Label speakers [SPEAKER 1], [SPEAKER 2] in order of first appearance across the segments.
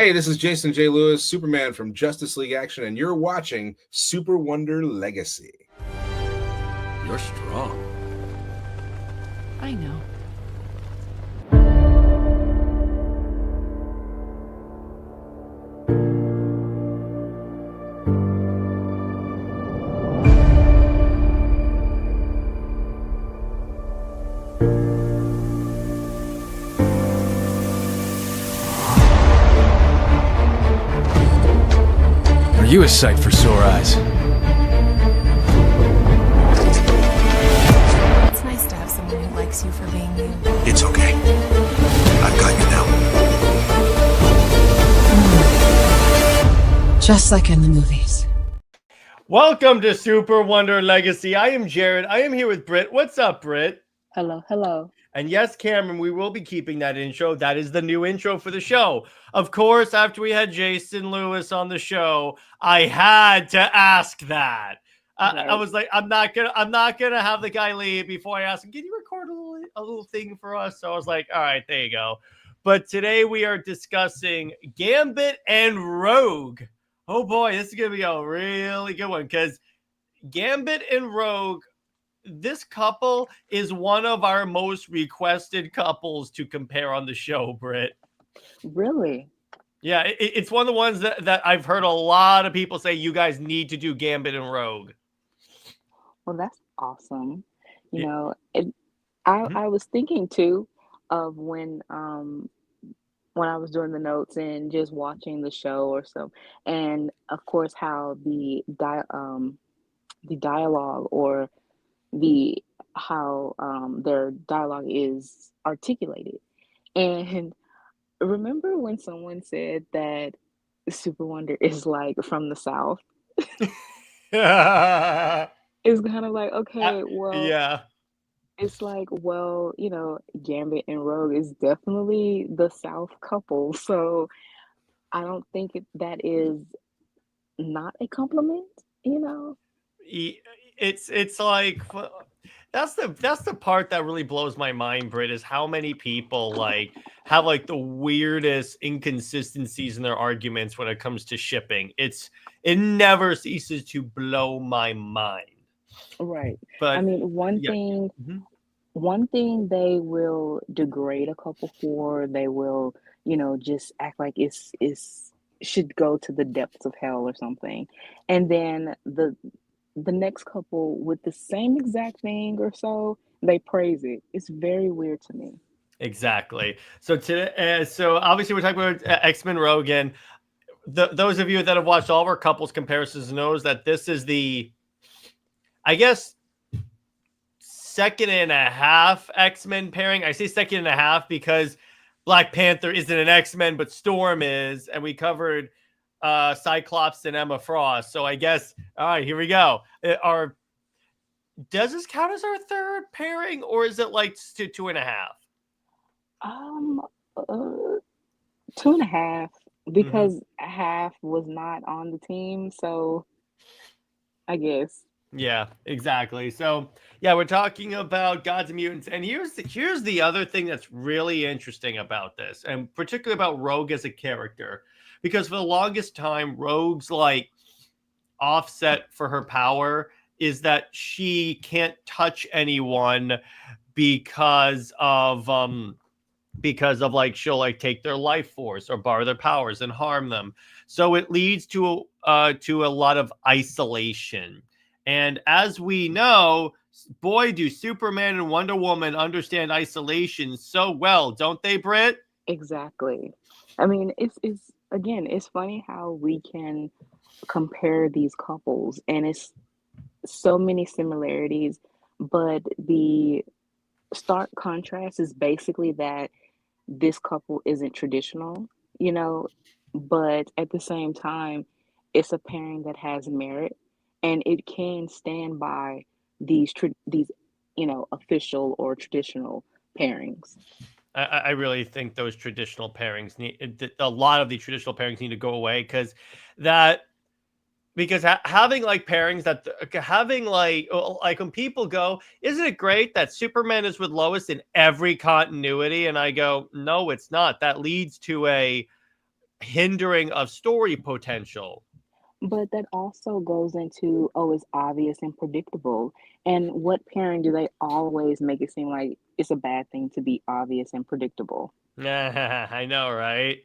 [SPEAKER 1] Hey, this is Jason J. Lewis, Superman from Justice League Action, and you're watching SuperWonder Legacy.
[SPEAKER 2] You're strong.
[SPEAKER 3] I know.
[SPEAKER 2] Are you a sight for sore eyes?
[SPEAKER 3] It's nice to have someone who likes you for being you.
[SPEAKER 4] It's okay. I've got you now.
[SPEAKER 5] Just like in the movies.
[SPEAKER 6] Welcome to Super Wonder Legacy. I am Jared. I am here with Britt. What's up, Britt?
[SPEAKER 7] Hello, hello.
[SPEAKER 6] And yes, Cameron, we will be keeping that intro. That is the new intro for the show. Of course, after we had Jason Lewis on the show, I had to ask that. I was like, I'm not gonna have the guy leave before I ask him, can you record a little thing for us? So I was like, all right, there you go. But today we are discussing Gambit and Rogue. Oh boy, this is gonna be a really good one because Gambit and Rogue, this couple is one of our most requested couples to compare on the show, Britt.
[SPEAKER 7] Really?
[SPEAKER 6] Yeah, it's one of the ones that I've heard a lot of people say you guys need to do Gambit and Rogue.
[SPEAKER 7] Well, that's awesome. You
[SPEAKER 6] Yeah.
[SPEAKER 7] know, I was thinking too of when I was doing the notes and just watching the show or so, and of course how the dialogue or how their dialogue is articulated. And remember when someone said that Super Wonder is like from the South? It's kind of like, okay, well,
[SPEAKER 6] yeah.
[SPEAKER 7] it's like, well, Gambit and Rogue is definitely the South couple. So I don't think that is not a compliment,
[SPEAKER 6] It's like that's the part that really blows my mind, Britt, is how many people like have like the weirdest inconsistencies in their arguments when it comes to shipping. It never ceases to blow my mind.
[SPEAKER 7] Right.
[SPEAKER 6] But
[SPEAKER 7] I mean,
[SPEAKER 6] yeah.
[SPEAKER 7] one thing they will degrade a couple for, they will, just act like it's should go to the depths of hell or something. And then the next couple with the same exact thing or so, they praise it. It's very weird to me.
[SPEAKER 6] Exactly. So today, so obviously we're talking about X-Men Rogue, and those of you that have watched all of our couples comparisons knows that this is the, I guess, second and a half X-Men pairing. I say second and a half because Black Panther isn't an X-Men, but Storm is, and we covered Cyclops and Emma Frost. So I guess, all right, here we go. Does this count as our third pairing, or is it like two and a half?
[SPEAKER 7] 2.5, because half was not on the team, so I guess.
[SPEAKER 6] Yeah, exactly. So yeah, we're talking about Gods and Mutants, and here's the other thing that's really interesting about this, and particularly about Rogue as a character, because for the longest time, Rogue's like offset for her power is that she can't touch anyone because of like she'll like take their life force or borrow their powers and harm them. So it leads to a lot of isolation. And as we know, boy, do Superman and Wonder Woman understand isolation so well, don't they, Britt?
[SPEAKER 7] Exactly. I mean, it's funny how we can compare these couples, and it's so many similarities, but the stark contrast is basically that this couple isn't traditional, but at the same time, it's a pairing that has merit, and it can stand by these official or traditional pairings.
[SPEAKER 6] I really think those traditional pairings a lot of the traditional pairings need to go away because having like pairings that having like when people go, isn't it great that Superman is with Lois in every continuity? And I go, no, it's not. That leads to a hindering of story potential.
[SPEAKER 7] But that also goes into, oh, it's obvious and predictable. And what parent do they always make it seem like it's a bad thing to be obvious and predictable?
[SPEAKER 6] I know, right?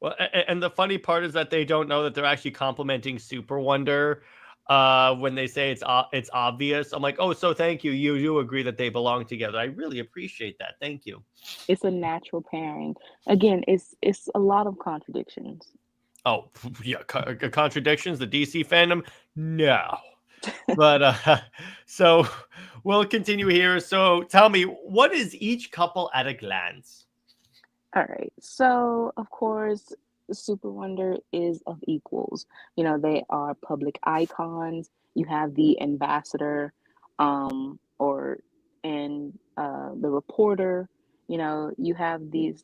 [SPEAKER 6] Well, and the funny part is that they don't know that they're actually complimenting Super Wonder when they say it's obvious. I'm like, oh, so thank you. You do agree that they belong together. I really appreciate that. Thank you.
[SPEAKER 7] It's a natural pairing. Again, it's a lot of contradictions.
[SPEAKER 6] Oh, yeah, contradictions. The DC fandom, no. But so we'll continue here. So tell me, what is each couple at a glance?
[SPEAKER 7] All right. So, of course, Super Wonder is of equals. You know, they are public icons. You have the ambassador, or and the reporter. You know, you have this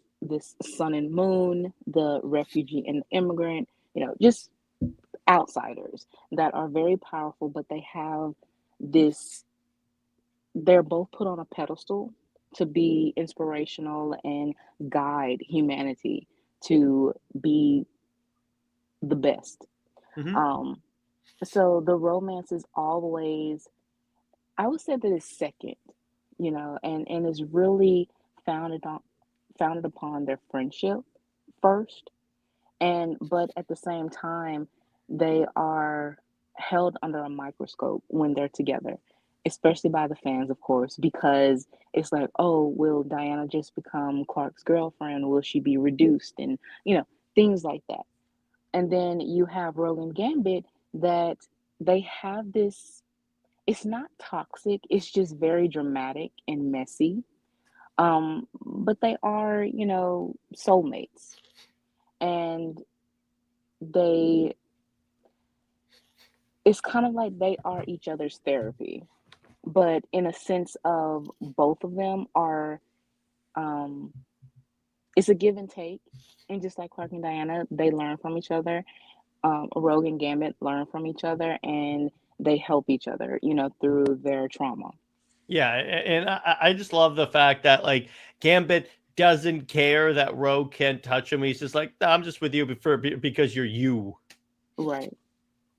[SPEAKER 7] sun and moon, the refugee and the immigrant. You know, just outsiders that are very powerful, but they have this. They're both put on a pedestal to be inspirational and guide humanity to be the best.
[SPEAKER 6] Hmm.
[SPEAKER 7] Um, so the romance is always, I would say that it's second, you know, and is really founded on founded upon their friendship first, and but at the same time, they are held under a microscope when they're together, especially by the fans, of course, because it's like, oh, will Diana just become Clark's girlfriend? Will she be reduced? And, you know, things like that. And then you have Roland Gambit that they have this, it's not toxic, it's just very dramatic and messy. But they are, you know, soulmates. And they it's kind of like they are each other's therapy, but in a sense of both of them are, um it's a give and take. And just like Clark and Diana, they learn from each other. Rogue and Gambit learn from each other, and they help each other, you know, through their trauma.
[SPEAKER 6] Yeah, and I just love the fact that like Gambit doesn't care that Rogue can't touch him. He's just like, "Nah, I'm just with you because you're you."
[SPEAKER 7] Right.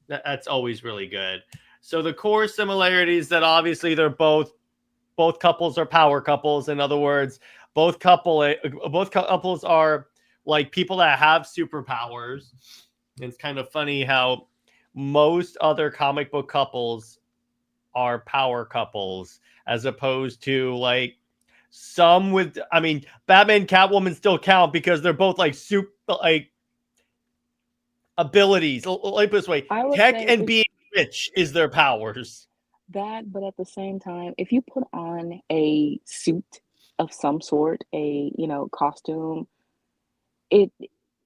[SPEAKER 6] That's always really good. So the core similarities that obviously they're both couples are power couples. In other words, both couples are like people that have superpowers. It's kind of funny how most other comic book couples are power couples as opposed to like some with, I mean, Batman, Catwoman still count because they're both like super like abilities. Like this way,
[SPEAKER 7] I would
[SPEAKER 6] tech
[SPEAKER 7] say
[SPEAKER 6] and
[SPEAKER 7] it's
[SPEAKER 6] being rich is their powers.
[SPEAKER 7] that, but at the same time, if you put on a suit of some sort, a, you know, costume, it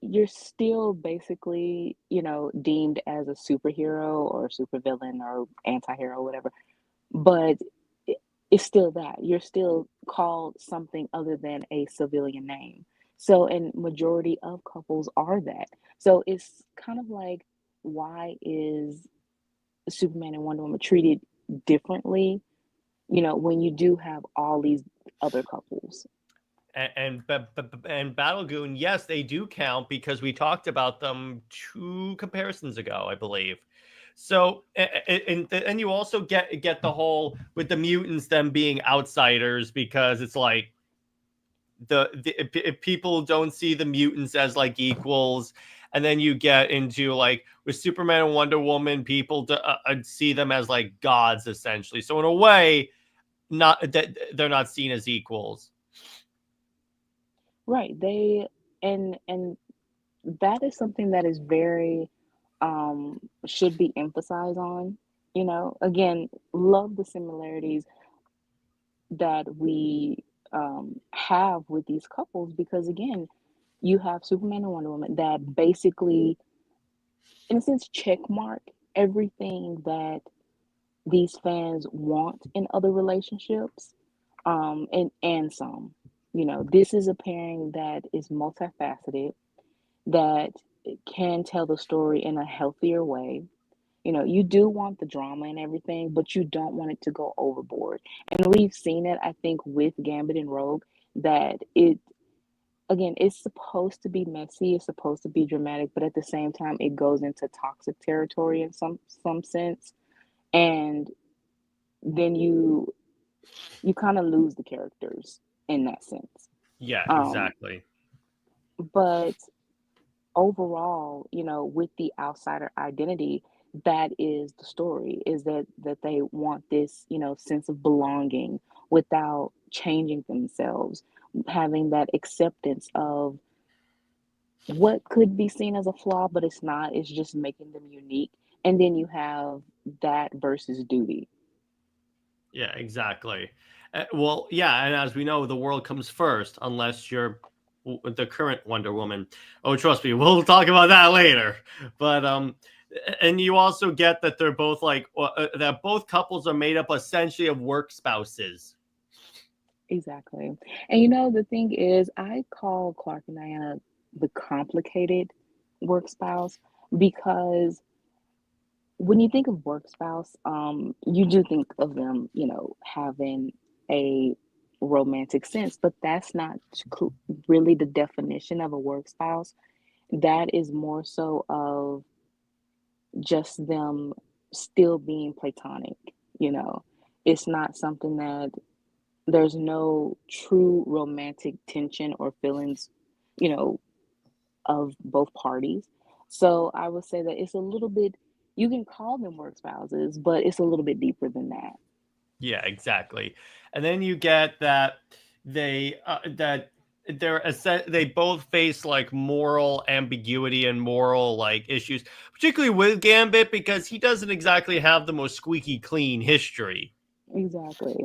[SPEAKER 7] you're still basically, you know, deemed as a superhero or supervillain or anti-hero, whatever. But it's still that. You're still called something other than a civilian name. So, and majority of couples are that. So it's kind of like, why is Superman and Wonder Woman treated differently, you know, when you do have all these other couples?
[SPEAKER 6] And Battlegoon, yes, they do count because we talked about them two comparisons ago, I believe. So and you also get the whole with the mutants them being outsiders because it's like if people don't see the mutants as like equals, and then you get into like with Superman and Wonder Woman, people see them as like gods essentially. So in a way, not that they're not seen as equals.
[SPEAKER 7] Right. They and that is something that is very should be emphasized on. You know, again, love the similarities that we have with these couples, because again, you have Superman and Wonder Woman that basically, in a sense, check mark everything that these fans want in other relationships, and some. You know, this is a pairing that is multifaceted, that can tell the story in a healthier way. You know, you do want the drama and everything, but you don't want it to go overboard. And we've seen it, I think, with Gambit and Rogue, that again, it's supposed to be messy, it's supposed to be dramatic, but at the same time, it goes into toxic territory in some sense, and then you kind of lose the characters in that sense.
[SPEAKER 6] Yeah,
[SPEAKER 7] Um,
[SPEAKER 6] exactly.
[SPEAKER 7] but overall, with the outsider identity, that is the story, is that they want this, sense of belonging without changing themselves, having that acceptance of what could be seen as a flaw, but it's not. It's just making them unique. And then you have that versus duty.
[SPEAKER 6] Yeah, exactly. Well, yeah, and as we know, the world comes first, unless you're the current Wonder Woman. Oh, trust me, we'll talk about that later. But and you also get that they're both like that. Both couples are made up essentially of work spouses.
[SPEAKER 7] Exactly. And the thing is, I call Clark and Diana the complicated work spouse because when you think of work spouse, you do think of them, having a romantic sense, but that's not really the definition of a work spouse. That is more so of just them still being platonic, you know. It's not something that there's no true romantic tension or feelings, you know, of both parties. So I would say that it's a little bit, you can call them work spouses, but it's a little bit deeper than that.
[SPEAKER 6] Yeah, exactly. And then you get that they both face like moral ambiguity and moral like issues, particularly with Gambit because he doesn't exactly have the most squeaky clean history.
[SPEAKER 7] Exactly.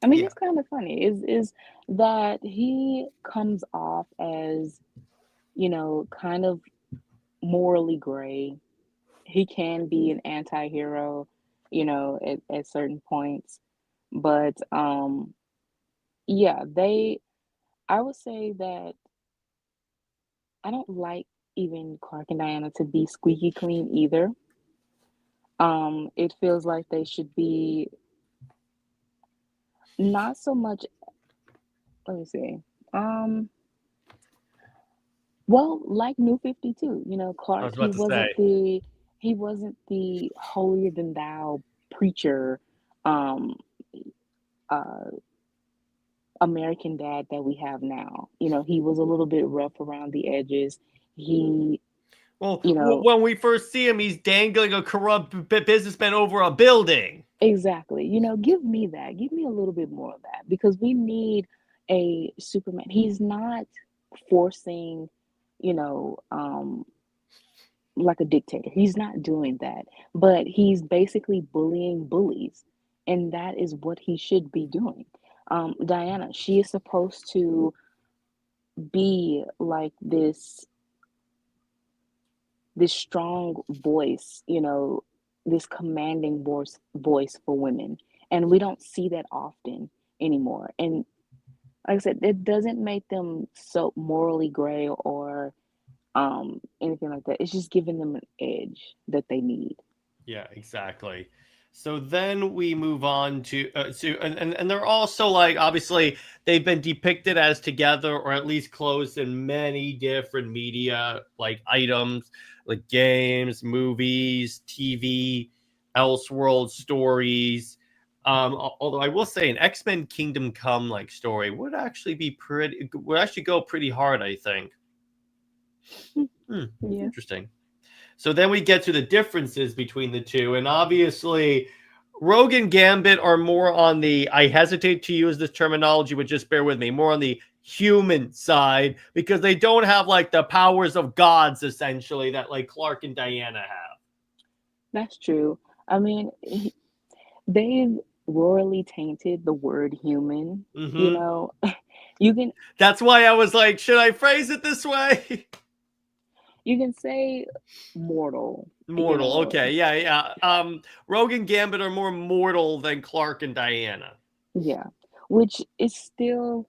[SPEAKER 7] I mean,
[SPEAKER 6] Yeah.
[SPEAKER 7] it's kind of funny is that he comes off as, kind of morally gray. He can be an anti-hero, at certain points. But yeah, I would say that I don't like even Clark and Diana to be squeaky clean either. It feels like they should be not so much, let me see. Um, well, like New 52,
[SPEAKER 6] I
[SPEAKER 7] Clark,
[SPEAKER 6] was about to say.
[SPEAKER 7] he wasn't the holier than thou preacher, um, uh, American dad that we have now. He was a little bit rough around the edges. He,
[SPEAKER 6] Well,
[SPEAKER 7] you know,
[SPEAKER 6] when we first see him, he's dangling a corrupt businessman over a building.
[SPEAKER 7] exactly, give me that. Give me a little bit more of that because we need a Superman. He's not forcing, you know, um, like a dictator. He's not doing that, but he's basically bullying bullies, and that is what he should be doing. Diana, she is supposed to be like this strong voice, this commanding voice for women, and we don't see that often anymore. And like I said, it doesn't make them so morally gray or anything like that. It's just giving them an edge that they need.
[SPEAKER 6] Yeah, exactly. So then we move on and they're also like obviously they've been depicted as together or at least close in many different media like items like games, movies, TV, Elseworld stories. Although I will say an X-Men Kingdom Come like story would actually go pretty hard, I think.
[SPEAKER 7] Yeah.
[SPEAKER 6] Interesting. So then we get to the differences between the two. And obviously, Rogue and Gambit are more on the, I hesitate to use this terminology, but just bear with me, more on the human side because they don't have like the powers of gods essentially that like Clark and Diana have.
[SPEAKER 7] That's true. I mean, they've royally tainted the word human.
[SPEAKER 6] Mm-hmm.
[SPEAKER 7] You can
[SPEAKER 6] That's why I was like, should I phrase it this way?
[SPEAKER 7] you can say mortal,
[SPEAKER 6] Mortal. Okay. Yeah. Yeah. Rogue and Gambit are more mortal than Clark and Diana.
[SPEAKER 7] yeah, which is still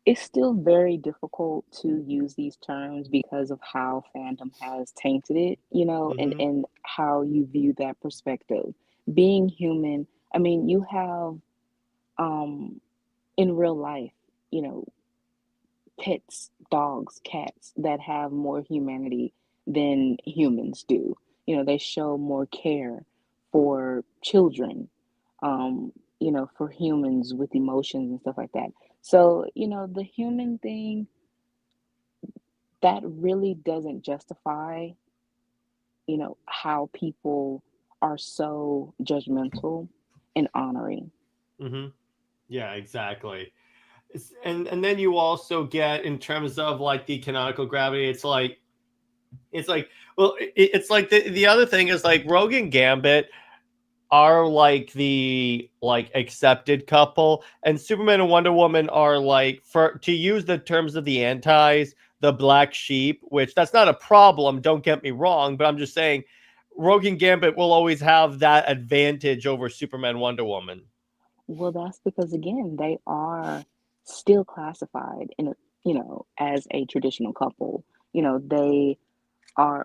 [SPEAKER 7] it's still very difficult to use these terms because of how fandom has tainted it,
[SPEAKER 6] Mm-hmm.
[SPEAKER 7] and how you view that perspective. Being human, I mean, you have um in real life. you know, pets, dogs, cats that have more humanity than humans do. They show more care for children, for humans with emotions and stuff like that. So, the human thing, that really doesn't justify, how people are so judgmental and honoring.
[SPEAKER 6] Hmm. Yeah, exactly. And then you also get, in terms of like the canonical gravity, it's like well, it's like the other thing is like Rogue and Gambit are like the like accepted couple, and Superman and Wonder Woman are like, for to use the terms of the antis, the black sheep, which that's not a problem, don't get me wrong, but I'm just saying Rogue and Gambit will always have that advantage over Superman Wonder Woman.
[SPEAKER 7] Well, that's because again, they are still classified as a traditional couple. They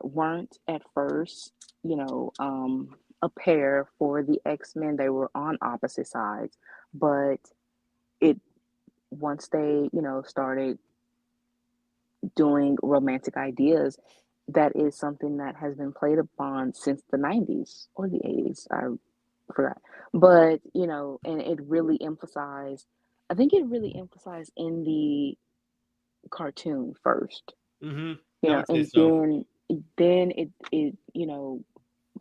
[SPEAKER 7] weren't at first, a pair for the X-Men. They were on opposite sides, but it once they, started doing romantic ideas, that is something that has been played upon since the 90s or the 80s. I forgot. But, and it really emphasized, I think it really emphasized in the cartoon first,
[SPEAKER 6] Mm-hmm. I would say
[SPEAKER 7] and
[SPEAKER 6] so.
[SPEAKER 7] then it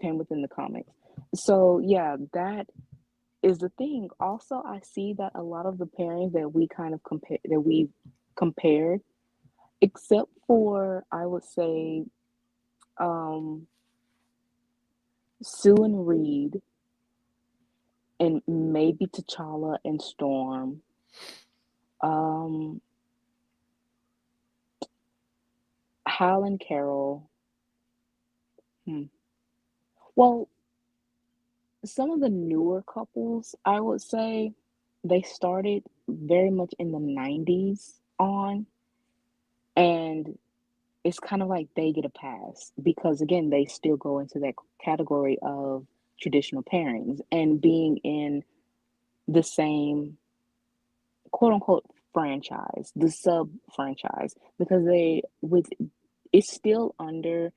[SPEAKER 7] came within the comics. So yeah, that is the thing. Also, I see that a lot of the pairings that we kind of compared, except for, I would say, um Sue and Reed, and maybe T'Challa and Storm. Um, Hal and Carol. Hmm. Well, some of the newer couples, I would say, they started very much in the 90s on, and it's kind of like they get a pass because, again, they still go into that category of traditional pairings and being in the same quote unquote franchise, the sub franchise, because it's still under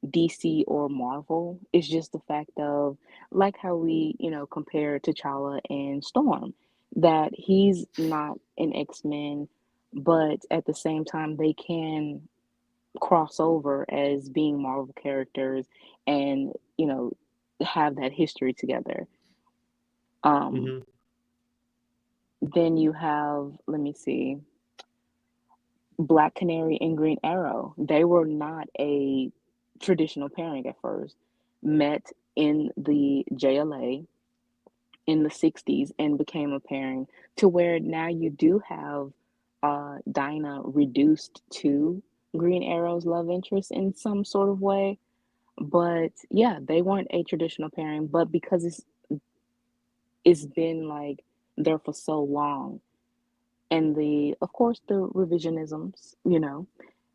[SPEAKER 7] DC or Marvel. It's just the fact of, like how we, compare T'Challa and Storm, that he's not an X-Men, but at the same time they can cross over as being Marvel characters and, have that history together. Um,
[SPEAKER 6] Mm-hmm.
[SPEAKER 7] then you have, let me see, Black Canary and Green Arrow. They were not a traditional pairing at first. Met in the JLA in the 60s and became a pairing to where now you do have Dinah reduced to Green Arrow's love interest in some sort of way. But yeah, they weren't a traditional pairing, but because it's been like there for so long, and of course the revisionisms,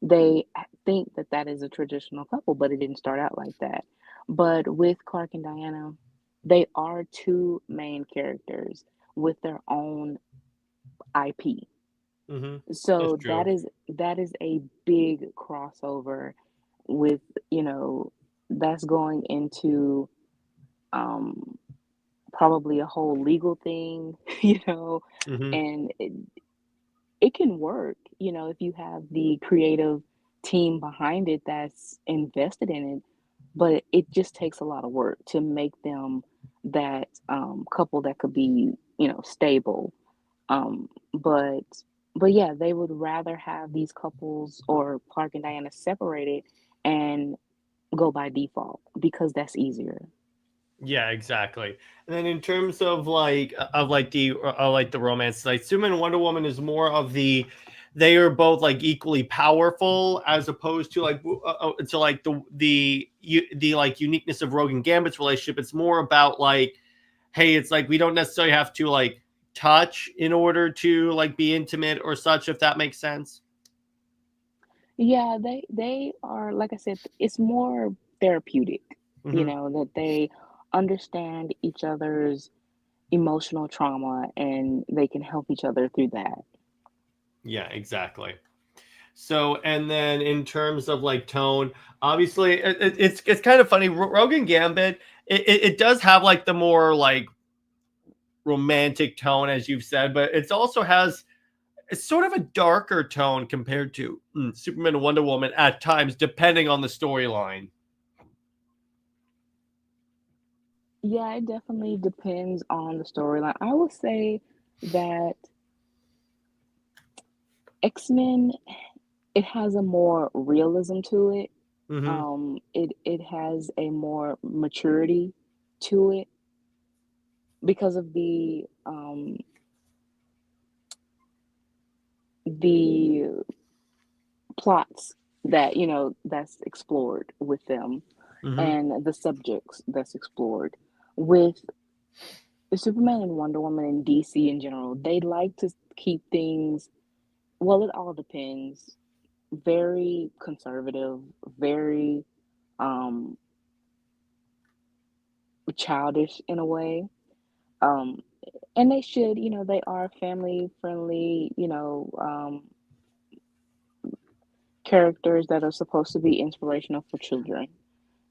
[SPEAKER 7] they think that that is a traditional couple, but it didn't start out like that. But with Clark and Diana, they are two main characters with their own IP.
[SPEAKER 6] Mm-hmm. That's
[SPEAKER 7] So
[SPEAKER 6] true.
[SPEAKER 7] that is a big crossover with, that's going into um probably a whole legal thing,
[SPEAKER 6] Mm-hmm.
[SPEAKER 7] and it can work, if you have the creative team behind it that's invested in it, but it just takes a lot of work to make them that couple that could be, stable. Um, but yeah, they would rather have these couples or Clark and Diana separated and go by default because that's easier.
[SPEAKER 6] Yeah, exactly. And then in terms of like the romance, like Superman and Wonder Woman is more of they are both like equally powerful, as opposed to like the like uniqueness of Rogue and Gambit's relationship. It's more about like, hey, it's like we don't necessarily have to like touch in order to like be intimate or such, if that makes sense.
[SPEAKER 7] Yeah, they are, like I said, it's more therapeutic,
[SPEAKER 6] Hmm.
[SPEAKER 7] that they understand each other's emotional trauma and they can help each other through that.
[SPEAKER 6] Yeah, exactly. So, and then in terms of like tone, obviously it's kind of funny. Rogue and Gambit, it does have like the more like romantic tone, as you've said, but it also has it's sort of a darker tone compared to Superman and Wonder Woman at times, depending on the storyline.
[SPEAKER 7] Yeah, it definitely depends on the storyline. I would say that X-Men, it has a more realism to it.
[SPEAKER 6] Mm-hmm.
[SPEAKER 7] It has a more maturity to it because of the plots that that's explored with them
[SPEAKER 6] Mm-hmm.
[SPEAKER 7] and the subjects that's explored with the Superman and Wonder Woman and DC in general. They like to keep things, well, it all depends, very conservative, very um childish in a way. Um and they should, they are family friendly, characters that are supposed to be inspirational for children.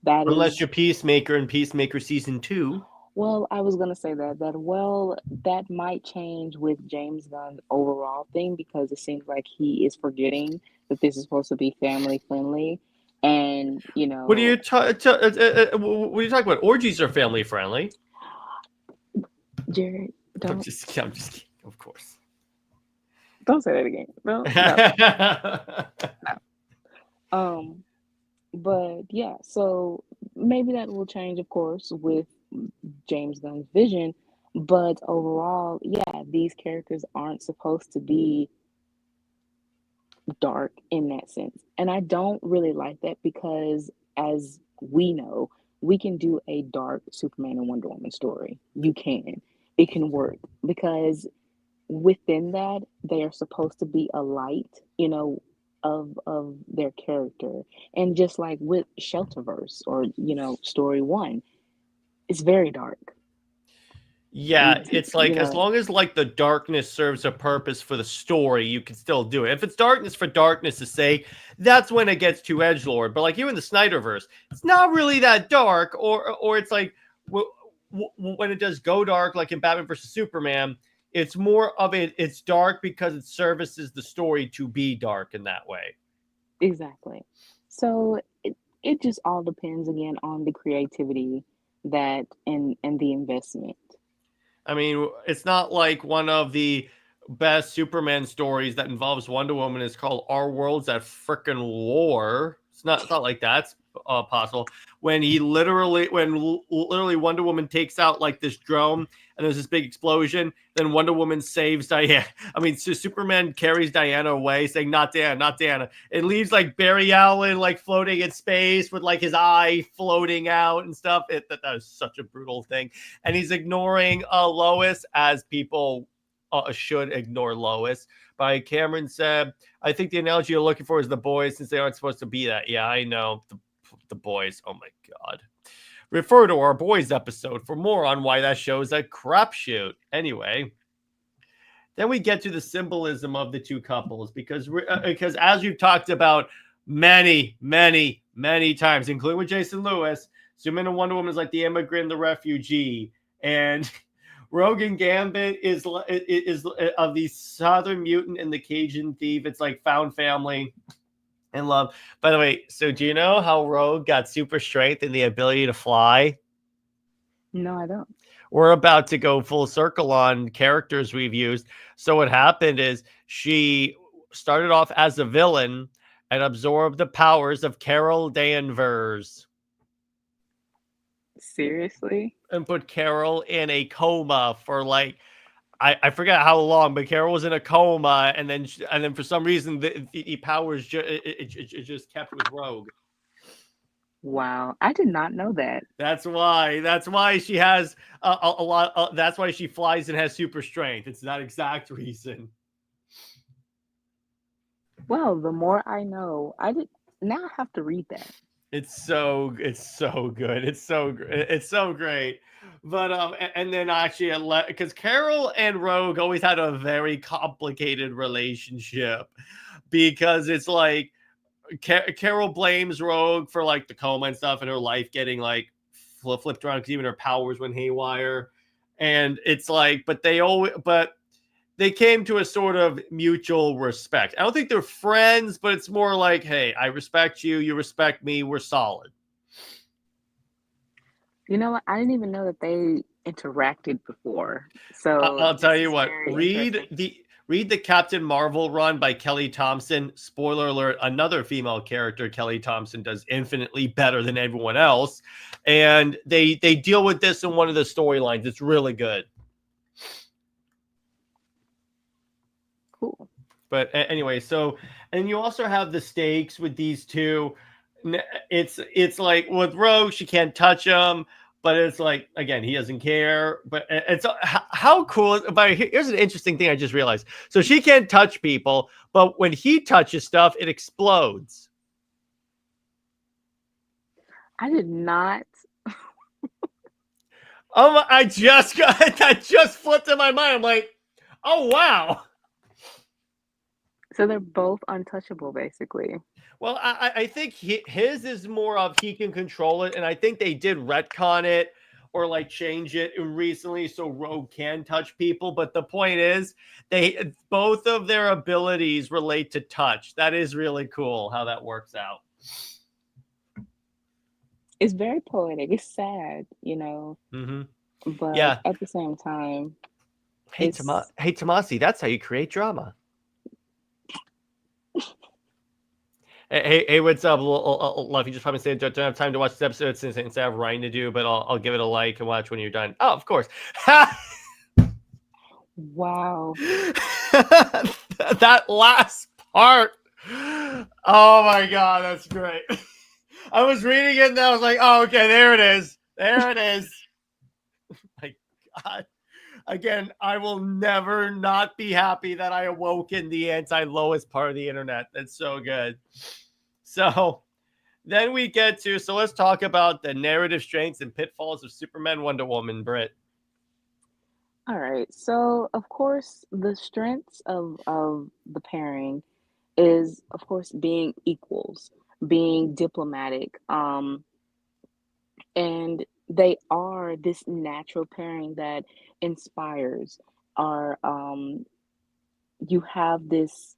[SPEAKER 7] That
[SPEAKER 6] Unless
[SPEAKER 7] is,
[SPEAKER 6] you're Peacemaker in Peacemaker season 2.
[SPEAKER 7] well, I was gonna say that might change with James Gunn's overall thing because it seems like he is forgetting that this is supposed to be family friendly, and
[SPEAKER 6] What are you what are you talking about? Orgies are family friendly.
[SPEAKER 7] Jared, don't
[SPEAKER 6] I'm just kidding, of course.
[SPEAKER 7] don't say that again. No, no, no. But yeah, so maybe that will change, of course, with James Gunn's vision. But overall, yeah, these characters aren't supposed to be dark in that sense. And I don't really like that because, as we know, we can do a dark Superman and Wonder Woman story. You can. It can work because within that, they are supposed to be a light, of their character. And just like with Shelterverse or, story one, it's very dark.
[SPEAKER 6] Yeah, it's
[SPEAKER 7] You
[SPEAKER 6] like as
[SPEAKER 7] know,
[SPEAKER 6] long as like the darkness serves a purpose for the story, you can still do it. If it's darkness for darkness' sake, that's when it gets too edgelord. But like here in the Snyderverse, it's not really that dark, or it's like when it does go dark, like in Batman versus Superman, it's more of it. It's dark because it services the story to be dark in that way.
[SPEAKER 7] exactly. So it just all depends again on the creativity that and the investment.
[SPEAKER 6] I mean, it's not like one of the best Superman stories that involves Wonder Woman is called Our World's at Frickin' War. It's not like that's possible. When literally Wonder Woman takes out like this drone and there's this big explosion, then Wonder Woman saves Diana. I mean, so Superman carries Diana away, saying "Not Diana, not Diana." It leaves like Barry Allen like floating in space with like his eye floating out and stuff. That is such a brutal thing, and he's ignoring Lois, as people should ignore Lois. By Cameron said, I think the analogy you're looking for is the boys, since they aren't supposed to be that. Yeah, I know. The boys. Oh my God. Refer to our boys episode for more on why that show's a crapshoot. Anyway, then we get to the symbolism of the two couples because as you've talked about many times, including with Jason Lewis, Superman and Wonder Woman is like the immigrant, the refugee, and Rogue and Gambit is of the Southern mutant and the Cajun thief. It's like found family and love. By the way, so do you know how Rogue got super strength and the ability to fly?
[SPEAKER 7] No, I don't.
[SPEAKER 6] We're about to go full circle on characters we've used. So what happened is she started off as a villain and absorbed the powers of Carol Danvers.
[SPEAKER 7] Seriously?
[SPEAKER 6] And put Carol in a coma for like I forget how long, but Carol was in a coma, and then for some reason the powers it just kept with Rogue.
[SPEAKER 7] Wow, I did not know that.
[SPEAKER 6] That's why she has a lot. That's why she flies and has super strength. It's that exact reason.
[SPEAKER 7] Well, the more I know, now I have to read that.
[SPEAKER 6] It's so good. It's so great. But and then actually, because Carol and Rogue always had a very complicated relationship, because it's like Carol blames Rogue for like the coma and stuff, and her life getting like flipped around because even her powers went haywire. And it's like, but they came to a sort of mutual respect. I don't think they're friends, but it's more like, hey, I respect you, you respect me, we're solid.
[SPEAKER 7] You know what? I didn't even know that they interacted before. So
[SPEAKER 6] I'll tell
[SPEAKER 7] this
[SPEAKER 6] you
[SPEAKER 7] is
[SPEAKER 6] what,
[SPEAKER 7] very interesting.
[SPEAKER 6] read the Captain Marvel run by Kelly Thompson. Spoiler alert, another female character Kelly Thompson does infinitely better than everyone else. And they deal with this in one of the storylines. It's really good.
[SPEAKER 7] Cool.
[SPEAKER 6] But anyway, so, and you also have the stakes with these two. It's like with Rogue, she can't touch him, but it's like, again, he doesn't care. But it's how cool. But here's an interesting thing I just realized. So she can't touch people, but when he touches stuff, it explodes.
[SPEAKER 7] I did not.
[SPEAKER 6] Oh, I just that just flipped in my mind. I'm like, oh wow.
[SPEAKER 7] So they're both untouchable, basically.
[SPEAKER 6] Well, I think his is more of he can control it, and I think they did retcon it or like change it recently so Rogue can touch people. But the point is, they both of their abilities relate to touch. That is really cool how that works out.
[SPEAKER 7] It's very poetic. It's sad, you know, but
[SPEAKER 6] Yeah.
[SPEAKER 7] at the same time,
[SPEAKER 6] Hey,
[SPEAKER 7] it's
[SPEAKER 6] Tomasi, that's how you create drama. Hey, what's up? Love, you just probably say don't have time to watch this episode since I have writing to do, but I'll give it a like and watch when you're done. Oh, of course.
[SPEAKER 7] wow.
[SPEAKER 6] That last part. Oh my god, that's great. I was reading it and I was like, oh, okay, there it is. There it is. My god. Again, I will never not be happy that I awoke in the anti-lowest part of the internet. That's so good. So then we get to, so let's talk about the narrative strengths and pitfalls of Superman, Wonder Woman, Britt.
[SPEAKER 7] All right. So, of course, the strengths of the pairing is, of course, being equals, being diplomatic. And they are this natural pairing that inspires. Or you have this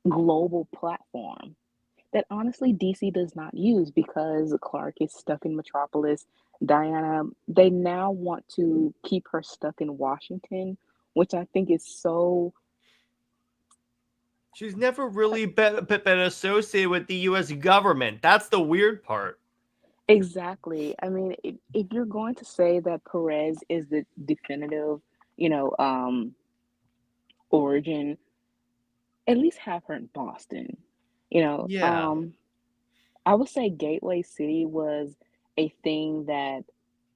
[SPEAKER 7] global platform that honestly DC does not use because Clark is stuck in Metropolis. Diana, they now want to keep her stuck in Washington, which I think is so.
[SPEAKER 6] She's never really been associated with the U.S. government. That's the weird part.
[SPEAKER 7] Exactly. I mean, if you're going to say that Perez is the definitive, you know, origin, at least have her in Boston. You know,
[SPEAKER 6] Yeah.
[SPEAKER 7] I would say Gateway City was a thing that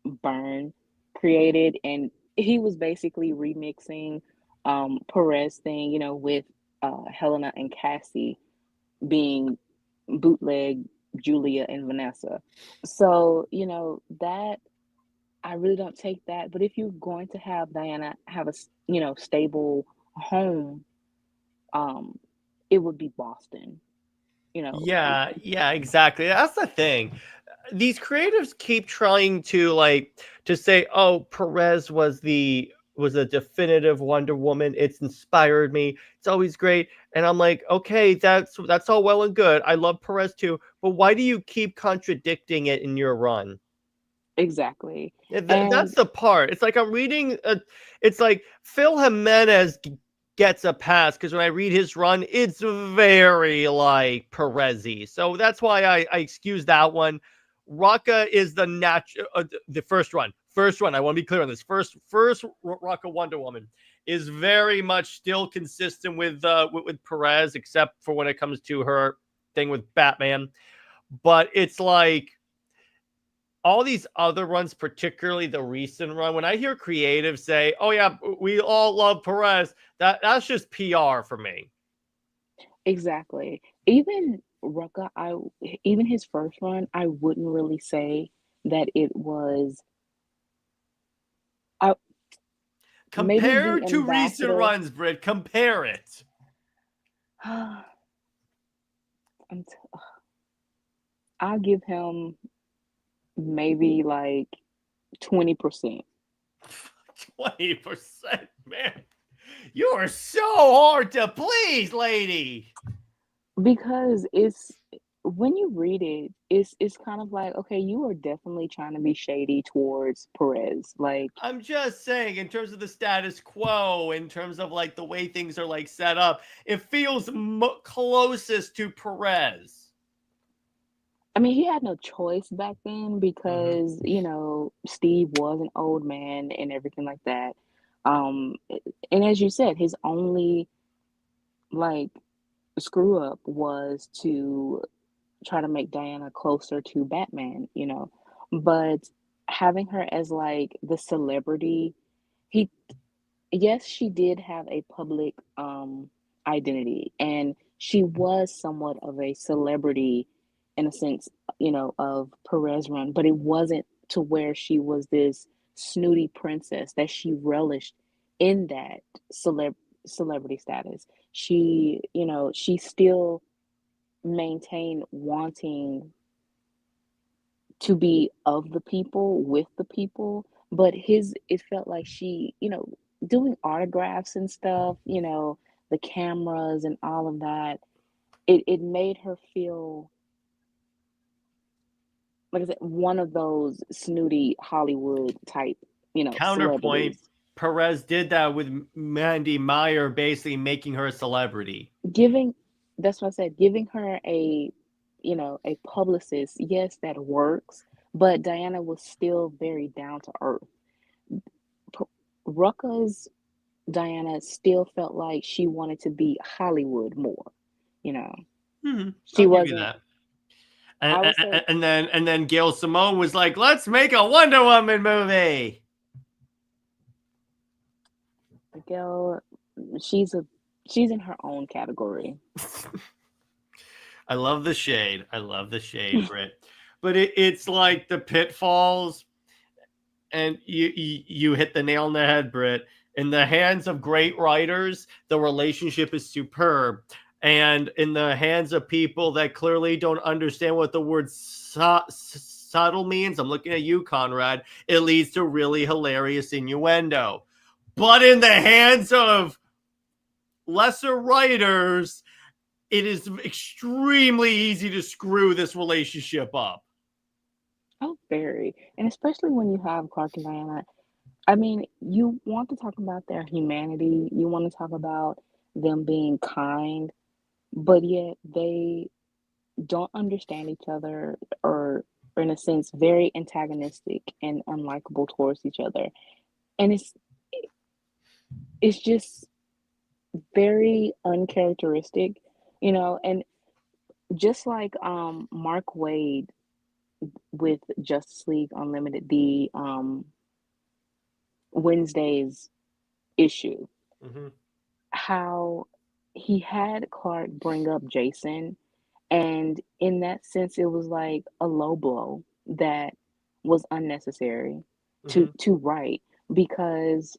[SPEAKER 7] Byrne created, and he was basically remixing Perez thing, you know, with Helena and Cassie being bootleg Julia and Vanessa. So, you know, that I really don't take that. But if you're going to have Diana have a, you know, stable home, it would be Boston. You know,
[SPEAKER 6] Yeah, exactly. That's the thing. These creatives keep trying to say, oh, Perez was a definitive Wonder Woman. It's inspired me. It's always great. And I'm like, okay, that's all well and good. I love Perez too, but why do you keep contradicting it in your run?
[SPEAKER 7] exactly.
[SPEAKER 6] That's the part. It's like I'm reading. It's like Phil Jimenez gets a pass because when I read his run, it's very like Perez-y. So that's why I excuse that one. Rocca is the first run. First run. I want to be clear on this. First Rocca Wonder Woman is very much still consistent with Perez, except for when it comes to her thing with Batman. But it's like all these other runs, particularly the recent run, when I hear creatives say, oh yeah, we all love Perez, that's just PR for me.
[SPEAKER 7] Exactly. Even Rucka, even his first run, I wouldn't really say that it was. I maybe
[SPEAKER 6] Compare
[SPEAKER 7] the
[SPEAKER 6] to recent
[SPEAKER 7] ambassador.
[SPEAKER 6] runs, Britt. Compare it.
[SPEAKER 7] I'm I'll give him maybe like 20%.
[SPEAKER 6] 20%, man. You are so hard to please, lady.
[SPEAKER 7] Because when you read it, it's kind of like, okay, you are definitely trying to be shady towards Perez. Like,
[SPEAKER 6] I'm just saying, in terms of the status quo, in terms of like the way things are like set up, it feels closest to Perez.
[SPEAKER 7] I mean, he had no choice back then
[SPEAKER 6] Mhm.
[SPEAKER 7] because, Steve was an old man and everything like that. Um, and as you said, his only like screw up was to try to make Diana closer to Batman. But having her as like the celebrity, he yes, she did have a public identity, and she was somewhat of a celebrity in a sense, of Perez run, but it wasn't to where she was this snooty princess that she relished in that celebrity status. She still maintained wanting to be of the people, with the people, but it felt like she, doing autographs and stuff, the cameras and all of that, it made her feel, like I said, one of those snooty Hollywood type,
[SPEAKER 6] Counterpoint,
[SPEAKER 7] celebrities.
[SPEAKER 6] Perez did that with Mandy Meyer, basically making her a celebrity.
[SPEAKER 7] Giving That's what I said, giving her a publicist, yes, that works, but Diana was still very down to earth. Rucka's Diana still felt like she wanted to be Hollywood more, you know. She
[SPEAKER 6] I'll give you
[SPEAKER 7] wasn't.
[SPEAKER 6] that. And,
[SPEAKER 7] I would
[SPEAKER 6] and,
[SPEAKER 7] say,
[SPEAKER 6] and then Gail Simone was like, "Let's make a Wonder Woman movie."
[SPEAKER 7] Miguel, she's a she's in her own category.
[SPEAKER 6] I love the shade. I love the shade, Britt. But it's like the pitfalls, and you hit the nail on the head, Britt. In the hands of great writers, the relationship is superb. And in the hands of people that clearly don't understand what the word subtle means, I'm looking at you, Conrad, it leads to really hilarious innuendo. But in the hands of lesser writers, it is extremely easy to screw this relationship up.
[SPEAKER 7] Oh, very. And especially when you have Clark and Diana. I mean, you want to talk about their humanity, you want to talk about them being kind, but yet they don't understand each other, or in a sense very antagonistic and unlikable towards each other. And it's just very uncharacteristic, and just like Mark Waid with Justice League Unlimited, the Wednesdays issue,
[SPEAKER 6] Mhm.
[SPEAKER 7] how he had Clark bring up Jason, and in that sense it was like a low blow that was unnecessary to
[SPEAKER 6] Mhm.
[SPEAKER 7] write, because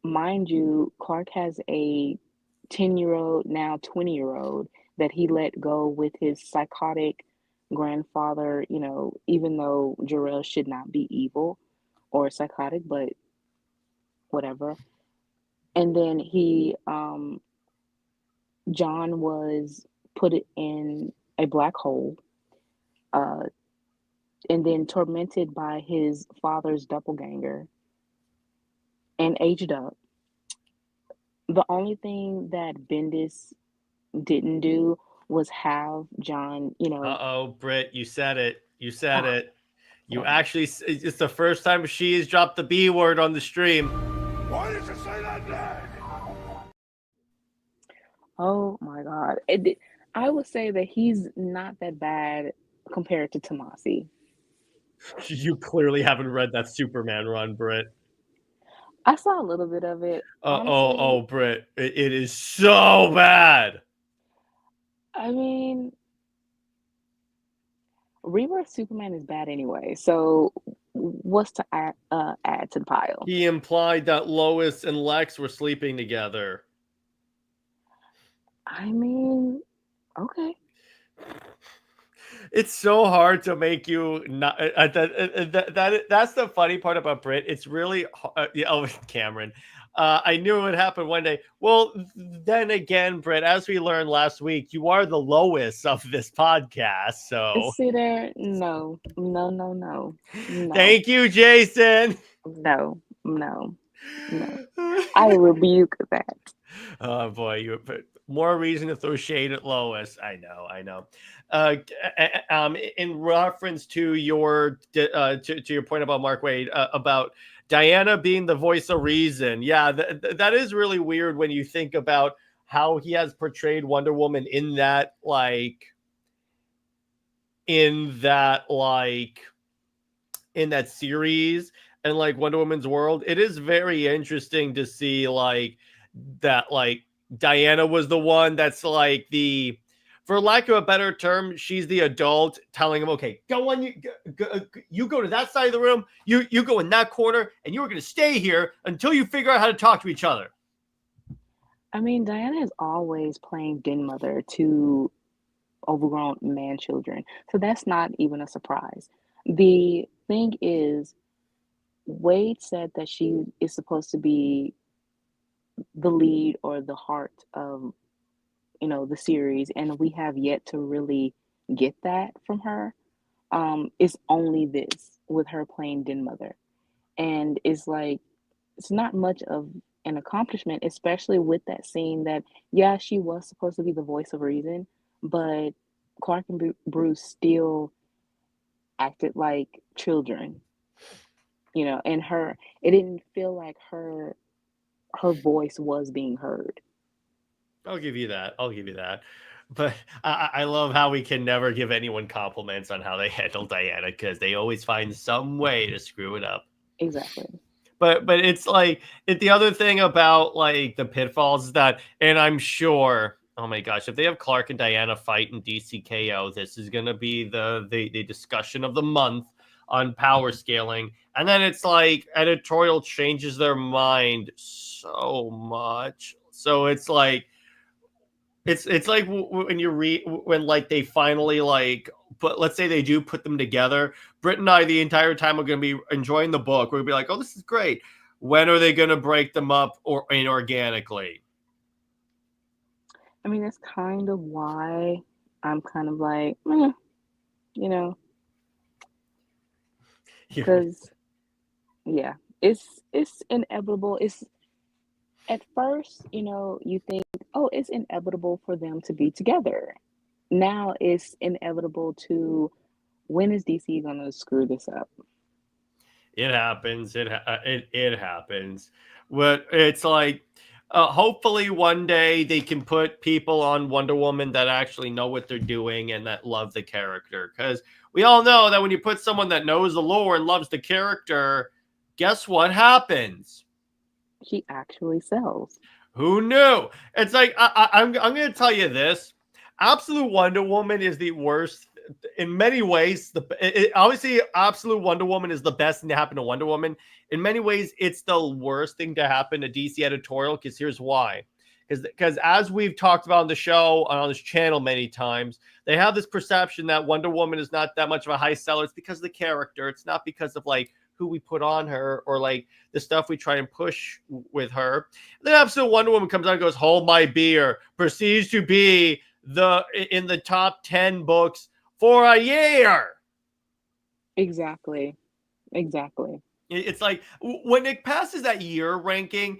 [SPEAKER 7] mind you, Clark has a 10-year-old, now 20-year-old, that he let go with his psychotic grandfather, even though Jor-El should not be evil or psychotic, but whatever. And then John was put in a black hole, uh, and then tormented by his father's doppelganger and aged up. The only thing that Bendis didn't do was have John,
[SPEAKER 6] Uh-oh, Britt, you said it. You said
[SPEAKER 7] oh,
[SPEAKER 6] it. You
[SPEAKER 7] whatever.
[SPEAKER 6] actually, it's the first time she has dropped the B word on the stream.
[SPEAKER 4] Why did you say that name?
[SPEAKER 7] Oh my God. I would say that he's not that bad compared to Tomasi.
[SPEAKER 6] You clearly haven't read that Superman run, Britt.
[SPEAKER 7] I saw a little bit of it. Honestly,
[SPEAKER 6] Britt, it is so bad.
[SPEAKER 7] I mean, Rebirth Superman is bad anyway. So what's to add to the pile?
[SPEAKER 6] He implied that Lois and Lex were sleeping together.
[SPEAKER 7] I mean, okay.
[SPEAKER 6] It's so hard to make you not that's the funny part about Brit. It's really Cameron. I knew it would happen one day. Well, then again, Brit, as we learned last week, you are the Lois of this podcast. So
[SPEAKER 7] See there? No, no, no, no, no.
[SPEAKER 6] Thank you, Jason.
[SPEAKER 7] No, no, no. I rebuke that.
[SPEAKER 6] Oh boy, you put more reason to throw shade at Lois. I know. In reference to your to your point about Mark Waid about Diana being the voice of reason, yeah, that is really weird when you think about how he has portrayed Wonder Woman in that series and like Wonder Woman's world. It is very interesting to see that Diana was the one that's for lack of a better term, she's the adult telling him, okay, go on, you go to that side of the room, you go in that corner, and you are going to stay here until you figure out how to talk to each other.
[SPEAKER 7] I mean, Diana is always playing den mother to overgrown man children, so that's not even a surprise. The thing is, Wade said that she is supposed to be the lead or the heart of the series, and we have yet to really get that from her. It's only this with her playing den mother, and it's not much of an accomplishment, especially with that scene that she was supposed to be the voice of reason, but Clark and Bruce still acted like children, and it didn't feel like her voice was being heard.
[SPEAKER 6] I'll give you that. But I love how we can never give anyone compliments on how they handle Diana, because they always find some way to screw it up.
[SPEAKER 7] Exactly.
[SPEAKER 6] But it's the other thing about the pitfalls is that, and I'm sure, oh my gosh, if they have Clark and Diana fight in DCKO, this is going to be the discussion of the month on power scaling. And then it's editorial changes their mind so much. So it's it's like when you read when they finally but let's say they do put them together. Britt and I the entire time are going to be enjoying the book. We'll be like, oh, this is great. When are they going to break them up or inorganically?
[SPEAKER 7] I mean, that's kind of why I'm kind of because it's inevitable. It's at first, you think, oh, it's inevitable for them to be together. Now it's inevitable to, when is DC going to screw this up?
[SPEAKER 6] It happens. It happens. But it's hopefully one day they can put people on Wonder Woman that actually know what they're doing and that love the character. Because we all know that when you put someone that knows the lore and loves the character, guess what happens?
[SPEAKER 7] She actually sells.
[SPEAKER 6] Who knew? It's I'm going to tell you this. Absolute Wonder Woman is the worst in many ways. Obviously, Absolute Wonder Woman is the best thing to happen to Wonder Woman. In many ways, it's the worst thing to happen to DC editorial, because here's why. Because as we've talked about on the show, on this channel many times, they have this perception that Wonder Woman is not that much of a high seller. It's because of the character. It's not because of who we put on her or the stuff we try and push with her. And then Absolute Wonder Woman comes out and goes, hold my beer, proceeds to be in the top 10 books for a year.
[SPEAKER 7] Exactly.
[SPEAKER 6] It's when it passes that year ranking,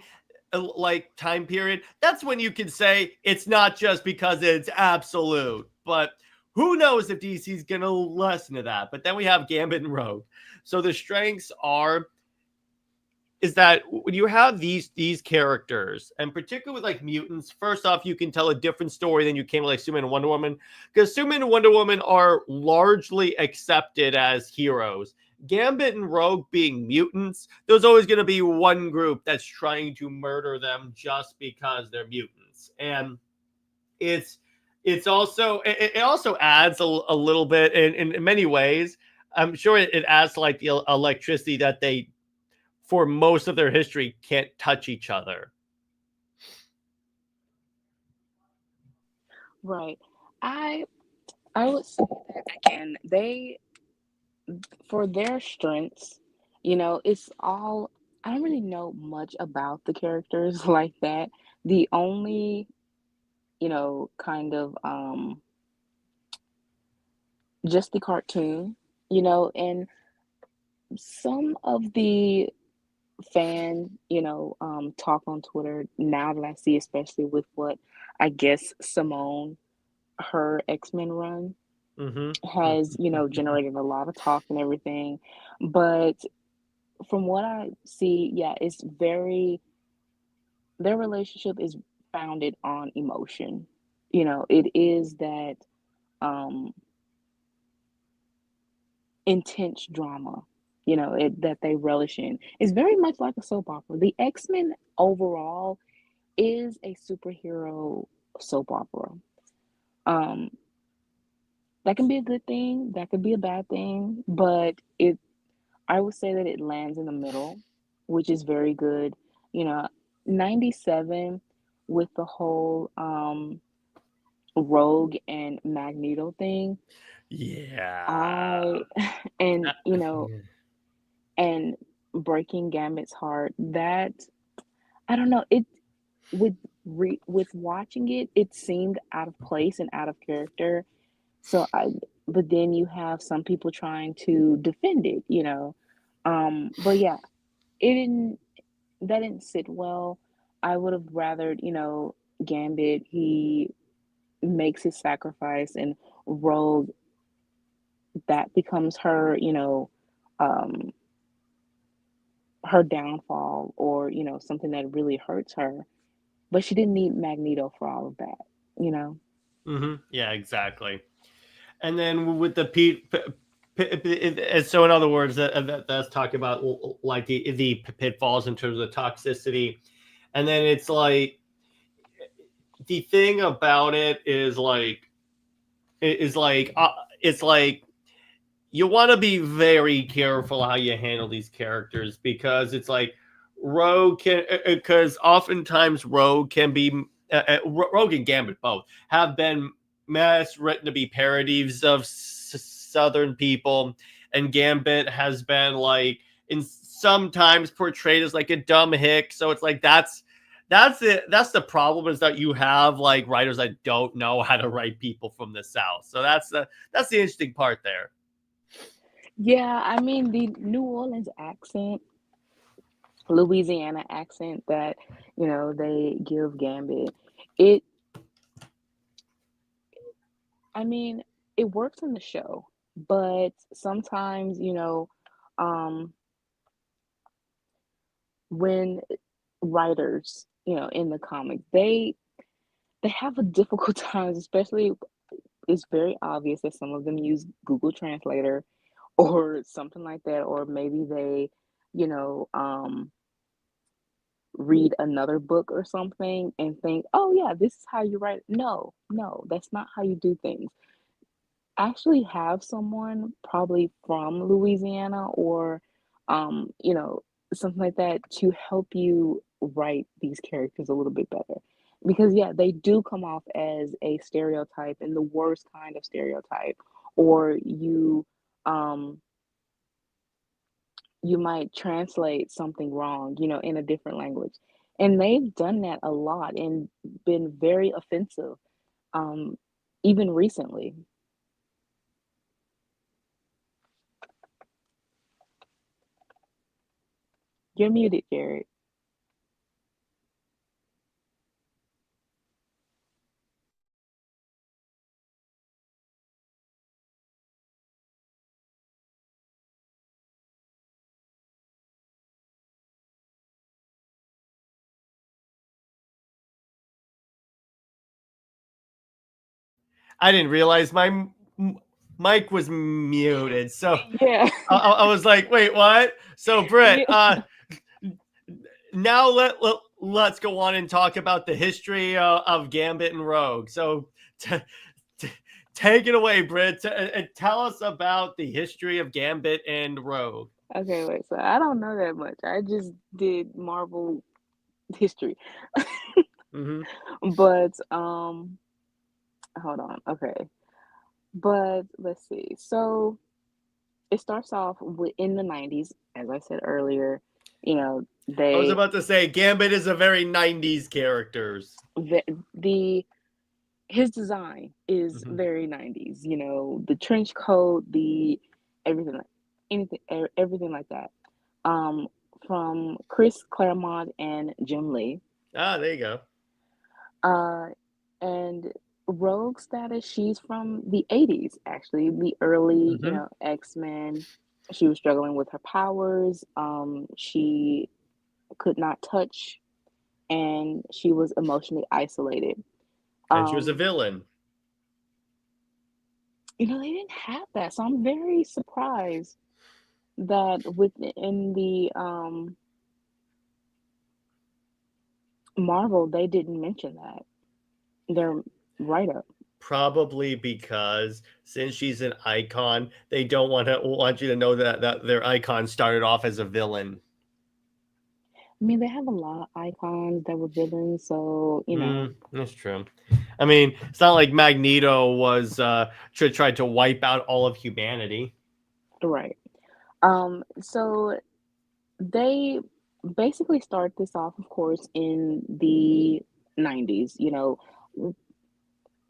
[SPEAKER 6] time period, that's when you can say it's not just because it's absolute. But who knows if DC's going to listen to that. But then we have Gambit and Rogue. So the strengths is that when you have these characters, and particularly with mutants, first off, you can tell a different story than you can with Superman and Wonder Woman, because Superman and Wonder Woman are largely accepted as heroes. Gambit and Rogue being mutants, there's always going to be one group that's trying to murder them just because they're mutants. And it's it's also it also adds a little bit in many ways. I'm sure it adds to like the electricity that they, for most of their history, can't touch each other.
[SPEAKER 7] Right. I I would say that again, they for their strengths, it's all I don't really know much about the characters like that. The only, kind of just the cartoon, and some of the talk on Twitter now that I see, especially with what I guess Simone, her X-Men run has, generated a lot of talk and everything. But from what I see, yeah, their relationship is founded on emotion. It is that um intense drama, that they relish in. It's very much like a soap opera. The X-Men overall is a superhero soap opera. Um, that can be a good thing, that could be a bad thing, but I would say that it lands in the middle, which is very good. You know, 97 with the whole Rogue and Magneto thing.
[SPEAKER 6] Yeah.
[SPEAKER 7] I and and breaking Gambit's heart, that I don't know, it with with watching it, it seemed out of place and out of character. So I but then you have some people trying to defend it. But yeah, it didn't that didn't sit well. I would have rathered, Gambit, he makes his sacrifice, and Rogue, that becomes her, um her downfall, or, something that really hurts her. But she didn't need Magneto for all of that, you know?
[SPEAKER 6] Yeah, exactly. And then with the so in other words, that's talking about like the pitfalls in terms of toxicity, and then it's like the thing about it is like it's like you want to be very careful how you handle these characters, because it's like Rogue can, because oftentimes Rogue can be Rogue and Gambit both have been written to be parodies of Southern people, and Gambit has been like in sometimes portrayed as like a dumb hick. So it's like that's it. That's the problem, is that you have like writers that don't know how to write people from the South. So that's the interesting part there.
[SPEAKER 7] Yeah, I mean, the New Orleans accent, Louisiana accent that, they give Gambit, it, I mean, it works in the show, but sometimes, um, when writers, in the comics, they have a difficult time, especially it's very obvious that some of them use Google Translator or something like that, or maybe they, you know, read another book or something and think, oh yeah, this is how you write. No, no, that's not how you do things. Actually have someone probably from Louisiana, or something like that, to help you write these characters a little bit better. Because yeah, they do come off as a stereotype, and the worst kind of stereotype. Or um you might translate something wrong, in a different language. And they've done that a lot and been very offensive, um, even recently. You're muted, Jared.
[SPEAKER 6] I didn't realize my mic was muted. So
[SPEAKER 7] Yeah.
[SPEAKER 6] I was like, wait, what? So Britt,
[SPEAKER 7] Yeah.
[SPEAKER 6] now let's go on and talk about the history of Gambit and Rogue. So t- t- take it away, Britt, and tell us about the history of Gambit and Rogue.
[SPEAKER 7] Okay, wait. So I don't know that much. I just did Marvel history.
[SPEAKER 6] Mm-hmm.
[SPEAKER 7] But hold on. Okay. But let's see. So it starts off in the 90s, as I said earlier. You know,
[SPEAKER 6] I was
[SPEAKER 7] they
[SPEAKER 6] about to say Gambit is a very 90s characters.
[SPEAKER 7] the his design is
[SPEAKER 6] Mm-hmm.
[SPEAKER 7] very 90s. You know, the trench coat, the everything like everything like that. Um, from Chris Claremont and Jim Lee.
[SPEAKER 6] Ah, there you go.
[SPEAKER 7] Uh, and Rogue status, she's from the 80s, actually, the early,
[SPEAKER 6] Mm-hmm.
[SPEAKER 7] X-Men. She was struggling with her powers. She could not touch, and she was emotionally isolated.
[SPEAKER 6] And she was a
[SPEAKER 7] Um,
[SPEAKER 6] villain.
[SPEAKER 7] they didn't have that, so I'm very surprised that within the Marvel they didn't mention that. They're right up.
[SPEAKER 6] Probably because since she's an icon, they don't want you to know that their icon started off as a villain.
[SPEAKER 7] I mean, they have a lot of icons that were villains, so
[SPEAKER 6] That's true. I mean, it's not like Magneto was tried to wipe out all of humanity.
[SPEAKER 7] right. So they basically start this off, of course, in the 90s,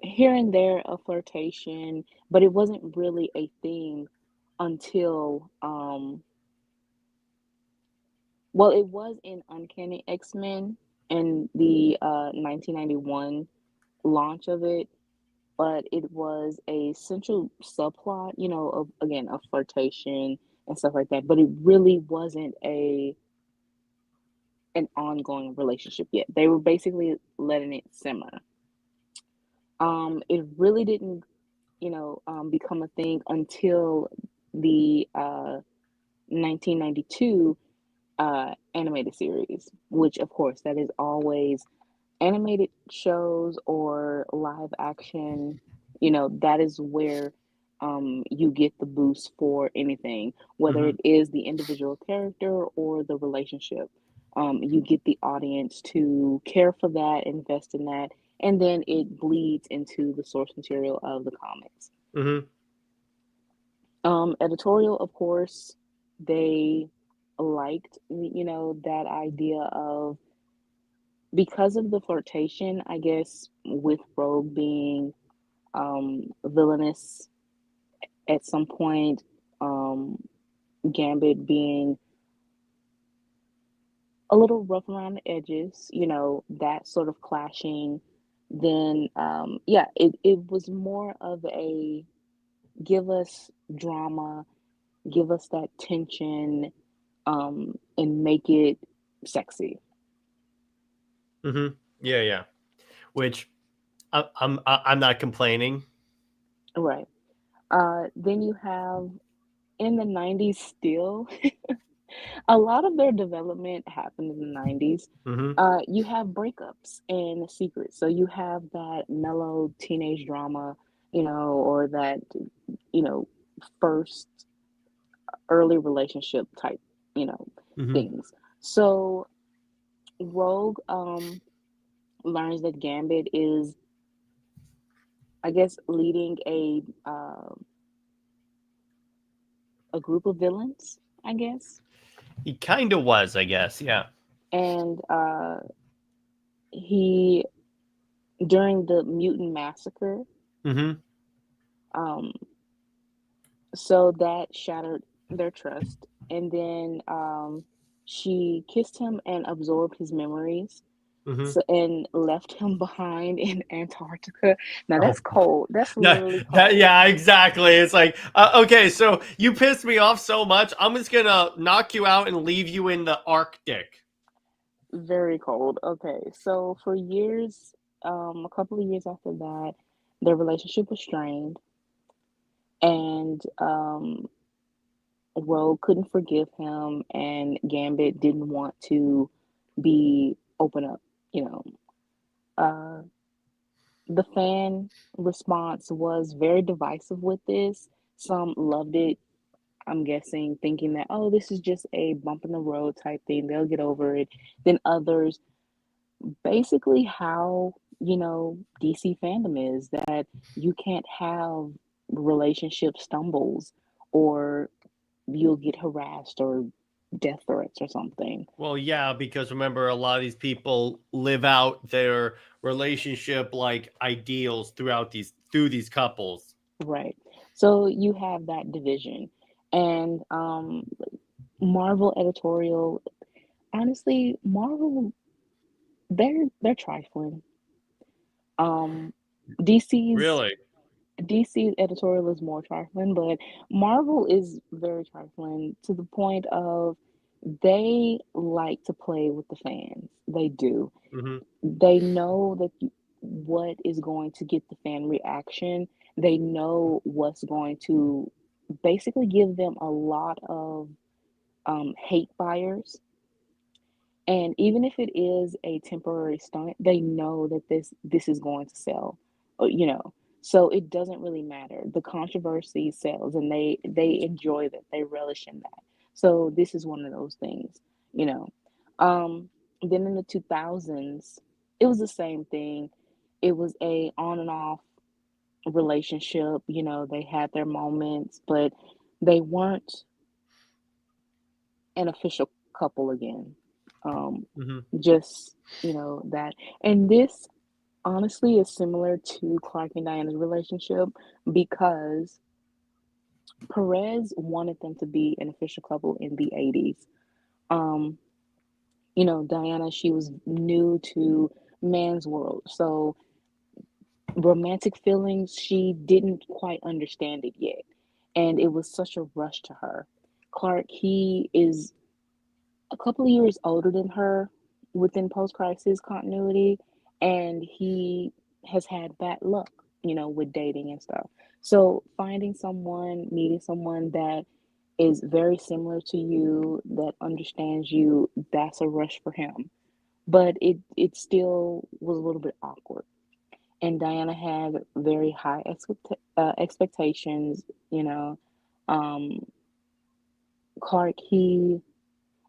[SPEAKER 7] here and there a flirtation, but it wasn't really a thing until well, it was in Uncanny X-Men and the 1991 launch of it, but it was a central subplot, of again of flirtation and stuff like that. But it really wasn't an ongoing relationship yet. They were basically letting it simmer. It really didn't, become a thing until the 1992 animated series, which of course that is always animated shows or live action. That is where you get the boost for anything, whether
[SPEAKER 6] Mm-hmm.
[SPEAKER 7] it is the individual character or the relationship. You get the audience to care for that, invest in that, and then it bleeds into the source material of the comics.
[SPEAKER 6] Mm-hmm.
[SPEAKER 7] Editorial, of course, they liked, that idea of, because of the flirtation, I guess, with Rogue being villainous at some point, um, Gambit being a little rough around the edges, that sort of clashing. Then, yeah, it was more of a give us drama, give us that tension, and make it sexy.
[SPEAKER 6] Mm-hmm. Yeah. Which I'm not complaining.
[SPEAKER 7] Right. Then you have in the 90s still, a lot of their development happened in the 90s.
[SPEAKER 6] Mm-hmm.
[SPEAKER 7] You have breakups and secrets. So you have that mellow teenage drama, or that, you know, first early relationship type, you know,
[SPEAKER 6] Mm-hmm.
[SPEAKER 7] things. So Rogue learns that Gambit is, I guess, leading a group of villains, I guess.
[SPEAKER 6] He kind of was, I guess. Yeah.
[SPEAKER 7] And he, during the mutant massacre,
[SPEAKER 6] Mm-hmm.
[SPEAKER 7] um, so that shattered their trust. And then she kissed him and absorbed his memories.
[SPEAKER 6] Mm-hmm.
[SPEAKER 7] So, and left him behind in Antarctica. Now
[SPEAKER 6] Oh,
[SPEAKER 7] that's cold. That's
[SPEAKER 6] no,
[SPEAKER 7] literally cold.
[SPEAKER 6] yeah, exactly. It's like, okay, so you pissed me off so much, I'm just gonna knock you out and leave you in the Arctic.
[SPEAKER 7] Very cold. Okay, so for years, a couple of years after that, their relationship was strained, and Rogue couldn't forgive him, and Gambit didn't want to be open up, you know. Uh, the fan response was very divisive with this. Some loved it, I'm guessing, thinking that, oh, this is just a bump in the road type thing. They'll get over it. Then others, basically, how, DC fandom is that you can't have relationship stumbles or you'll get harassed or death threats or something.
[SPEAKER 6] Well, yeah, because remember, a lot of these people live out their relationship like ideals through these couples.
[SPEAKER 7] Right. So you have that division. And Marvel editorial, honestly, Marvel, they're trifling. Um DC's
[SPEAKER 6] Really?
[SPEAKER 7] DC's editorial is more trifling, but Marvel is very trifling to the point of they like to play with the fans. They do.
[SPEAKER 6] Hmm.
[SPEAKER 7] They know that what is going to get the fan reaction. They know what's going to basically give them a lot of hate buyers. And even if it is a temporary stunt, they know that this is going to sell, you know. So it doesn't really matter. The controversy sells, and they enjoy that. They relish in that. So this is one of those things, you know. Then in the 2000s, it was the same thing. It was a on and off relationship. You know, they had their moments, but they weren't an official couple again. Um,
[SPEAKER 6] Hmm.
[SPEAKER 7] just, that. And this honestly is similar to Clark and Diana's relationship because Perez wanted them to be an official couple in the 80s. Um, Diana, she was new to man's world. So romantic feelings, she didn't quite understand it yet. And it was such a rush to her. Clark, he is a couple of years older than her within post crisis continuity, and he has had bad luck, with dating and stuff. So meeting someone that is very similar to you, that understands you, that's a rush for him. But it still was a little bit awkward. And Diana had very high expectations, you know. Um, Clark, he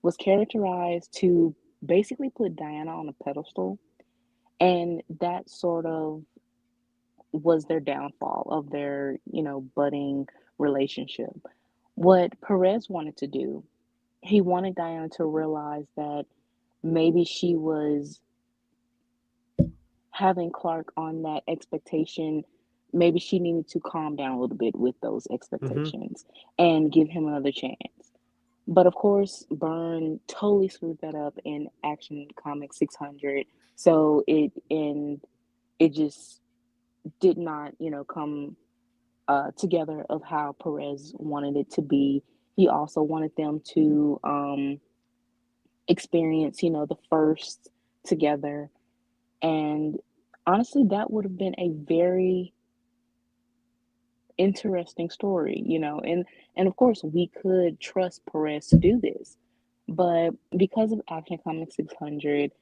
[SPEAKER 7] was characterized to basically put Diana on a pedestal, and that sort of was their downfall of their, budding relationship. What Perez wanted to do, he wanted Diana to realize that maybe she was having Clark on that expectation. Maybe she needed to calm down a little bit with those
[SPEAKER 6] Hmm.
[SPEAKER 7] expectations and give him another chance. But of course, Byrne totally screwed that up in Action Comics 600. So it just did not, come together of how Perez wanted it to be. He also wanted them to experience, the first together. And honestly, that would have been a very interesting story, and of course we could trust Perez to do this. But because of Action Comics 600,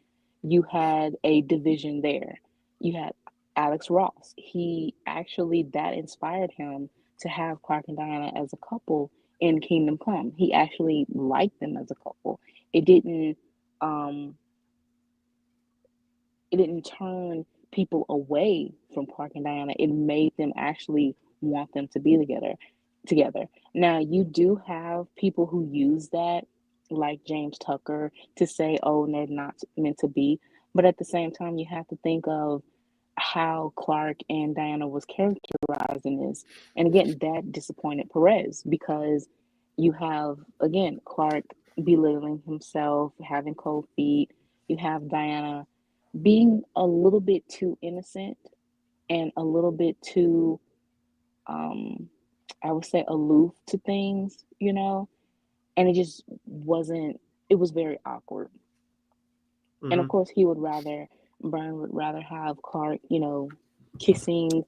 [SPEAKER 7] you had a division there. You had Alex Ross. He actually, that inspired him to have Clark and Diana as a couple in Kingdom Come. He actually liked them as a couple. It didn't um it didn't turn people away from Clark and Diana. It made them actually want them to be together. Now you do have people who use that, like James Tucker, to say, oh, they're not meant to be. But at the same time, you have to think of how Clark and Diana was characterized in this. And again, that disappointed Perez because you have, again, Clark belittling himself, having cold feet. You have Diana being a little bit too innocent and a little bit too, um, I would say, aloof to things, and it just wasn't, it was very awkward. And of
[SPEAKER 6] Hmm.
[SPEAKER 7] course, Byrne would rather have Clark, kissing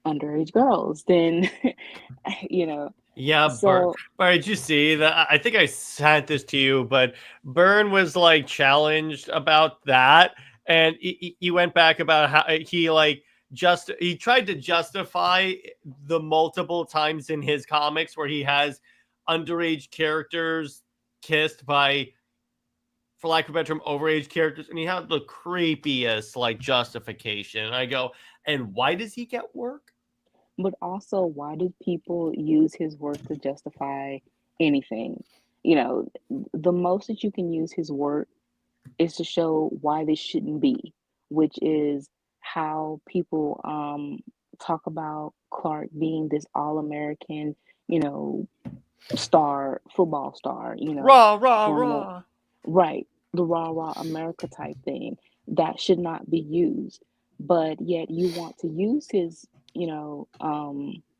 [SPEAKER 7] underage girls than, you know,
[SPEAKER 6] Yeah,
[SPEAKER 7] So
[SPEAKER 6] But did you see that? I think I sent this to you, but Byrne was like challenged about that, and he went back about how he like just he tried to justify the multiple times in his comics where he has underage characters kissed by, for lack of a better term, overage characters, and he had the creepiest like justification. And I go, and why does he get work?
[SPEAKER 7] but also, why do people use his work to justify anything? You know, the most that you can use his work is to show why this shouldn't be, which is how people talk about Clark being this all-American, you know, star, football star,
[SPEAKER 6] Rah rah
[SPEAKER 7] going up,
[SPEAKER 6] rah.
[SPEAKER 7] right, the rah rah America type thing. That should not be used. But yet you want to use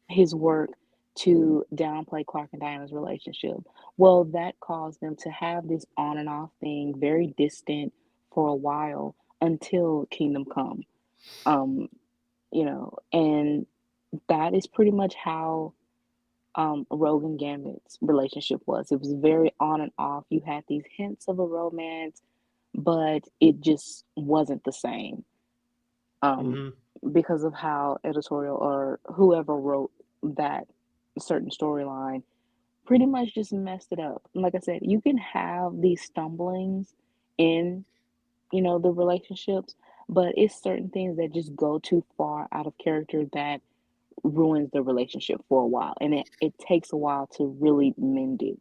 [SPEAKER 7] his work to downplay Clark and Diana's relationship. Well, that caused them to have this on and off thing, very distant for a while until Kingdom Come. Um, and that is pretty much how Rogue and Gambit's relationship was. It was very on and off. You had these hints of a romance, but it just wasn't the same um,
[SPEAKER 6] Hmm.
[SPEAKER 7] because of how editorial or whoever wrote that certain storyline pretty much just messed it up. And like I said, you can have these stumblings in, the relationships, but it's certain things that just go too far out of character that ruins the relationship for a while. And it takes a while to really mend it.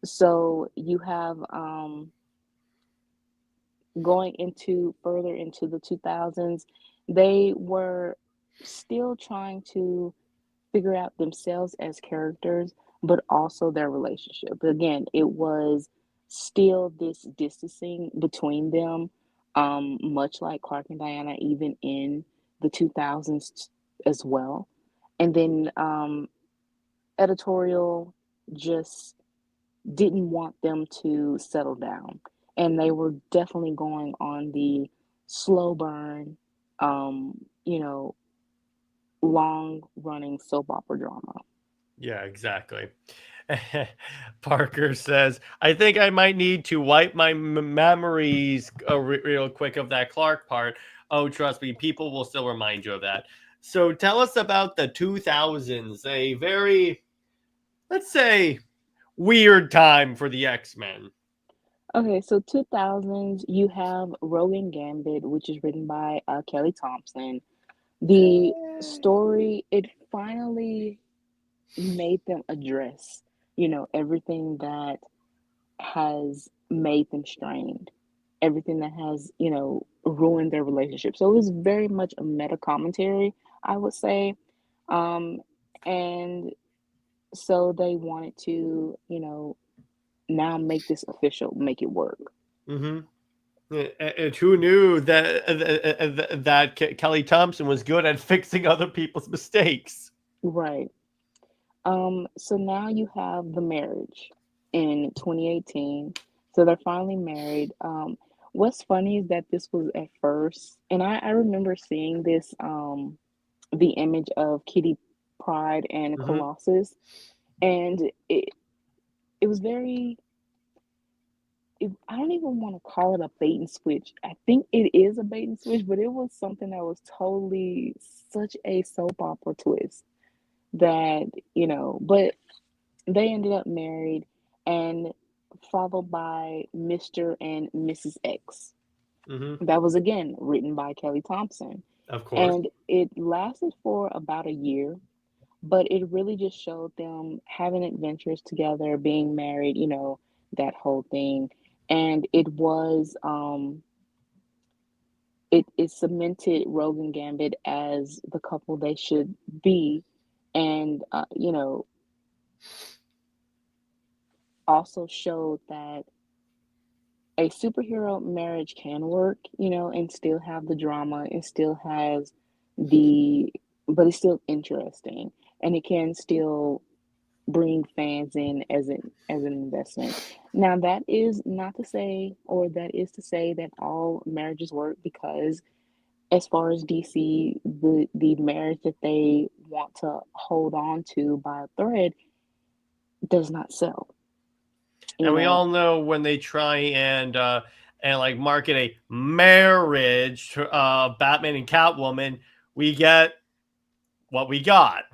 [SPEAKER 7] So you have going into further into the 2000s, they were still trying to figure out themselves as characters, but also their relationship. Again, it was still this distancing between them, much like Clark and Diana, even in the 2000s as well. And then editorial just didn't want them to settle down. And they were definitely going on the slow burn, you know, long running soap opera drama.
[SPEAKER 6] Yeah, exactly. Parker says, I think I might need to wipe my memories real quick of that Clark part. Oh, trust me, people will still remind you of that. So tell us about the 2000s, a very, let's say, weird time for the X-Men.
[SPEAKER 7] Okay, so 2000s, you have Rogan Gambit, which is written by Kelly Thompson. The story, it finally made them address, everything that has made them strained, everything that has, ruined their relationship. So it was very much a meta commentary, I would say. Um, and so they wanted to, now make this official, make it work.
[SPEAKER 6] Mm-hmm. And who knew that Kelly Thompson was good at fixing other people's mistakes?
[SPEAKER 7] Right. So now you have the marriage in 2018. So they're finally married. What's funny is that this was at first, and I remember seeing this, the image of Kitty Pride and
[SPEAKER 6] Mm-hmm.
[SPEAKER 7] Colossus, and it was very. I don't even want to call it a bait and switch. I think it is a bait and switch, but it was something that was totally such a soap opera twist that, but they ended up married and followed by Mr. and Mrs. X.
[SPEAKER 6] Mm-hmm.
[SPEAKER 7] That was again written by Kelly Thompson.
[SPEAKER 6] Of course.
[SPEAKER 7] And it lasted for about a year, but it really just showed them having adventures together, being married, that whole thing. And it cemented Rogan Gambit as the couple they should be. And also showed that a superhero marriage can work, and still have the drama and still has the, but it's still interesting and it can still bring fans in as an investment. Now that is not to say, or that is to say that all marriages work, because as far as DC, the marriage that they want to hold on to by a thread does not sell.
[SPEAKER 6] And we all know when they try and like market a marriage, Batman and Catwoman, we get what we got.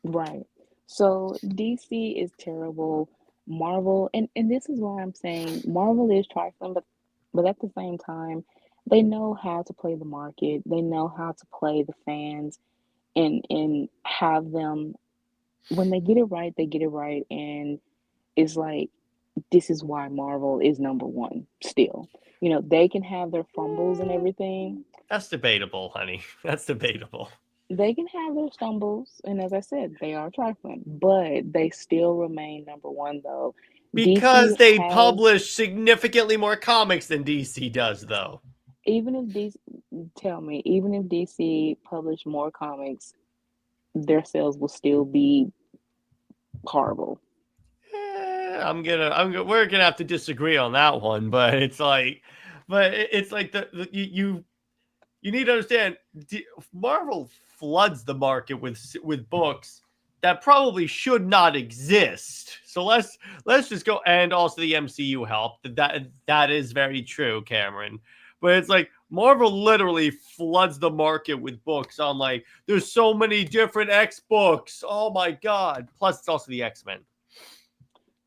[SPEAKER 7] Right. So DC is terrible. Marvel, and this is why I'm saying Marvel is trifling, but at the same time, they know how to play the market. They know how to play the fans and have them when they get it right, they get it right. And it's like this is why Marvel is number one still. They can have their fumbles and everything.
[SPEAKER 6] That's debatable, honey. That's debatable.
[SPEAKER 7] They can have their stumbles, and as I said, they are trifling, but they still remain number one, though.
[SPEAKER 6] Because they publish significantly more comics than DC does, though.
[SPEAKER 7] Even if DC published more comics, their sales will still be horrible.
[SPEAKER 6] We're gonna have to disagree on that one, but it's like you need to understand, Marvel floods the market with books that probably should not exist. So let's just go, and also the MCU helped. That is very true, Cameron. But it's like Marvel literally floods the market with books on like there's so many different X books. Oh my god! Plus it's also the X-Men.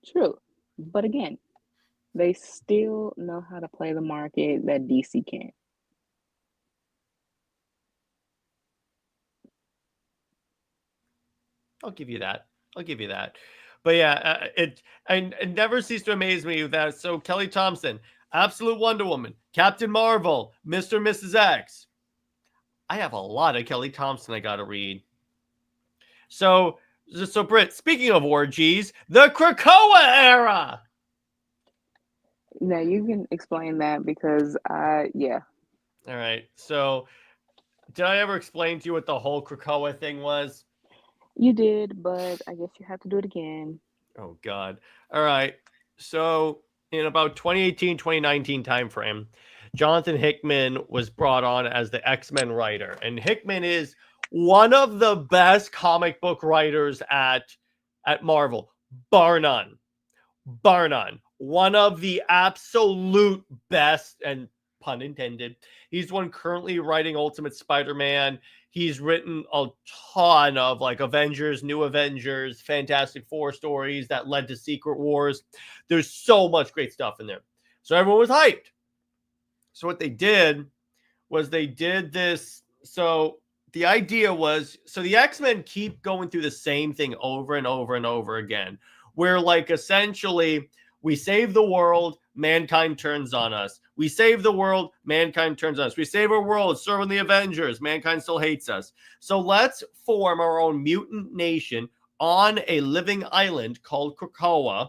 [SPEAKER 7] True, but again, they still know how to play the market that DC can't.
[SPEAKER 6] I'll give you that. But yeah, it never ceased to amaze me that. So Kelly Thompson, Absolute Wonder Woman, Captain Marvel, Mr. and Mrs. X. I have a lot of Kelly Thompson I got to read. So Britt, speaking of orgies, the Krakoa era.
[SPEAKER 7] Now you can explain that because yeah.
[SPEAKER 6] All right. So did I ever explain to you what the whole Krakoa thing was?
[SPEAKER 7] You did, but I guess you have to do it again.
[SPEAKER 6] Oh, God. All right. So in about 2018, 2019 timeframe, Jonathan Hickman was brought on as the X-Men writer. And Hickman is one of the best comic book writers at Marvel, bar none. Bar none. One of the absolute best, and pun intended. He's the one currently writing Ultimate Spider-Man. He's written a ton of like Avengers, New Avengers, Fantastic Four stories that led to Secret Wars. There's so much great stuff in there. So everyone was hyped. So what they did was they did this. So the idea was, so the X-Men keep going through the same thing over and over and over again, where like essentially we save the world, mankind turns on us. We save the world, mankind turns on us. We save our world, serving the Avengers, mankind still hates us. So let's form our own mutant nation on a living island called Krakoa,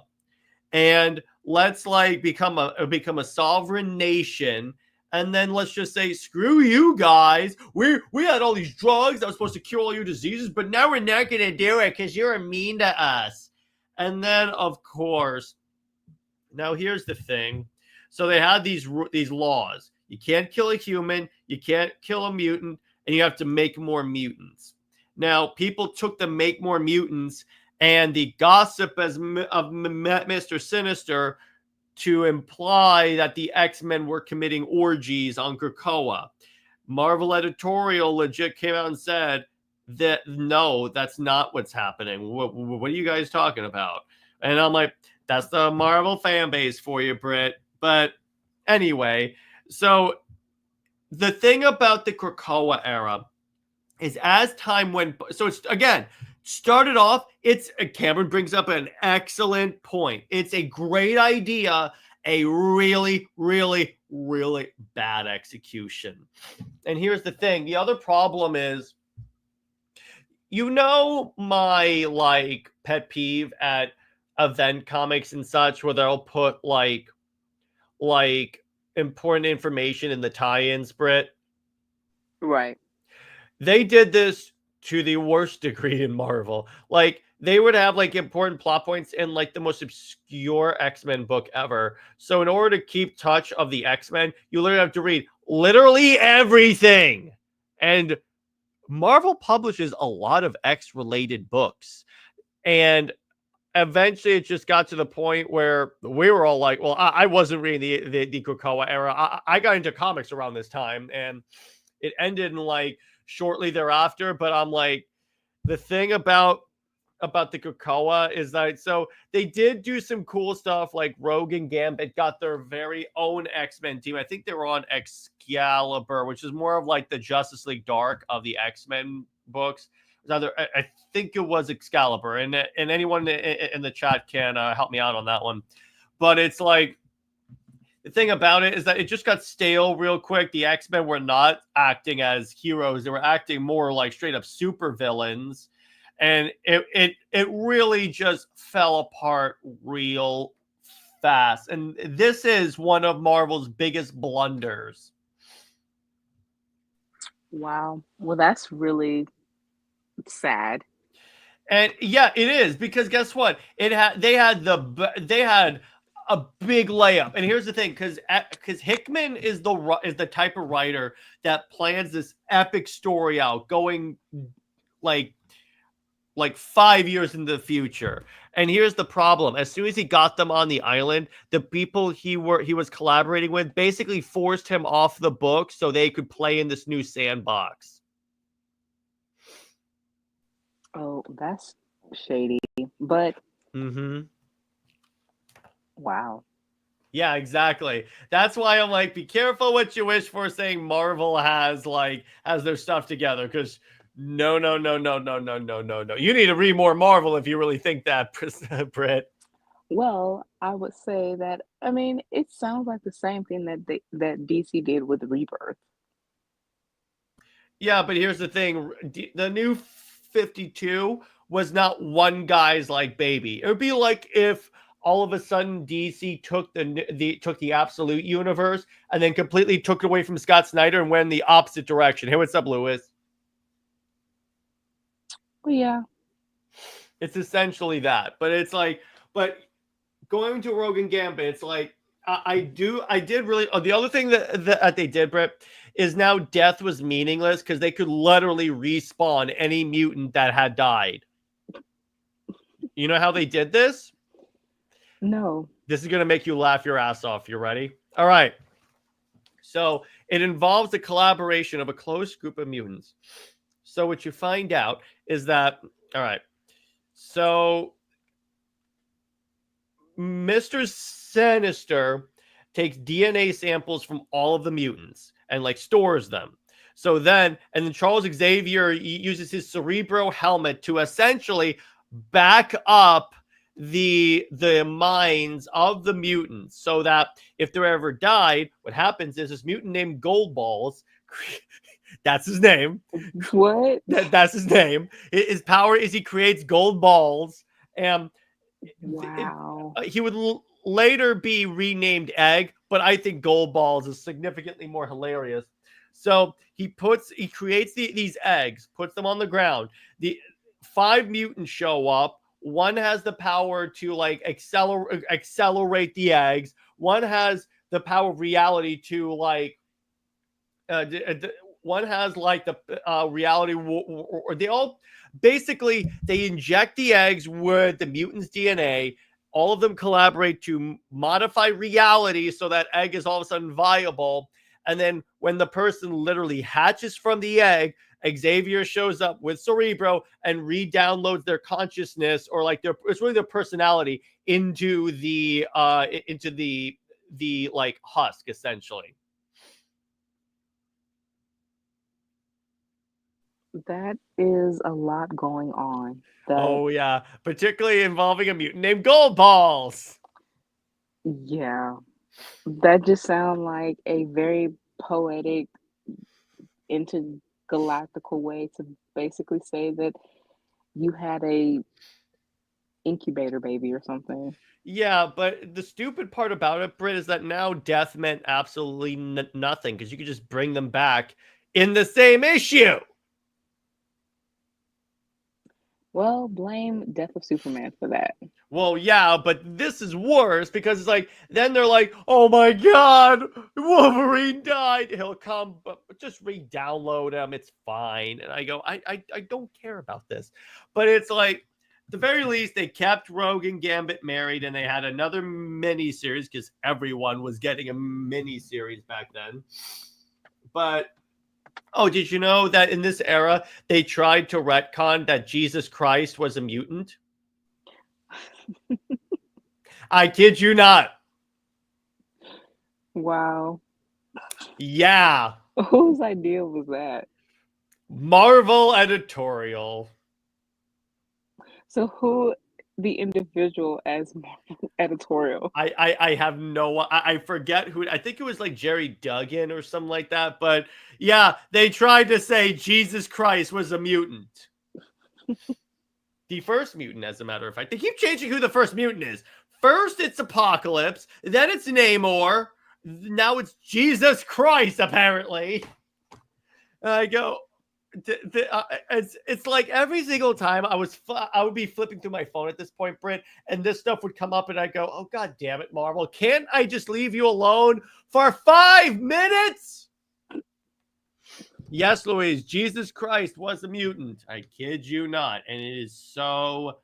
[SPEAKER 6] and let's like become a sovereign nation. And then let's just say, screw you guys. We had all these drugs that were supposed to cure all your diseases, but now we're not going to do it because you're mean to us. And then, of course, now here's the thing. So they had these laws. You can't kill a human, you can't kill a mutant, and you have to make more mutants. Now, people took the make more mutants and the gossip of Mr. Sinister to imply that the X-Men were committing orgies on Krakoa. Marvel editorial legit came out and said that, no, that's not what's happening. What are you guys talking about? And I'm like, that's the Marvel fan base for you, Britt. But anyway, so the thing about the Krakoa era is as time went, so it's again started off. Cameron brings up an excellent point. It's a great idea, a really, really, really bad execution. And here's the thing: the other problem is, my like pet peeve at event comics and such, where they'll put like important information in the tie-ins, Britt.
[SPEAKER 7] Right.
[SPEAKER 6] They did this to the worst degree in Marvel. Like they would have like important plot points in like the most obscure X-Men book ever. So in order to keep touch of the X-Men, you literally have to read literally everything. And Marvel publishes a lot of X-related books. And eventually it just got to the point where we were all like, well, I wasn't reading the Krakoa era. I got into comics around this time, and it ended in like shortly thereafter. But I'm like, the thing about the Krakoa is that so they did do some cool stuff, like Rogue and Gambit got their very own X-Men team. I think they were on Excalibur, which is more of like the Justice League Dark of the X-Men books. I think it was Excalibur, and anyone in the chat can help me out on that one. But it's like, the thing about it is that it just got stale real quick. The X-Men were not acting as heroes; they were acting more like straight up super villains, and it really just fell apart real fast. And this is one of Marvel's biggest blunders.
[SPEAKER 7] Wow. Well, that's really sad.
[SPEAKER 6] And yeah, it is, because guess what? They had a big layup. And here's the thing, because Hickman is the type of writer that plans this epic story out, going like 5 years into the future. And here's the problem: as soon as he got them on the island, the people he was collaborating with basically forced him off the book so they could play in this new sandbox.
[SPEAKER 7] Oh, that's shady. But wow.
[SPEAKER 6] Yeah, exactly. That's why I'm like, be careful what you wish for, saying Marvel has their stuff together, because no. You need to read more Marvel if you really think that, Britt.
[SPEAKER 7] Well, I would say that, I mean, it sounds like the same thing that DC did with Rebirth.
[SPEAKER 6] Yeah, but here's the thing: the new 52 was not one guy's like baby. It would be like if all of a sudden DC took the Absolute universe and then completely took it away from Scott Snyder and went in the opposite direction. Hey, what's up, Lewis?
[SPEAKER 7] Well, yeah.
[SPEAKER 6] It's essentially that. But it's like, but going to Rogue and Gambit, it's like, I did really. Oh, the other thing that they did, Brett, is now death was meaningless because they could literally respawn any mutant that had died. You know how they did this?
[SPEAKER 7] No.
[SPEAKER 6] This is going to make you laugh your ass off. You ready? All right. So it involves the collaboration of a close group of mutants. So what you find out is that, all right, so Mr. Sinister takes DNA samples from all of the mutants and like stores them. So then Charles Xavier uses his Cerebro helmet to essentially back up the minds of the mutants, so that if they ever died, what happens is this mutant named Goldballs, that's his name.
[SPEAKER 7] What?
[SPEAKER 6] That's his name. His power is he creates gold balls, and
[SPEAKER 7] wow.
[SPEAKER 6] He would later be renamed Egg, but I think Gold Balls is significantly more hilarious. So he creates these eggs, puts them on the ground. The 5 mutants show up. One has the power to like accelerate the eggs. One has the power of reality to like. One has like the reality. Or they all basically they inject the eggs with the mutants' DNA. All of them collaborate to modify reality so that egg is all of a sudden viable. And then when the person literally hatches from the egg, Xavier shows up with Cerebro and re-downloads their consciousness, or like it's really their personality into the like husk, essentially.
[SPEAKER 7] That is a lot going on.
[SPEAKER 6] Oh yeah, particularly involving a mutant named Gold Balls.
[SPEAKER 7] Yeah, that just sounds like a very poetic, intergalactical way to basically say that you had a incubator baby or something.
[SPEAKER 6] Yeah, but the stupid part about it, Britt, is that now death meant absolutely nothing, because you could just bring them back in the same issue.
[SPEAKER 7] Well, blame Death of Superman for that.
[SPEAKER 6] Well, yeah, but this is worse, because it's like, then they're like, oh my God, Wolverine died. He'll come, but just re-download him. It's fine. And I go, I don't care about this. But it's like, the very least, they kept Rogue and Gambit married, and they had another mini series because everyone was getting a mini series back then. But oh, did you know that in this era they tried to retcon that Jesus Christ was a mutant? I kid you not.
[SPEAKER 7] Wow.
[SPEAKER 6] Yeah.
[SPEAKER 7] Whose idea was that?
[SPEAKER 6] Marvel editorial.
[SPEAKER 7] So who the individual as Marvel editorial?
[SPEAKER 6] I have no, I forget who, I think it was like Jerry Duggan or something like that. But yeah, they tried to say Jesus Christ was a mutant. The first mutant, as a matter of fact. They keep changing who the first mutant is. First it's Apocalypse, then it's Namor, now it's Jesus Christ, apparently. And I go, it's like every single time I would be flipping through my phone at this point, Britt, and this stuff would come up, and I go, "Oh God damn it, Marvel! Can't I just leave you alone for 5 minutes?" Yes, Louise, Jesus Christ was a mutant. I kid you not, and it is so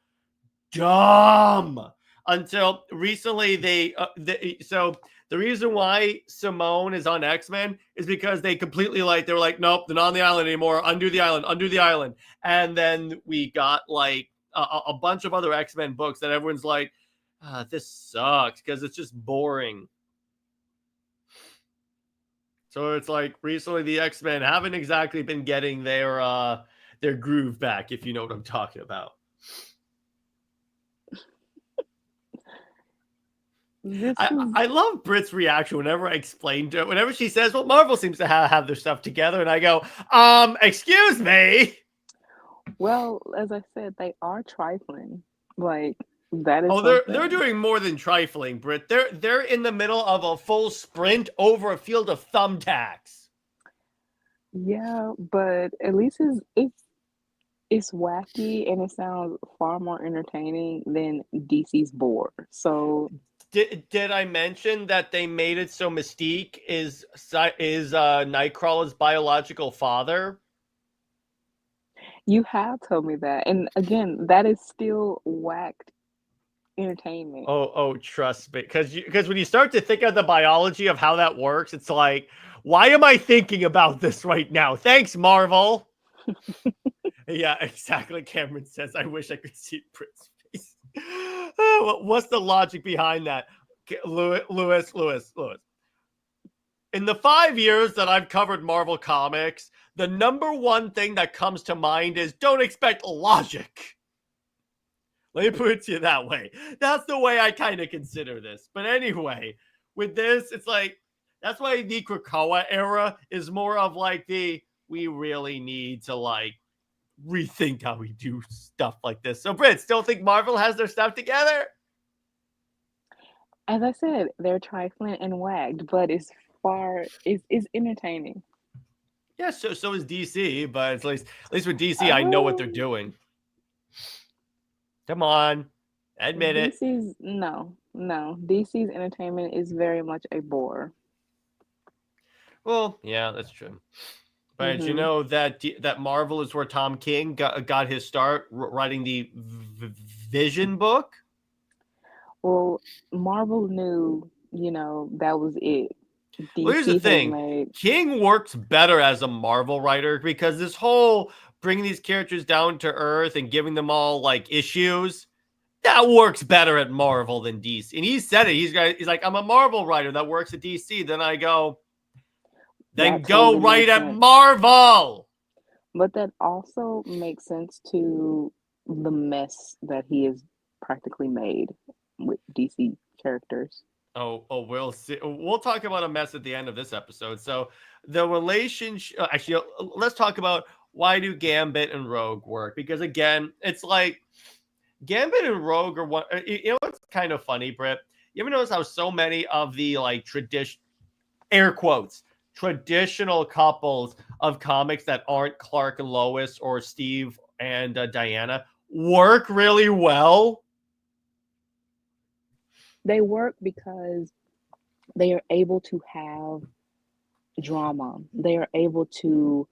[SPEAKER 6] dumb. Until recently, so the reason why Simone is on X-Men is because they completely they were like, nope, they're not on the island anymore. Undo the island. And then we got like a bunch of other X-Men books that everyone's like, this sucks because it's just boring. So it's like recently the X-Men haven't exactly been getting their groove back, if you know what I'm talking about. I love Britt's reaction whenever I explain to her, whenever she says, well, Marvel seems to have their stuff together. And I go, excuse me.
[SPEAKER 7] Well, as I said, they are trifling. Like, that is
[SPEAKER 6] they're doing more than trifling, Britt. They're in the middle of a full sprint over a field of thumbtacks.
[SPEAKER 7] Yeah, but at least it's wacky and it sounds far more entertaining than DC's Bore. So
[SPEAKER 6] did I mention that they made it so Mystique is Nightcrawler's biological father?
[SPEAKER 7] You have told me that, and again, that is still whacked entertainment.
[SPEAKER 6] Oh, trust me, because when you start to think of the biology of how that works, it's like, why am I thinking about this right now? Thanks, Marvel. Yeah, exactly. Cameron says, I wish I could see Britt's face. What's the logic behind that? Lewis. In the 5 years that I've covered Marvel Comics, the number one thing that comes to mind is don't expect logic. Let me put it to you that way. That's the way I kind of consider this. But anyway, with this, it's like, that's why the Krakoa era is more of like we really need to like rethink how we do stuff like this. So, Britt, still think Marvel has their stuff together?
[SPEAKER 7] As I said, they're trifling and wagged, but it's entertaining.
[SPEAKER 6] Yeah, so is DC, but at least with DC, I know what they're doing. Come on, admit it.
[SPEAKER 7] No. DC's entertainment is very much a bore.
[SPEAKER 6] Well, yeah, that's true. But you know that Marvel is where Tom King got his start writing the Vision book?
[SPEAKER 7] Well, Marvel knew, that was it.
[SPEAKER 6] Well, here's the thing. King works better as a Marvel writer because this whole bringing these characters down to earth and giving them all like issues, that works better at Marvel than DC. And he said it. He's like, I'm a Marvel writer that works at DC. Then I go, then go right at Marvel.
[SPEAKER 7] But that also makes sense to the mess that he has practically made with DC characters.
[SPEAKER 6] Oh, we'll see. We'll talk about a mess at the end of this episode. So the relationship, actually, let's talk about why do Gambit and Rogue work? Because again, it's like Gambit and Rogue are one. You know what's kind of funny, Britt? You ever notice how so many of the like air quotes, traditional couples of comics that aren't Clark and Lois or Steve and Diana work really well?
[SPEAKER 7] They work because they are able to have drama. They are able to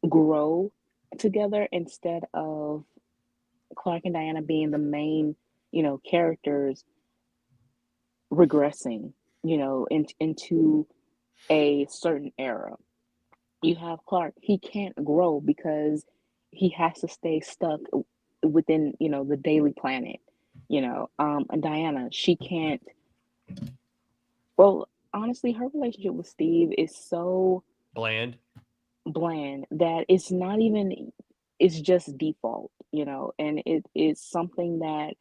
[SPEAKER 7] grow together instead of Clark and Diana being the main, characters regressing, into a certain era. You have Clark, he can't grow because he has to stay stuck within, the Daily Planet. And Diana, she can't. Well, honestly, her relationship with Steve is so
[SPEAKER 6] Bland.
[SPEAKER 7] bland that it's not even. It's just default, and it is something that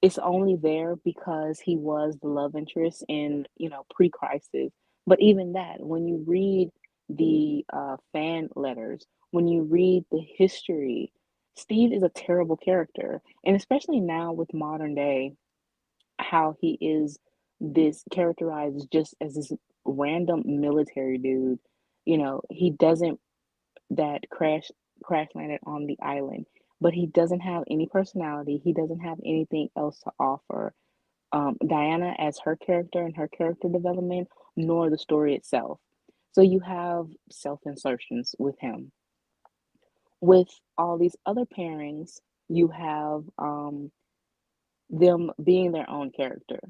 [SPEAKER 7] it's only there because he was the love interest in, pre-crisis. But even that, when you read the fan letters, when you read the history, Steve is a terrible character, and especially now with modern day, how he is this characterized just as this random military dude. He doesn't that crash landed on the island, but he doesn't have any personality. He doesn't have anything else to offer. Diana as her character and her character development, nor the story itself. So you have self insertions with him. With all these other pairings, you have them being their own character.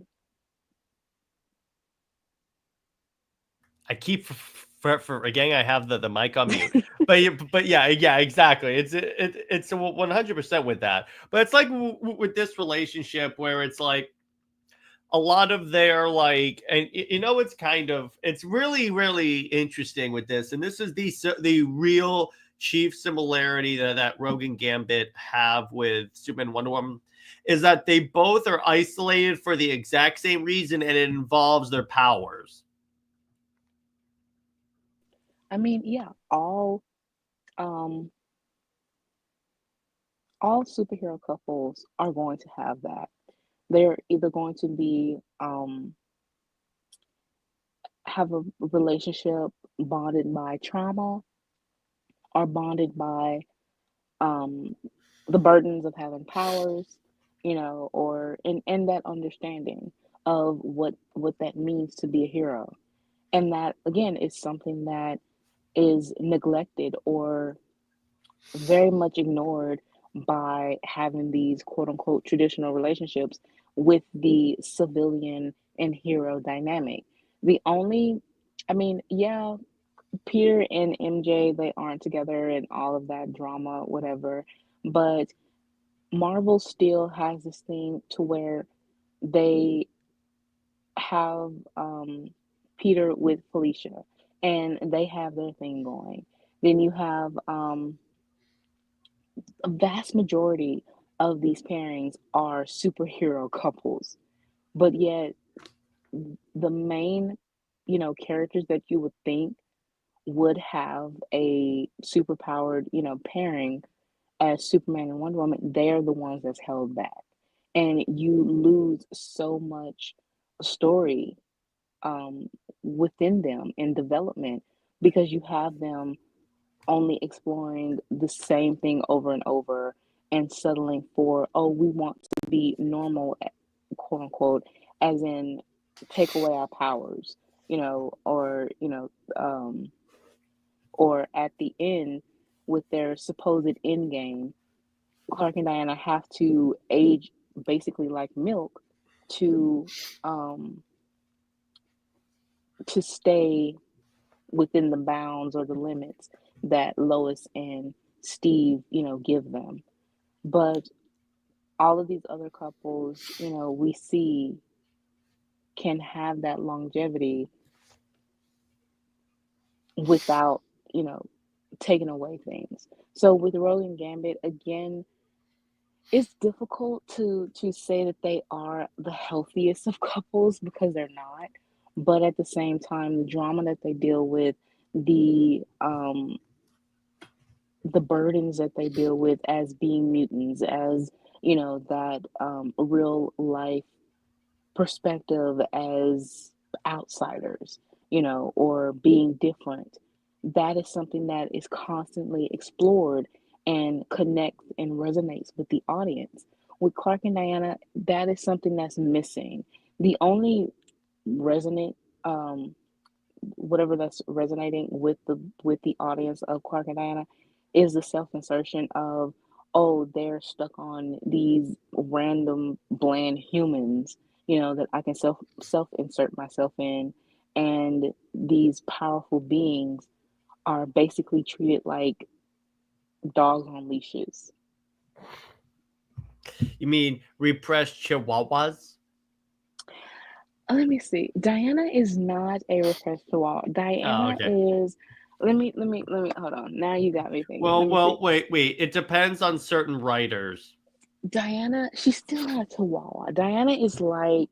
[SPEAKER 6] I keep for again. I have the mic on mute, but yeah, exactly. It's 100% with that. But it's like with this relationship where it's like a lot of their like, and it's really interesting with this, and this is the real chief similarity that Rogue and Gambit have with Superman and Wonder Woman is that they both are isolated for the exact same reason, and it involves their powers.
[SPEAKER 7] I mean, yeah, um all superhero couples are going to have that. They're either going to be have a relationship bonded by trauma or bonded by um the burdens of having powers, or in that understanding of what that means to be a hero. And that again is something that is neglected or very much ignored by having these quote unquote traditional relationships with the civilian and hero dynamic. The only, I mean, yeah, Peter and MJ, they aren't together and all of that drama, whatever, but Marvel still has this thing to where they have Peter with Felicia and they have their thing going. Then you have a vast majority of these pairings are superhero couples, but yet the main, characters that you would think would have a superpowered, pairing as Superman and Wonder Woman, they're the ones that's held back. And you lose so much story um, within them in development because you have them only exploring the same thing over and over and settling for, oh, we want to be normal, quote unquote, as in take away our powers, or at the end with their supposed end game, Clark and Diana have to age basically like milk to um to stay within the bounds or the limits that Lois and Steve, give them. But all of these other couples, we see can have that longevity without, you know, taking away things. So with Rogue and Gambit, again, it's difficult to say that they are the healthiest of couples because they're not. But at the same time, the drama that they deal with, the um the burdens that they deal with as being mutants, as that real life perspective as outsiders, or being different. That is something that is constantly explored and connects and resonates with the audience. With Clark and Diana, that is something that's missing. The only resonant whatever that's resonating with the audience of Clark and Diana is the self-insertion of, oh, they're stuck on these random bland humans, that I can self insert myself in, and these powerful beings are basically treated like dogs on leashes.
[SPEAKER 6] You mean repressed chihuahuas?
[SPEAKER 7] Let me see. Diana is not a repressed chihuahua.
[SPEAKER 6] Oh,
[SPEAKER 7] Diana
[SPEAKER 6] okay.
[SPEAKER 7] is. Let me. Hold on. Now you got me thinking. Let
[SPEAKER 6] Well,
[SPEAKER 7] me see.
[SPEAKER 6] wait. It depends on certain writers.
[SPEAKER 7] Diana, she's still not a chihuahua. Diana is like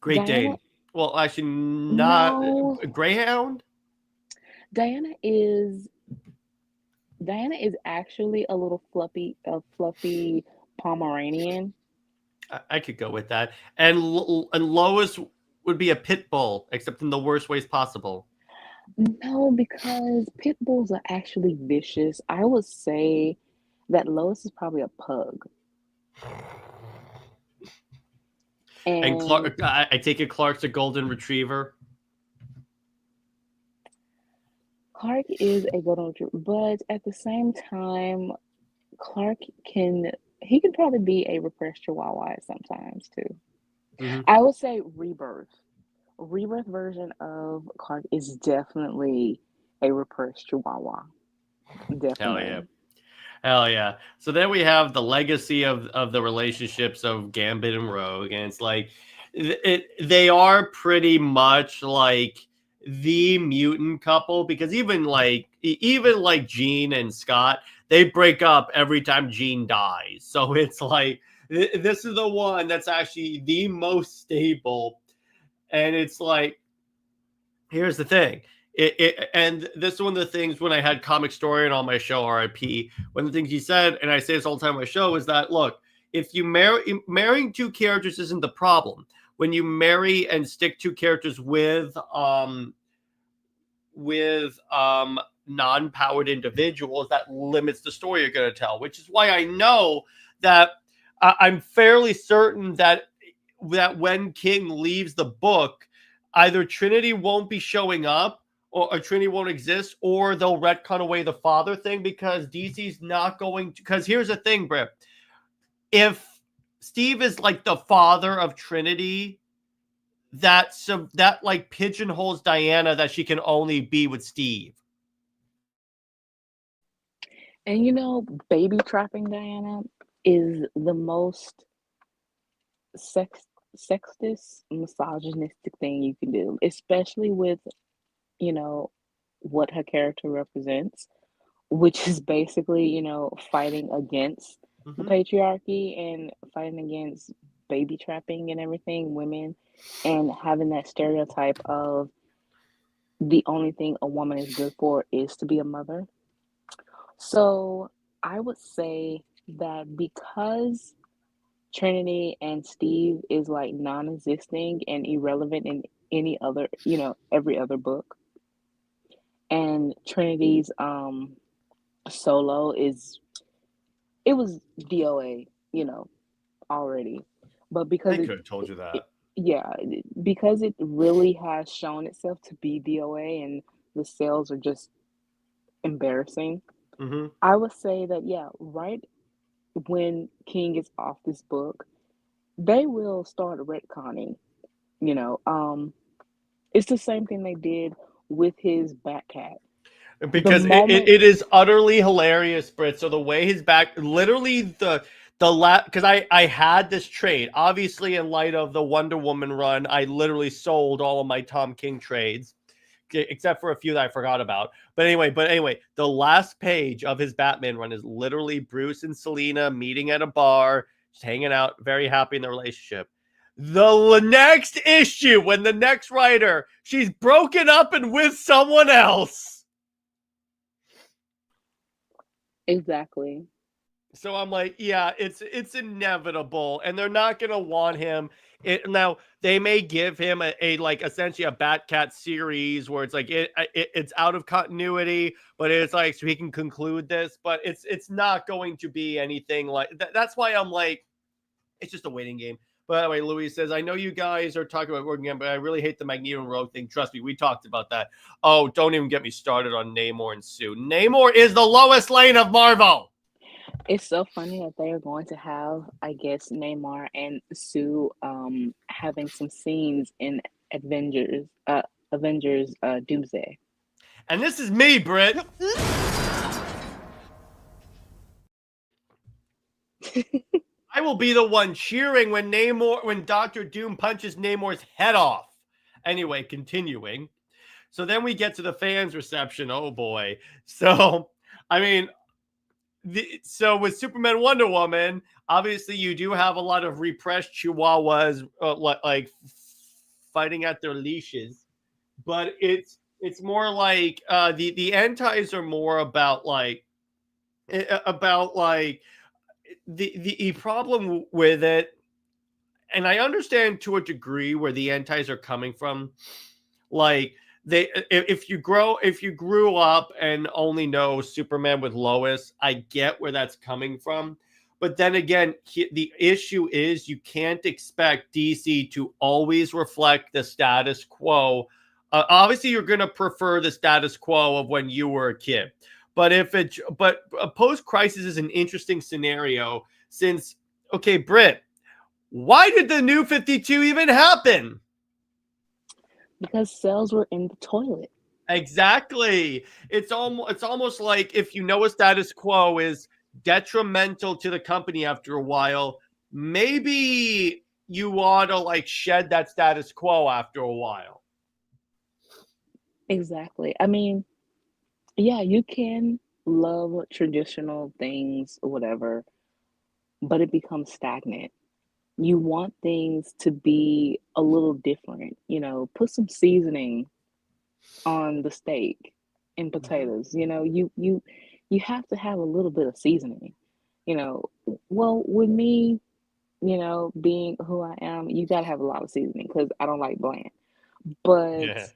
[SPEAKER 6] Great
[SPEAKER 7] Diana.
[SPEAKER 6] Dane. Well, actually, not
[SPEAKER 7] No,
[SPEAKER 6] Greyhound.
[SPEAKER 7] Diana is Diana is actually a fluffy Pomeranian.
[SPEAKER 6] I could go with that. And Lois would be a pit bull, except in the worst ways possible.
[SPEAKER 7] No, because pit bulls are actually vicious. I would say that Lois is probably a pug.
[SPEAKER 6] And
[SPEAKER 7] And
[SPEAKER 6] Clark, I take it Clark's a golden retriever.
[SPEAKER 7] Clark is a golden retriever, but at the same time, Clark he can probably be a repressed chihuahua sometimes too.
[SPEAKER 6] Mm-hmm.
[SPEAKER 7] I would say Rebirth. Rebirth version of Clark is definitely a repressed chihuahua. Definitely.
[SPEAKER 6] Hell yeah. So then we have the legacy of the relationships of Gambit and Rogue, and it's like they are pretty much like the mutant couple, because even like Jean and Scott, they break up every time Jean dies. So it's like this is the one that's actually the most stable. And it's like, here's the thing. And this is one of the things when I had Comic Historian on my show, RIP, one of the things he said, and I say this all the time on my show, is that, look, if you marrying two characters isn't the problem. When you marry and stick two characters with non-powered individuals, that limits the story you're going to tell, which is why I know that I'm fairly certain that when King leaves the book, either Trinity won't be showing up, or Trinity won't exist, or they'll retcon away the father thing, because DC's not going to. Because here's the thing, Britt. If Steve is like the father of Trinity, that like pigeonholes Diana, that she can only be with Steve.
[SPEAKER 7] And baby trapping Diana is the most sexist, misogynistic thing you can do, especially with what her character represents, which is basically fighting against the patriarchy and fighting against baby trapping and everything, women, and having that stereotype of the only thing a woman is good for is to be a mother. So I would say that because Trinity and Steve is like non-existing and irrelevant in any other, every other book, and Trinity's solo it was DOA, already. But because
[SPEAKER 6] I could have told you that.
[SPEAKER 7] yeah, because it really has shown itself to be DOA and the sales are just embarrassing.
[SPEAKER 6] Mm-hmm.
[SPEAKER 7] I would say that, yeah, right when King is off this book, they will start retconning. It's the same thing they did with his Batcat.
[SPEAKER 6] Because it is utterly hilarious, Britt. So the way his back, literally because I had this trade, obviously in light of the WonderWoman run, I literally sold all of my Tom King trades, except for a few that I forgot about. But anyway, the last page of his Batman run is literally Bruce and Selena meeting at a bar, just hanging out, very happy in the relationship. The next issue, when the next writer, she's broken up and with someone else.
[SPEAKER 7] Exactly.
[SPEAKER 6] So I'm like, yeah, it's inevitable, and they're not gonna want him. Now they may give him a like essentially a Batcat series where it's like it's out of continuity, but it's like so he can conclude this, but it's not going to be anything like that. That's why I'm like, it's just a waiting game. By the way, Louis says, I know you guys are talking about working again, but I really hate the Magneto and Rogue thing. Trust me, we talked about that. Oh, don't even get me started on Namor and Sue. Namor is the Lois Lane of Marvel.
[SPEAKER 7] It's so funny that they are going to have, I guess, Neymar and Sue having some scenes in Avengers Doomsday.
[SPEAKER 6] And this is me, Britt. I will be the one cheering when Doctor Doom punches Namor's head off. Anyway, continuing. So then we get to the fans' reception. Oh boy. So I mean, so with Superman, Wonder Woman, obviously you do have a lot of repressed Chihuahuas, like fighting at their leashes, but it's more like the antis are more about like the problem with it, and I understand to a degree where the antis are coming from. Like if you grew up and only know Superman with Lois, I get where that's coming from. But then again, the issue is you can't expect DC to always reflect the status quo. Obviously, you're going to prefer the status quo of when you were a kid. But a post crisis is an interesting scenario since, okay, Britt, why did the New 52 even happen?
[SPEAKER 7] Because cells were in the toilet.
[SPEAKER 6] Exactly. It's almost like if you know a status quo is detrimental to the company after a while, maybe you ought to like shed that status quo after a while.
[SPEAKER 7] Exactly. I mean, yeah, you can love traditional things or whatever, but it becomes stagnant. You want things to be a little different, put some seasoning on the steak and potatoes. You have to have a little bit of seasoning. Well, with me, being who I am, you got to have a lot of seasoning because I don't like bland. But
[SPEAKER 6] Yeah.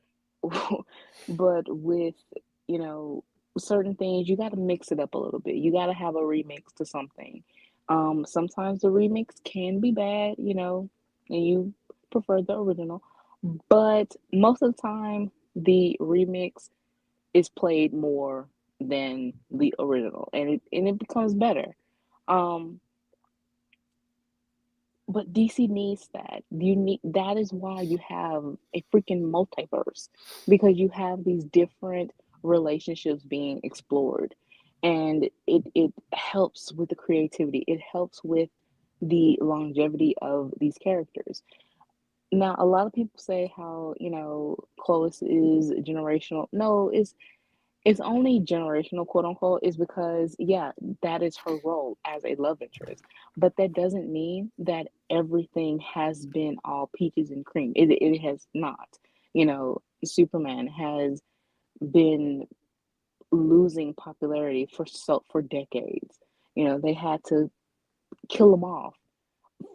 [SPEAKER 7] but with, you know, certain things, you got to mix it up a little bit. You got to have a remix to something. Sometimes the remix can be bad, and you prefer the original. But most of the time, the remix is played more than the original, and it becomes better. Um, but DC needs that. That is why you have a freaking multiverse, because you have these different relationships being explored, and it helps with the creativity. It helps with the longevity of these characters. Now, a lot of people say how, Clovis is generational. No, it's only generational, quote unquote, is because, yeah, that is her role as a love interest. But that doesn't mean that everything has been all peaches and cream. It has not. Superman has been losing popularity for decades. They had to kill him off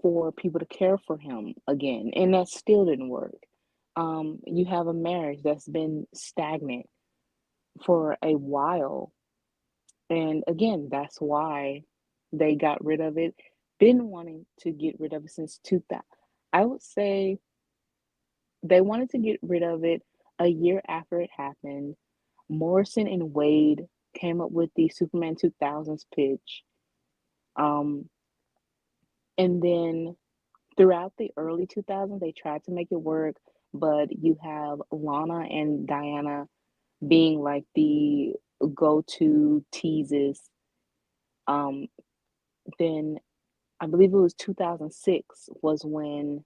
[SPEAKER 7] for people to care for him again, and that still didn't work. You have a marriage that's been stagnant for a while. And again, that's why they got rid of it. Been wanting to get rid of it since 2000. I would say they wanted to get rid of it a year after it happened. Morrison and Wade came up with the Superman 2000s pitch. Um, and then throughout the early 2000s, they tried to make it work, but you have Lana and Diana being like the go-to teases. Um, then I believe it was 2006 was when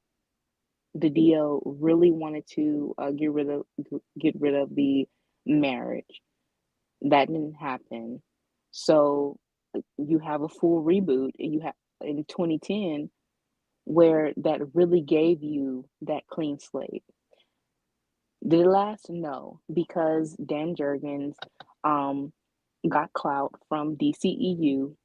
[SPEAKER 7] the DO really wanted to get rid of the marriage. That didn't happen. So you have a full reboot, and you have in 2010 where that really gave you that clean slate. Did it last? No, because Dan Jurgens um, got clout from DCEU,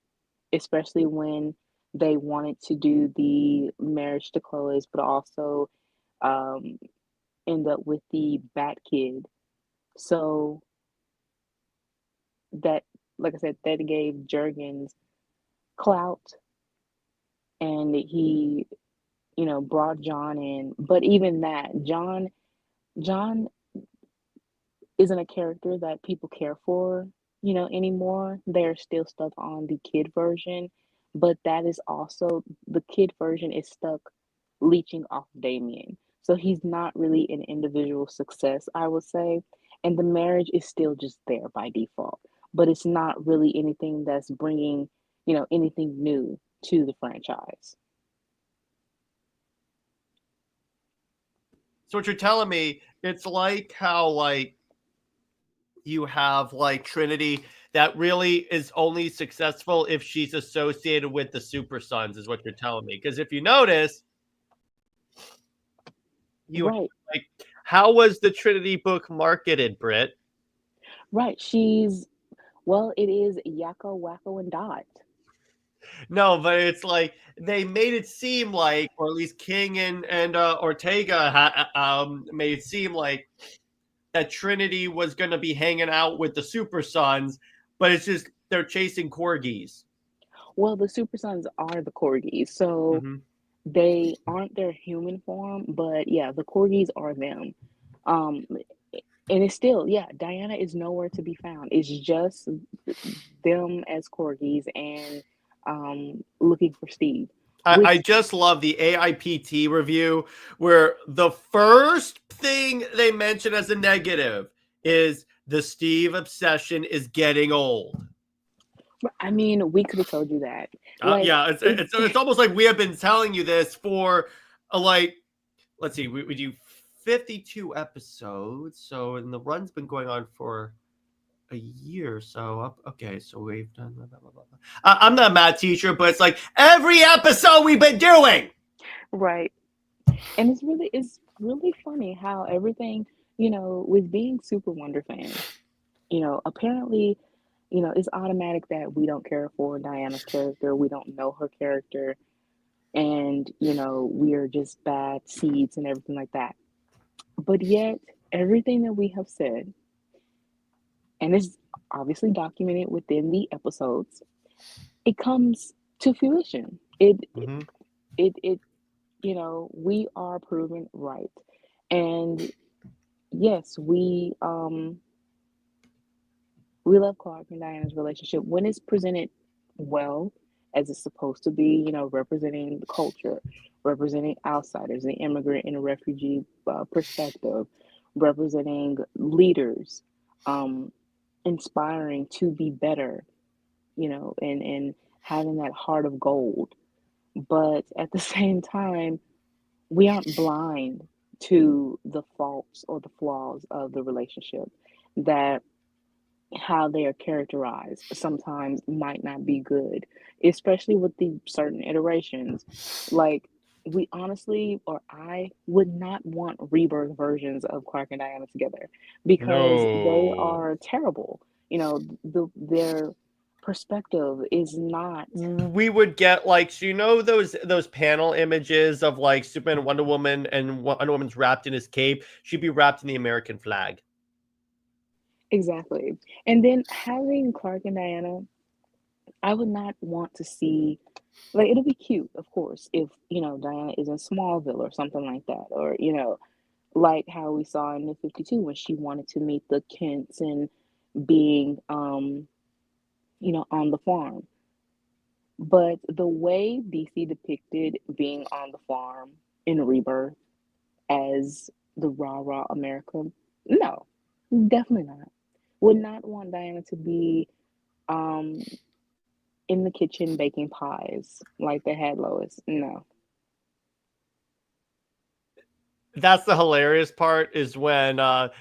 [SPEAKER 7] especially when they wanted to do the marriage to Chloe's, but also um, end up with the Bat Kid. So that, like I said, that gave Jurgens clout, and he, brought John in. But even that, John isn't a character that people care for. anymore. They're still stuck on the kid version, but that is also the kid version is stuck leeching off Damien. So he's not really an individual success, I would say. And the marriage is still just there by default, but it's not really anything that's bringing, anything new to the franchise.
[SPEAKER 6] So what you're telling me, it's like how like you have like Trinity that really is only successful if she's associated with the Super Sons, is what you're telling me. Because if you notice, you
[SPEAKER 7] Right,
[SPEAKER 6] like how was the Trinity book marketed, Britt?
[SPEAKER 7] right. Well, it is Yakko, Wacko, and Dot.
[SPEAKER 6] No, but it's like they made it seem like, or at least King and Ortega made it seem like that Trinity was going to be hanging out with the Super Sons, but it's just they're chasing corgis.
[SPEAKER 7] Well, the Super Sons are the corgis, so
[SPEAKER 6] Mm-hmm.
[SPEAKER 7] they aren't their human form, but yeah, the corgis are them. Um, and it's still, yeah, Diana is nowhere to be found. It's just them as corgis and looking for Steve.
[SPEAKER 6] I
[SPEAKER 7] Which,
[SPEAKER 6] just love the AIPT review where the first thing they mention as a negative is the Steve obsession is getting old.
[SPEAKER 7] I mean, we could have told you that. Like,
[SPEAKER 6] Yeah, it's almost like we have been telling you this for like, let's see, we do 52 episodes, so and the run's been going on for a year. So okay, so we've done blah, blah, blah, blah. I'm not a math teacher, but it's like every episode we've been doing.
[SPEAKER 7] right. And it's really funny how everything, with being Super Wonder fans, apparently, it's automatic that we don't care for Diana's character. We don't know her character. And, we're just bad seeds and everything like that. But yet, everything that we have said, and it's obviously documented within the episodes, it comes to fruition.
[SPEAKER 6] Mm-hmm.
[SPEAKER 7] It we are proven right. And yes, we love Clark and Diana's relationship when it's presented well, as it's supposed to be, representing the culture, representing outsiders, the immigrant and refugee perspective, representing leaders, um, inspiring to be better, and having that heart of gold. But at the same time, we aren't blind to the faults or the flaws of the relationship, that how they are characterized sometimes might not be good, especially with the certain iterations. Like, we honestly, or I would not want rebirth versions of Clark and Diana together because they
[SPEAKER 6] No.
[SPEAKER 7] are terrible. Their perspective is not.
[SPEAKER 6] We would get like, so those panel images of like Superman and Wonder Woman, and Wonder Woman's wrapped in his cape. She'd be wrapped in the American flag.
[SPEAKER 7] Exactly. And then having Clark and Diana, I would not want to see, like, it'll be cute, of course, if, Diana is in Smallville or something like that, or, like how we saw in the 52 when she wanted to meet the Kents and being, on the farm. But the way DC depicted being on the farm in Rebirth as the rah rah America, no, definitely not. Would not want Diana to be um in the kitchen baking pies like they had Lois. No.
[SPEAKER 6] That's the hilarious part, is when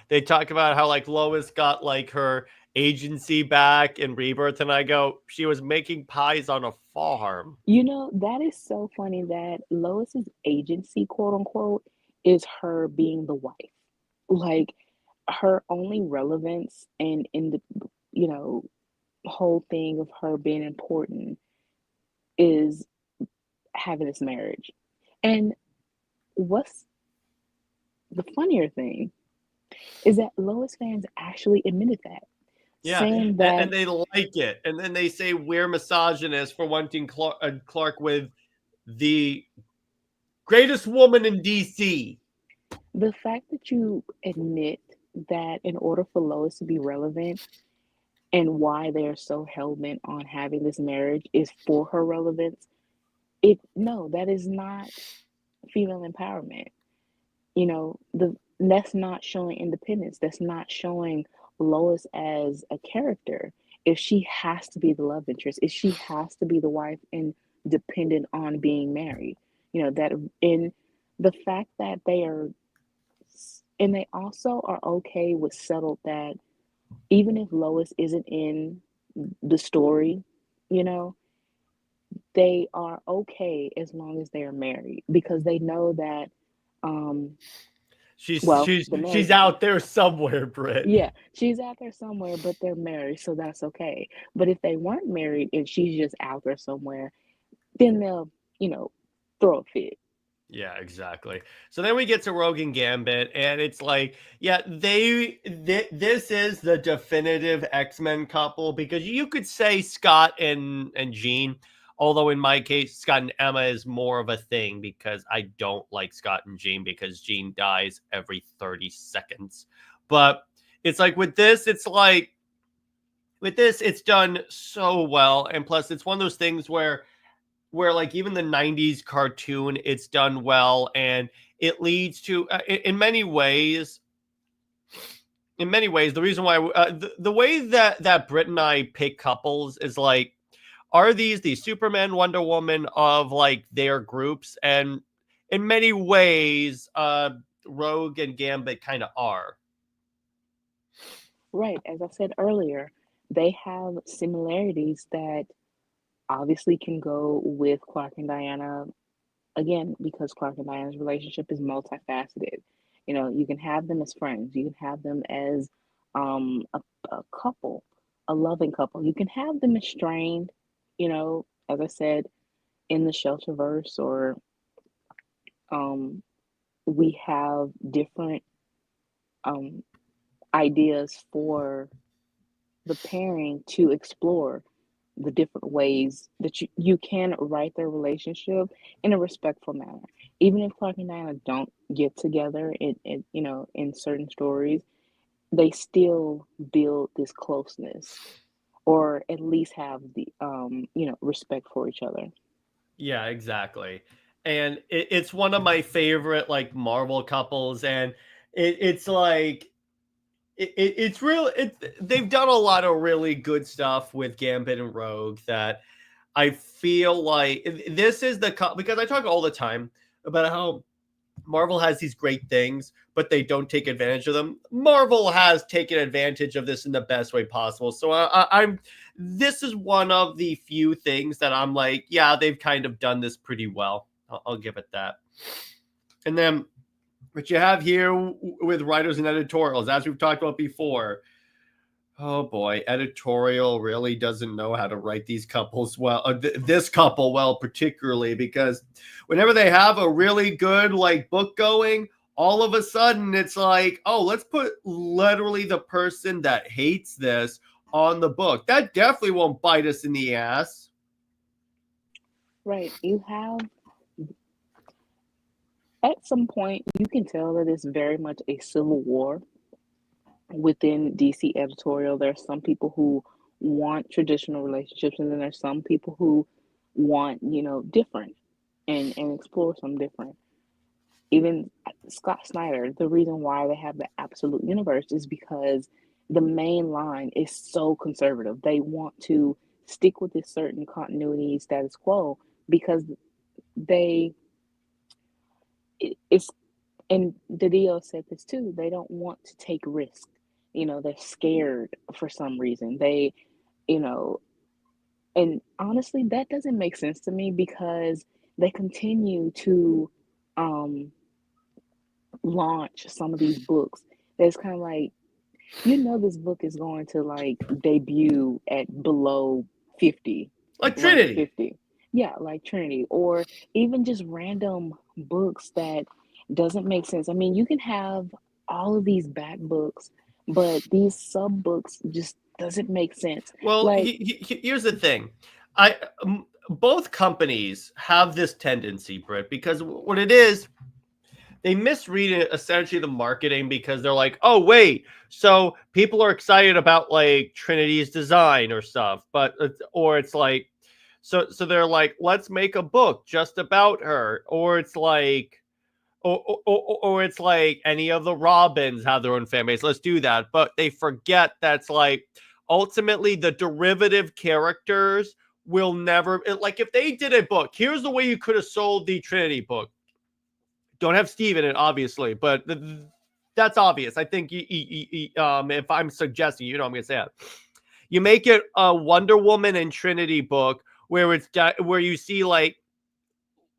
[SPEAKER 6] they talk about how like Lois got like her agency back in Rebirth, and I go, she was making pies on a farm.
[SPEAKER 7] That is so funny that Lois's agency, quote unquote, is her being the wife. Like, her only relevance and in the you know whole thing of her being important is having this marriage. And what's the funnier thing is that Lois fans actually admitted that,
[SPEAKER 6] Yeah,
[SPEAKER 7] saying
[SPEAKER 6] and
[SPEAKER 7] that
[SPEAKER 6] they like it, and then they say we're misogynist for wanting Clark with the greatest woman in DC.
[SPEAKER 7] the fact that you admit that in order for Lois to be relevant, and why they're so hell-bent on having this marriage is for her relevance. It no, that is not female empowerment. That's not showing independence. That's not showing Lois as a character. If she has to be the love interest, if she has to be the wife and dependent on being married, that in the fact that they are, and they also are okay with settled that even if Lois isn't in the story, you know, they are okay as long as they are married because they know that um
[SPEAKER 6] She's
[SPEAKER 7] well,
[SPEAKER 6] she's
[SPEAKER 7] the
[SPEAKER 6] she's
[SPEAKER 7] marriage,
[SPEAKER 6] out there somewhere, Britt.
[SPEAKER 7] yeah, she's out there somewhere, but they're married, so that's okay. But if they weren't married and she's just out there somewhere, then they'll, you know, throw a fit.
[SPEAKER 6] Yeah, exactly. So then we get to Rogue and Gambit, and it's like, yeah, this is the definitive X-Men couple because you could say Scott and Jean, although in my case, Scott and Emma is more of a thing because I don't like Scott and Jean because Jean dies every 30 seconds. But it's like with this, it's done so well, and plus, it's one of those things where like even the 90s cartoon, it's done well, and it leads to in many ways, the reason why the way that Britt and I pick couples is like, are these the Superman, Wonder Woman of like their groups? And in many ways, Rogue and Gambit kind of are.
[SPEAKER 7] Right, as I said earlier, they have similarities that obviously can go with Clark and Diana again because Clark and Diana's relationship is multifaceted. You can have them as friends, you can have them as a couple, a loving couple. You can have them as strained, as I said in the Shelterverse, or um, we have different um, ideas for the pairing to explore the different ways that you can write their relationship in a respectful manner. Even if Clark and Diana don't get together in certain stories, they still build this closeness or at least have the respect for each other.
[SPEAKER 6] Yeah, exactly. And it's one of my favorite like Marvel couples, and it's like it's real. They've done a lot of really good stuff with Gambit and Rogue that I feel like this is because I talk all the time about how Marvel has these great things, but they don't take advantage of them. Marvel has taken advantage of this in the best way possible. So I'm this is one of the few things that I'm like, yeah, they've kind of done this pretty well. I'll give it that. And then what you have here with writers and editorials, as we've talked about before. Oh boy, editorial really doesn't know how to write these couples well. This couple well, particularly because whenever they have a really good like book going, all of a sudden it's like, oh, let's put literally the person that hates this on the book. That definitely won't bite us in the ass.
[SPEAKER 7] Right. You have, at some point, you can tell that it's very much a civil war within DC editorial. There's some people who want traditional relationships, and then there's some people who want, different and explore some different. Even Scott Snyder, the reason why they have the absolute universe is because the main line is so conservative. They want to stick with this certain continuity status quo because they it's and Didio said this too. They don't want to take risks. They're scared for some reason. They, you know, and honestly, that doesn't make sense to me because they continue to um launch some of these books. That's kind of like, this book is going to like debut at below 50,
[SPEAKER 6] Like
[SPEAKER 7] rank
[SPEAKER 6] Trinity.
[SPEAKER 7] 50. Yeah, like Trinity, or even just random books that doesn't make sense. I mean, you can have all of these back books, but these sub books just doesn't make sense.
[SPEAKER 6] Well,
[SPEAKER 7] Like,
[SPEAKER 6] here's the thing. Both companies have this tendency, Britt, because what it is, they misread it, essentially the marketing, because they're like, oh wait, so people are excited about like Trinity's design or stuff, but or it's like, so they're like, let's make a book just about her, or it's like, or it's like any of the Robins have their own fan base. Let's do that. But they forget that's like ultimately the derivative characters will never, like, if they did a book, here's the way you could have sold the Trinity book. Don't have Steve in it, obviously, but that's obvious. I think if I'm suggesting, I'm going to say it. You make it a WonderWoman and Trinity book where where you see like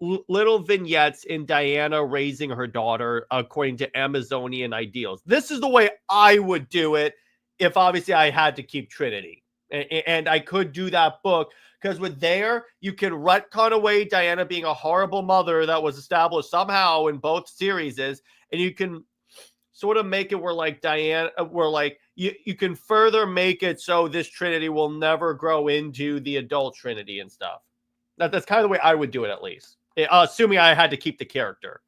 [SPEAKER 6] little vignettes in Diana raising her daughter according to Amazonian ideals. This is the way I would do it if obviously I had to keep Trinity. And I could do that book because with there, you can retcon away Diana being a horrible mother that was established somehow in both series, and you can sort of make it where like Diana, where like you can further make it so this Trinity will never grow into the adult Trinity and stuff. That's kind of the way I would do it, at least. Assuming I had to keep the character.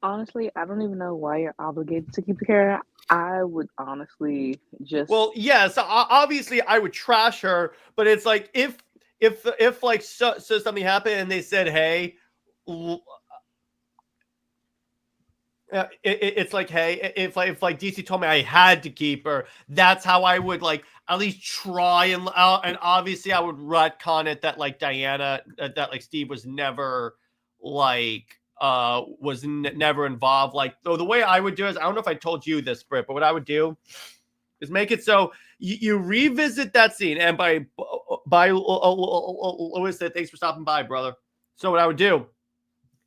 [SPEAKER 7] Honestly, I don't even know why you're obligated to keep the character. I would honestly just.
[SPEAKER 6] Well, yes, obviously I would trash her, but it's like if like so something happened and they said, hey, it's like, hey, if like DC told me I had to keep her, that's how I would like at least try, and obviously I would retcon it that like Diana, that like Steve was never like never involved. Like, so the way I would do is, I don't know if I told you this, Britt, but what I would do is make it so you revisit that scene. And by Lewis said, thanks for stopping by, brother. So what I would do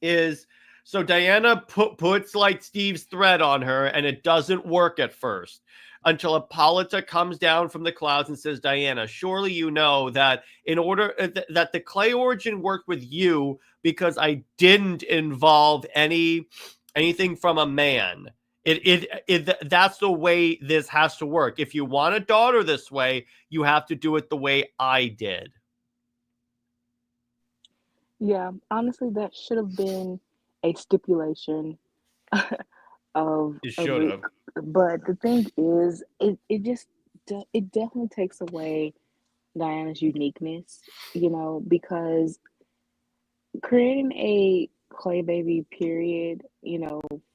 [SPEAKER 6] is, so Diana puts like Steve's thread on her, and it doesn't work at first until Hippolyta comes down from the clouds and says, Diana, surely you know that in order that the clay origin worked with you because I didn't involve anything from a man. That's the way this has to work. If you want a daughter this way, you have to do it the way I did.
[SPEAKER 7] Yeah, honestly, that should have been a stipulation of
[SPEAKER 6] You should have.
[SPEAKER 7] But the thing is, it definitely takes away Diana's uniqueness, because creating a clay baby period,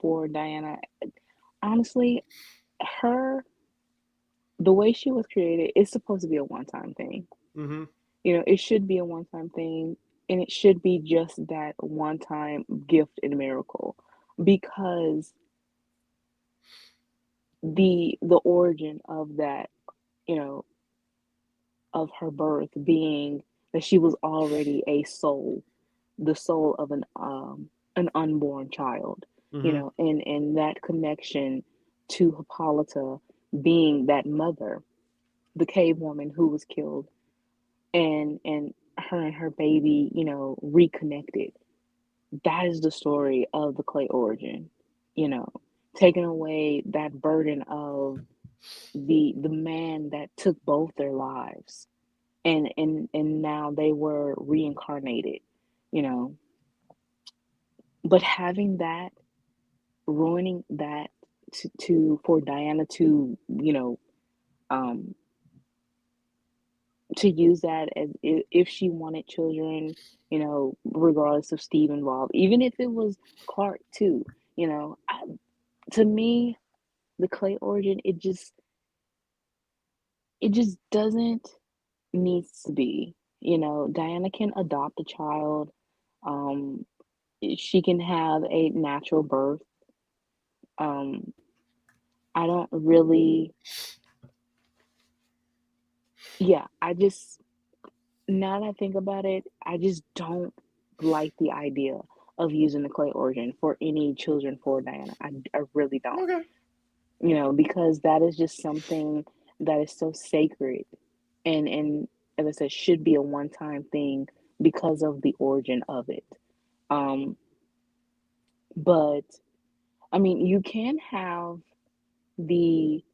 [SPEAKER 7] for Diana, honestly, the way she was created is supposed to be a one-time thing.
[SPEAKER 6] Mm-hmm.
[SPEAKER 7] It should be a one-time thing, and it should be just that one-time gift and miracle, because the origin of that, of her birth being that she was already the soul of an unborn child,
[SPEAKER 6] Mm-hmm.
[SPEAKER 7] and that connection to Hippolyta being that mother, the cave woman who was killed, and her and her baby, reconnected. That is the story of the clay origin, taking away that burden of the man that took both their lives, and now they were reincarnated, but having that, ruining that, for Diana to to use that as if she wanted children, regardless of Steve involved, even if it was Clark too, to me, the clay origin, it just doesn't needs to be. Diana can adopt a child. She can have a natural birth. I don't really. Yeah, now that I think about it, I just don't like the idea of using the clay origin for any children for Diana. I really don't.
[SPEAKER 6] Okay.
[SPEAKER 7] Because that is just something that is so sacred, and as I said, should be a one-time thing because of the origin of it. But I mean, you can have the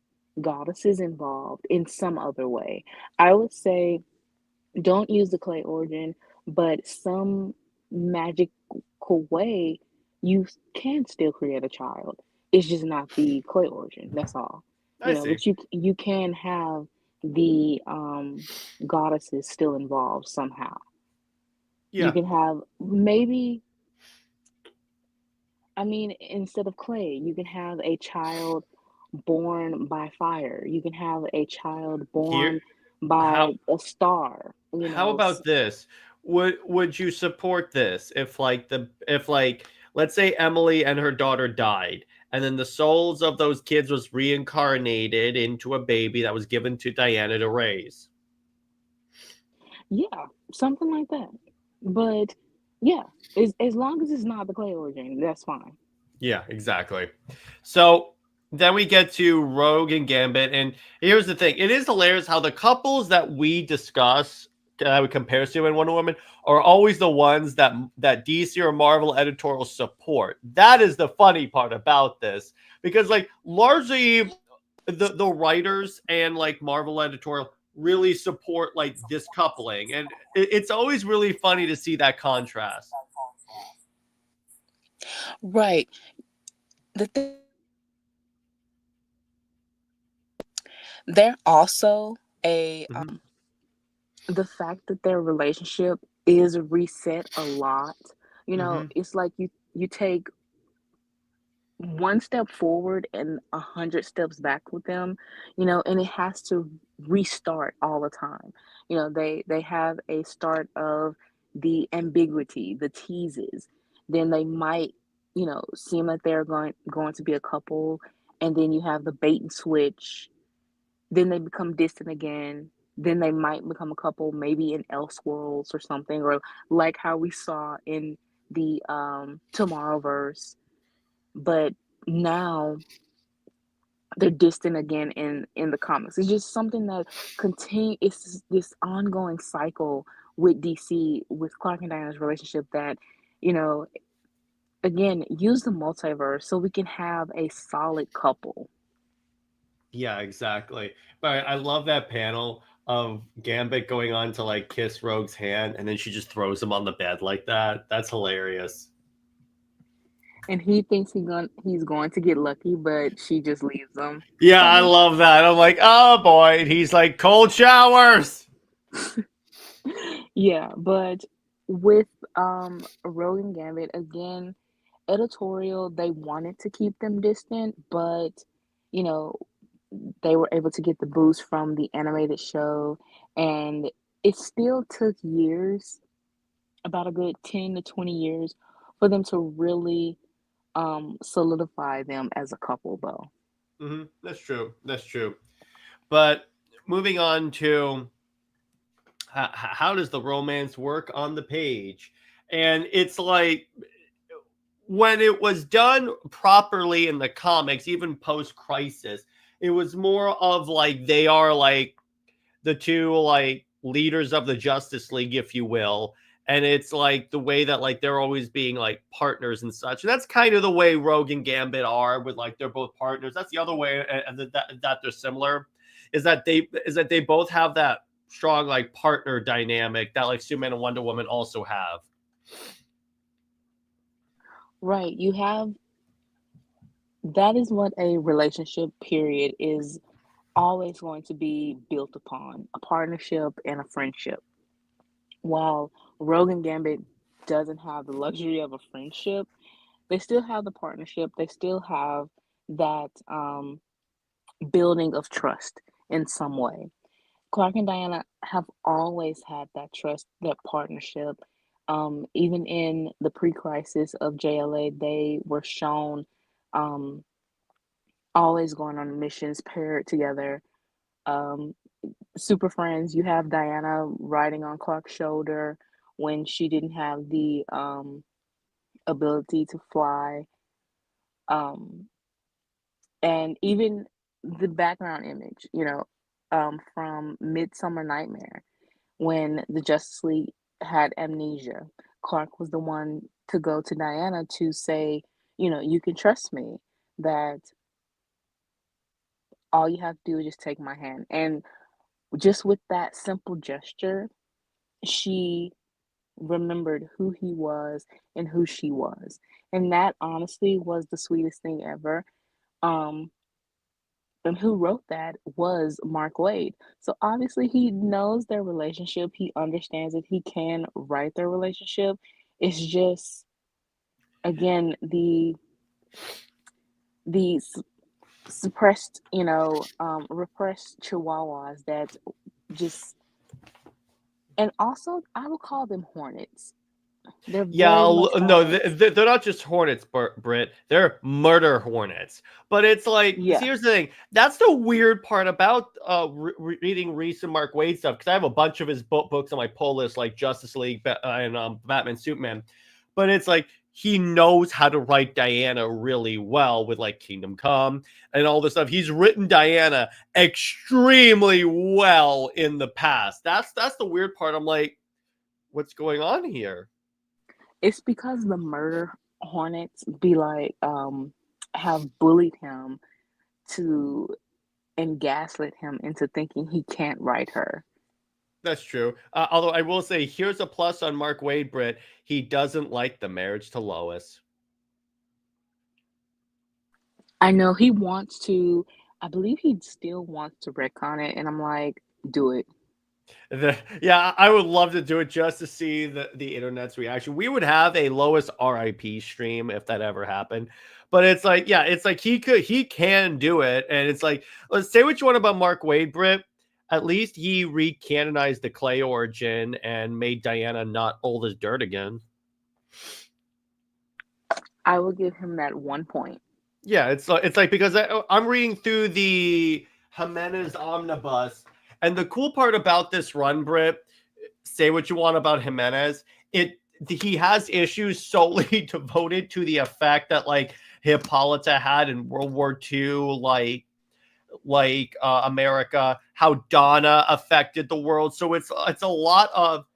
[SPEAKER 7] goddesses involved in some other way. I would say don't use the clay origin, but some magical way you can still create a child. It's just not the clay origin. That's all.
[SPEAKER 6] I see.
[SPEAKER 7] But you can have the goddesses still involved somehow. You
[SPEAKER 6] Yeah.
[SPEAKER 7] can have maybe, I mean, instead of clay, you can have a child born by fire. You can have a child
[SPEAKER 6] Here,
[SPEAKER 7] born by
[SPEAKER 6] how
[SPEAKER 7] a star.
[SPEAKER 6] how about this? Would you support this if if let's say Emily and her daughter died, and then the souls of those kids was reincarnated into a baby that was given to Diana to raise?
[SPEAKER 7] Yeah, something like that. But yeah, as long as it's not the clay origin, that's fine.
[SPEAKER 6] Yeah, exactly. So then we get to Rogue and Gambit, and here's the thing: it is hilarious how the couples that we discuss, that we compare to in Wonder Woman, are always the ones that DC or Marvel editorial support. That is the funny part about this, because like largely the writers and like Marvel editorial really support like this coupling, and it's always really funny to see that contrast.
[SPEAKER 5] Right. The thing, they're also a
[SPEAKER 6] Mhm.
[SPEAKER 7] The fact that their relationship is reset a lot.
[SPEAKER 6] Mhm.
[SPEAKER 7] It's like you take one step forward and 100 steps back with them, and it has to restart all the time. They have a start of the ambiguity, the teases. Then they might, seem like they're going to be a couple, and then you have the bait and switch. Then they become distant again. Then they might become a couple, maybe in Elseworlds or something, or like how we saw in the Tomorrowverse. But now they're distant again in the comics. It's just something that continue. It's this ongoing cycle with DC, with Clark and Diana's relationship, that you know again, use the multiverse so we can have a solid couple.
[SPEAKER 6] Yeah, exactly. But I love that panel of Gambit going on to like kiss Rogue's hand, and then she just throws him on the bed like that. That's hilarious.
[SPEAKER 7] And he thinks he's going to get lucky, but she just leaves him.
[SPEAKER 6] Yeah, I
[SPEAKER 7] Funny.
[SPEAKER 6] love that. I'm like, oh boy. And he's like, cold showers.
[SPEAKER 7] Yeah, but with Rogue and Gambit, again, editorial, they wanted to keep them distant, but you know, they were able to get the boost from the animated show, and it still took years, about a good 10 to 20 years, for them to really solidify them as a couple, though.
[SPEAKER 6] That's true. That's true. But moving on to how does the romance work on the page? And it's like when it was done properly in the comics, even post crisis, it was more of like they are like the two like leaders of the Justice League, if you will. And it's like the way that like they're always being like partners and such. And that's kind of the way Rogue and Gambit are, with like they're both partners. That's the other way, and that they're similar, is that they both have that strong like partner dynamic that like Superman and Wonder Woman also have.
[SPEAKER 7] Right. That is what a relationship period is always going to be built upon, a partnership and a friendship. While Rogue and Gambit doesn't have the luxury of a friendship, they still have the partnership. They still have that building of trust in some way. Clark and Diana have always had that trust, that partnership. Even in the pre-crisis of JLA, they were shown um, always going on missions paired together. Um, Super friends. You have Diana riding on Clark's shoulder when she didn't have the ability to fly. Um, and even the background image, from Midsummer Nightmare, when the Justice League had amnesia, Clark was the one to go to Diana to say, you can trust me, that all you have to do is just take my hand. And just with that simple gesture, she remembered who he was and who she was. And that honestly was the sweetest thing ever. Um, and who wrote that was Mark Wade. So obviously he knows their relationship. He understands that he can write their relationship. It's just again the suppressed, repressed chihuahuas that just, and also I would call them hornets. They're very much
[SPEAKER 6] No,
[SPEAKER 7] hornets.
[SPEAKER 6] they're not just hornets, Brit. They're murder hornets. But it's like,
[SPEAKER 7] Yeah.
[SPEAKER 6] here's the thing. That's the weird part about reading recent Mark Waid stuff, because I have a bunch of his books on my pull list, like Justice League and Batman, Superman. But it's like he knows how to write Diana really well with like Kingdom Come and all this stuff. He's written Diana extremely well in the past. That's the weird part. I'm like, what's going on here?
[SPEAKER 7] It's because the murder hornets be like have bullied him to and gaslit him into thinking he can't write her.
[SPEAKER 6] That's true. Although I will say, here's a plus on Mark Waid, Britt. He doesn't like the marriage to Lois.
[SPEAKER 7] I know he wants to. I believe he still wants to retcon it, and I'm like, do it.
[SPEAKER 6] Yeah, I would love to do it just to see the internet's reaction. We would have a Lois RIP stream if that ever happened. But it's like, yeah, it's like he can do it. And it's like, let's say what you want about Mark Waid, Britt. At least he recanonized the Clay origin and made Diana not old as dirt again.
[SPEAKER 7] I will give him that 1 point.
[SPEAKER 6] Yeah, it's like because I'm reading through the Jimenez omnibus, and the cool part about this run, Britt, say what you want about Jimenez, he has issues solely devoted to the effect that like Hippolyta had in World War II, like America, how Donna affected the world. So it's a lot of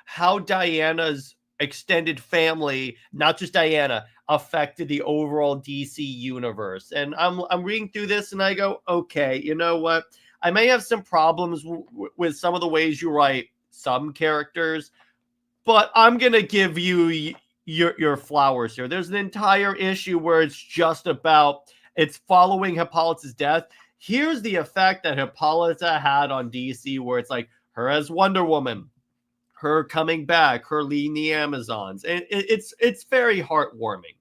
[SPEAKER 6] how Diana's extended family, not just Diana, affected the overall DC universe. And I'm reading through this and I go, okay, you know what? I may have some problems with some of the ways you write some characters, but I'm going to give you your flowers here. There's an entire issue where it's just about, it's following Hippolyta's death. Here's the effect that Hippolyta had on DC, where it's like her as Wonder Woman, her coming back, her leading the Amazons. And it's very heartwarming.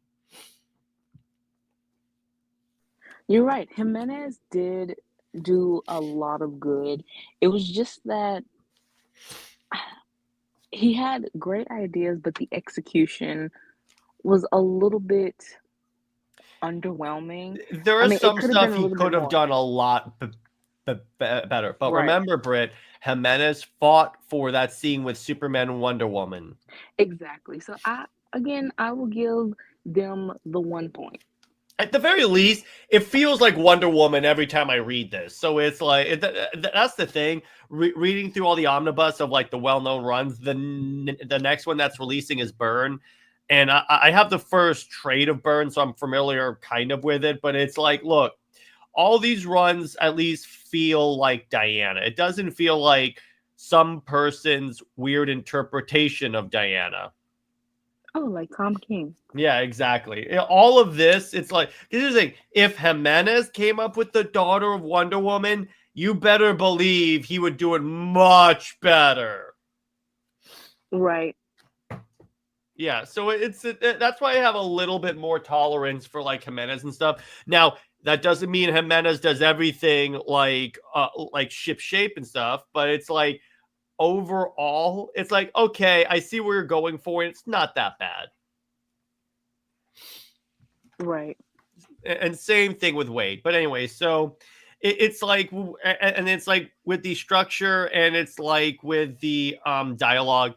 [SPEAKER 7] You're right. Jimenez did do a lot of good. It was just that he had great ideas, but the execution was a little bit underwhelming.
[SPEAKER 6] There is some
[SPEAKER 7] it could have
[SPEAKER 6] stuff
[SPEAKER 7] been a
[SPEAKER 6] he
[SPEAKER 7] little
[SPEAKER 6] could
[SPEAKER 7] bit
[SPEAKER 6] have
[SPEAKER 7] more.
[SPEAKER 6] done a lot better. But
[SPEAKER 7] Right.
[SPEAKER 6] remember, Britt, Jimenez fought for that scene with Superman and Wonder Woman.
[SPEAKER 7] Exactly. So I will give them the 1 point.
[SPEAKER 6] At the very least, it feels like Wonder Woman every time I read this. So it's like, that's the thing. Reading through all the omnibus of like the well-known runs, the next one that's releasing is Burn. And I have the first trade of Burn, so I'm familiar kind of with it. But it's like, look, all these runs at least feel like Diana. It doesn't feel like some person's weird interpretation of Diana.
[SPEAKER 7] Oh, like Tom King.
[SPEAKER 6] Yeah, exactly. All of this, it's like, here's the thing. If Jimenez came up with the daughter of Wonder Woman, you better believe he would do it much better.
[SPEAKER 7] Right.
[SPEAKER 6] Yeah, so that's why I have a little bit more tolerance for like Jimenez and stuff. Now, that doesn't mean Jimenez does everything like ship shape and stuff, but it's like overall, it's like, okay, I see where you're going for, and it's not that bad.
[SPEAKER 7] Right.
[SPEAKER 6] And same thing with Wade. But anyway, so it's like, and it's like with the structure, and it's like with the dialogue.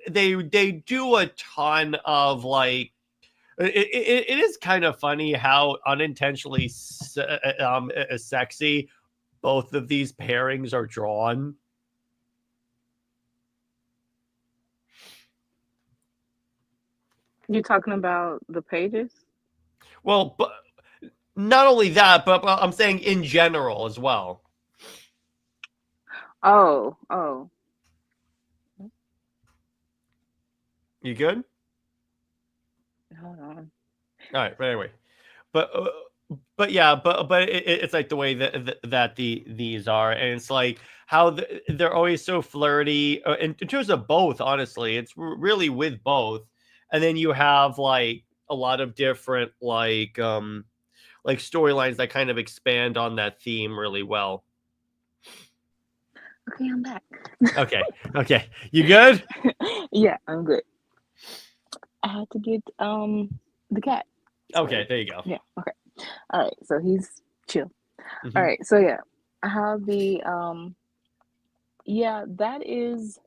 [SPEAKER 6] They do a ton of like. It is kind of funny how unintentionally sexy both of these pairings are drawn.
[SPEAKER 7] You talking about the pages?
[SPEAKER 6] Well, but not only that, but I'm saying in general as well.
[SPEAKER 7] Oh.
[SPEAKER 6] You good?
[SPEAKER 7] Hold on.
[SPEAKER 6] All right, but anyway, but yeah, but it's like the way that these are, and it's like how they're always so flirty in terms of both. Honestly, it's really with both, and then you have like a lot of different like storylines that kind of expand on that theme really well.
[SPEAKER 7] Okay, I'm back.
[SPEAKER 6] Okay, you good?
[SPEAKER 7] Yeah, I'm good. I had to get the cat.
[SPEAKER 6] Okay, there you go.
[SPEAKER 7] Yeah, okay. All right, so he's chill.
[SPEAKER 6] Mhm.
[SPEAKER 7] All right, so yeah, how the yeah, that is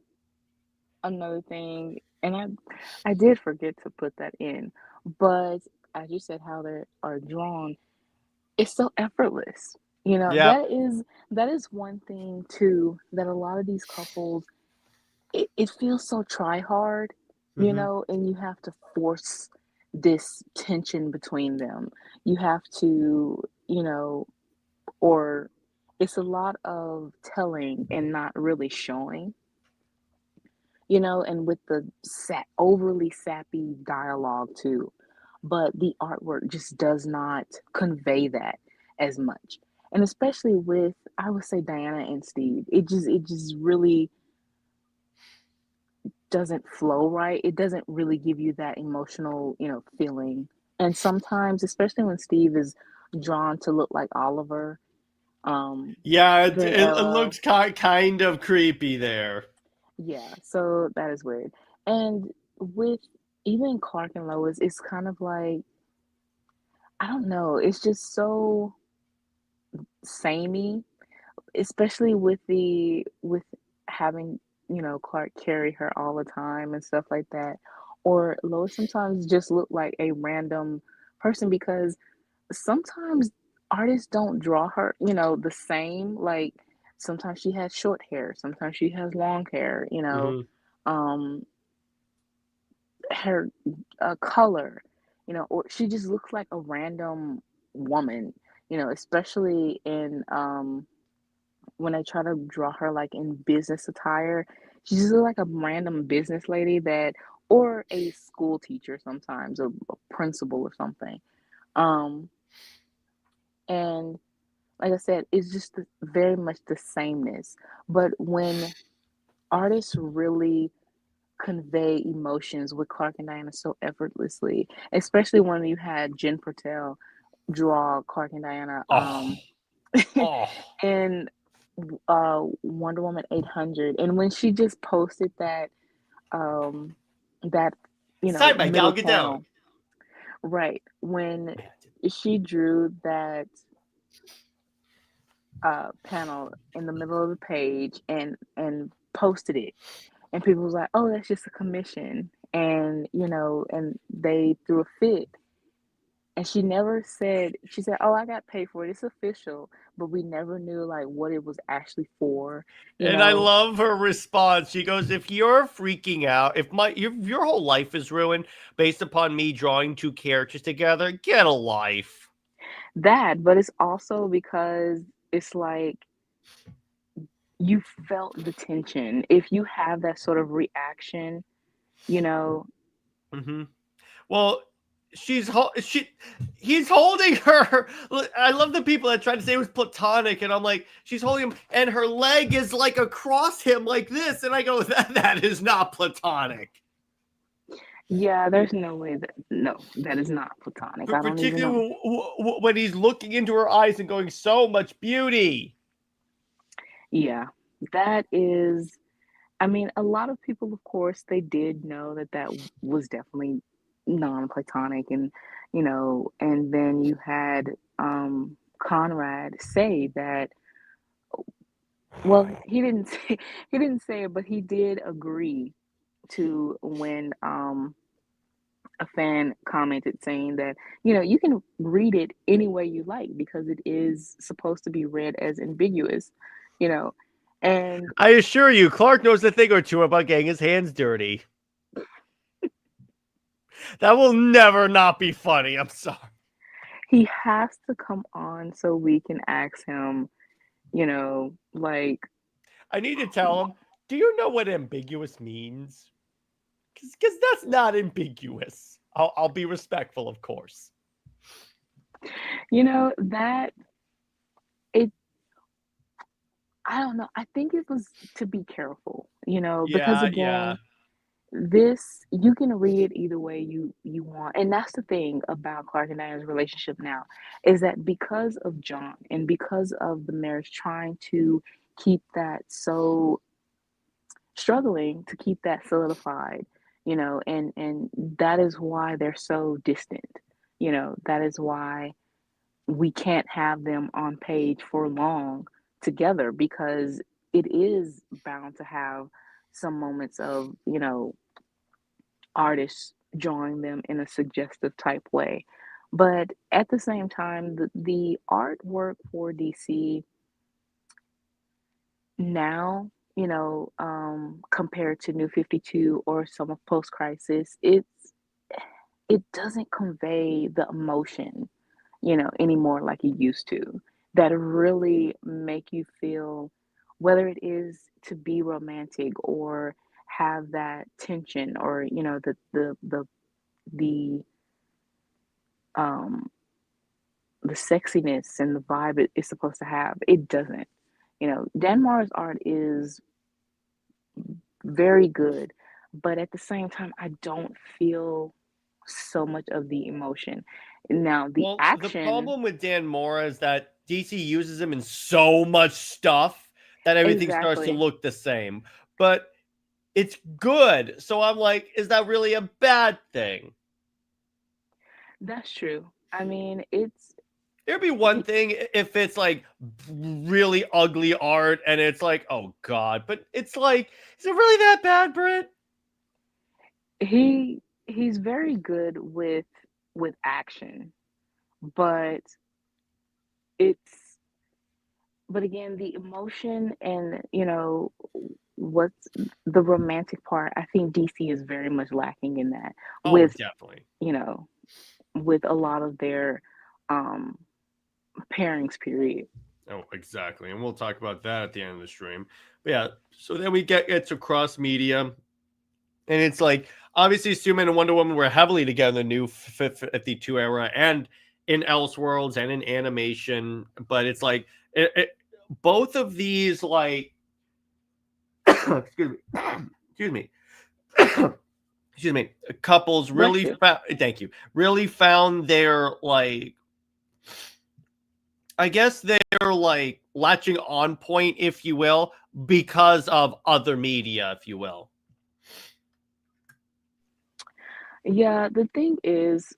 [SPEAKER 7] another thing, and I did forget to put that in, but as you said, how they are drawn, it's so effortless. You know,
[SPEAKER 6] Yeah.
[SPEAKER 7] that is one thing too that a lot of these couples, it feels so try hard, you
[SPEAKER 6] Hmm.
[SPEAKER 7] know, and you have to force this tension between them. You have to, you know, or it's a lot of telling and not really showing, you know, and with the overly sappy dialogue too. But the artwork just does not convey that as much. And especially with, I would say, Diana and Steve, it just really doesn't flow right. It doesn't really give you that emotional, you know, feeling. And sometimes, especially when Steve is drawn to look like Oliver,
[SPEAKER 6] Yeah,
[SPEAKER 7] during
[SPEAKER 6] it
[SPEAKER 7] LL,
[SPEAKER 6] looks kind of creepy there.
[SPEAKER 7] yeah, so that is weird. And with even Clark and Lois, it's kind of like, I don't know, it's just so samey, especially with having, you know, Clark carry her all the time and stuff like that. Or Lois sometimes just look like a random person because sometimes artists don't draw her, you know, the same. Like sometimes she has short hair, sometimes she has long hair, you know.
[SPEAKER 6] Hmm.
[SPEAKER 7] Um her color, you know, or she just looks like a random woman, you know, especially in when I try to draw her like in business attire. She just looks like a random business lady that, or a school teacher sometimes, a principal or something. Um, and like I said, it's just very much the sameness. But when artists really convey emotions with Clark and Diana so effortlessly, especially when you had Jen Patel draw Clark and Diana
[SPEAKER 6] Oh, oh.
[SPEAKER 7] in Wonder Woman 800, and when she just posted um that you know
[SPEAKER 6] Signed by
[SPEAKER 7] middle
[SPEAKER 6] Gal Gadot.
[SPEAKER 7] panel, right, when she drew that panel in the middle of the page and posted it, and people was like, "Oh, that's just a commission," and you know, and they threw a fit. And she never said, she said, "Oh, I got paid for it. It's official," but we never knew like what it was actually for, you
[SPEAKER 6] And I
[SPEAKER 7] know.
[SPEAKER 6] love her response. She goes, "If you're freaking out, if your whole life is ruined based upon me drawing two characters together, get a life."
[SPEAKER 7] That, but it's also because it's like you felt the tension. If you have that sort of reaction, you know,
[SPEAKER 6] Hmm. Well, he's holding her. I love the people that try to say it was platonic, and I'm like, she's holding him, and her leg is like across him like this, and I go, that is not platonic.
[SPEAKER 7] yeah, there's no way that, no, that is not platonic. I don't even know.
[SPEAKER 6] Particularly when he's looking into her eyes and going, so much beauty.
[SPEAKER 7] Yeah, that is, I mean, a lot of people, of course, they did know that that was definitely non-platonic, and you know, and then you had Conrad say that, well, he didn't say, he didn't say it, but he did agree to when a fan commented saying that, you know, you can read it any way you like because it is supposed to be read as ambiguous, you know. And
[SPEAKER 6] I assure you, Clark knows a thing or two about getting his hands dirty. That will never not be funny. I'm sorry.
[SPEAKER 7] he has to come on so we can ask him, you know, like,
[SPEAKER 6] I need to tell him, do you know what ambiguous means? because that's not ambiguous. I'll be respectful, of course.
[SPEAKER 7] You know, that it I don't know. I think it was to be careful, because
[SPEAKER 6] Yeah, yeah.
[SPEAKER 7] again, this you can read it either way you want. And that's the thing about Clark and Diana's relationship now, is that because of John and because of the marriage trying to keep that so struggling to keep that solidified, and that is why they're so distant. That is why we can't have them on page for long together, because it is bound to have some moments of, artists drawing them in a suggestive type way. But at the same time, the artwork for DC now, compared to New 52 or some of Post Crisis, it doesn't convey the emotion, anymore like it used to, that really make you feel, whether it is to be romantic or have that tension, or the um the sexiness and the vibe it is supposed to have. It doesn't. Dan Mara's art is very good, but at the same time, I don't feel so much of the emotion. Now, the
[SPEAKER 6] Well, the
[SPEAKER 7] action,
[SPEAKER 6] problem with Dan Mora is that DC uses him in so much stuff that everything starts to
[SPEAKER 7] exactly.
[SPEAKER 6] look the same. But it's good. So I'm like, is that really a bad thing?
[SPEAKER 7] That's true. I mean, it's
[SPEAKER 6] There'd be one thing if it's like really ugly art and it's like, oh God, but it's like, is it really that bad, Britt?
[SPEAKER 7] he's very good with action, but it's but again, the emotion and what's the romantic part, I think DC is very much lacking in that,
[SPEAKER 6] Oh,
[SPEAKER 7] with
[SPEAKER 6] definitely.
[SPEAKER 7] you know with a lot of their um pairings period.
[SPEAKER 6] Oh, exactly. And we'll talk about that at the end of the stream. But yeah, so then we get to cross media. And it's like, obviously, Superman and Wonder Woman were heavily together in the new 52 era and in Elseworlds and in animation. But it's like, both of these, like, excuse me, excuse me, excuse me, couples
[SPEAKER 7] Bless
[SPEAKER 6] really
[SPEAKER 7] you.
[SPEAKER 6] found, thank you, really found their, like, I guess they're like latching on point, if you will, because of other media, if you will.
[SPEAKER 7] Yeah, the thing is,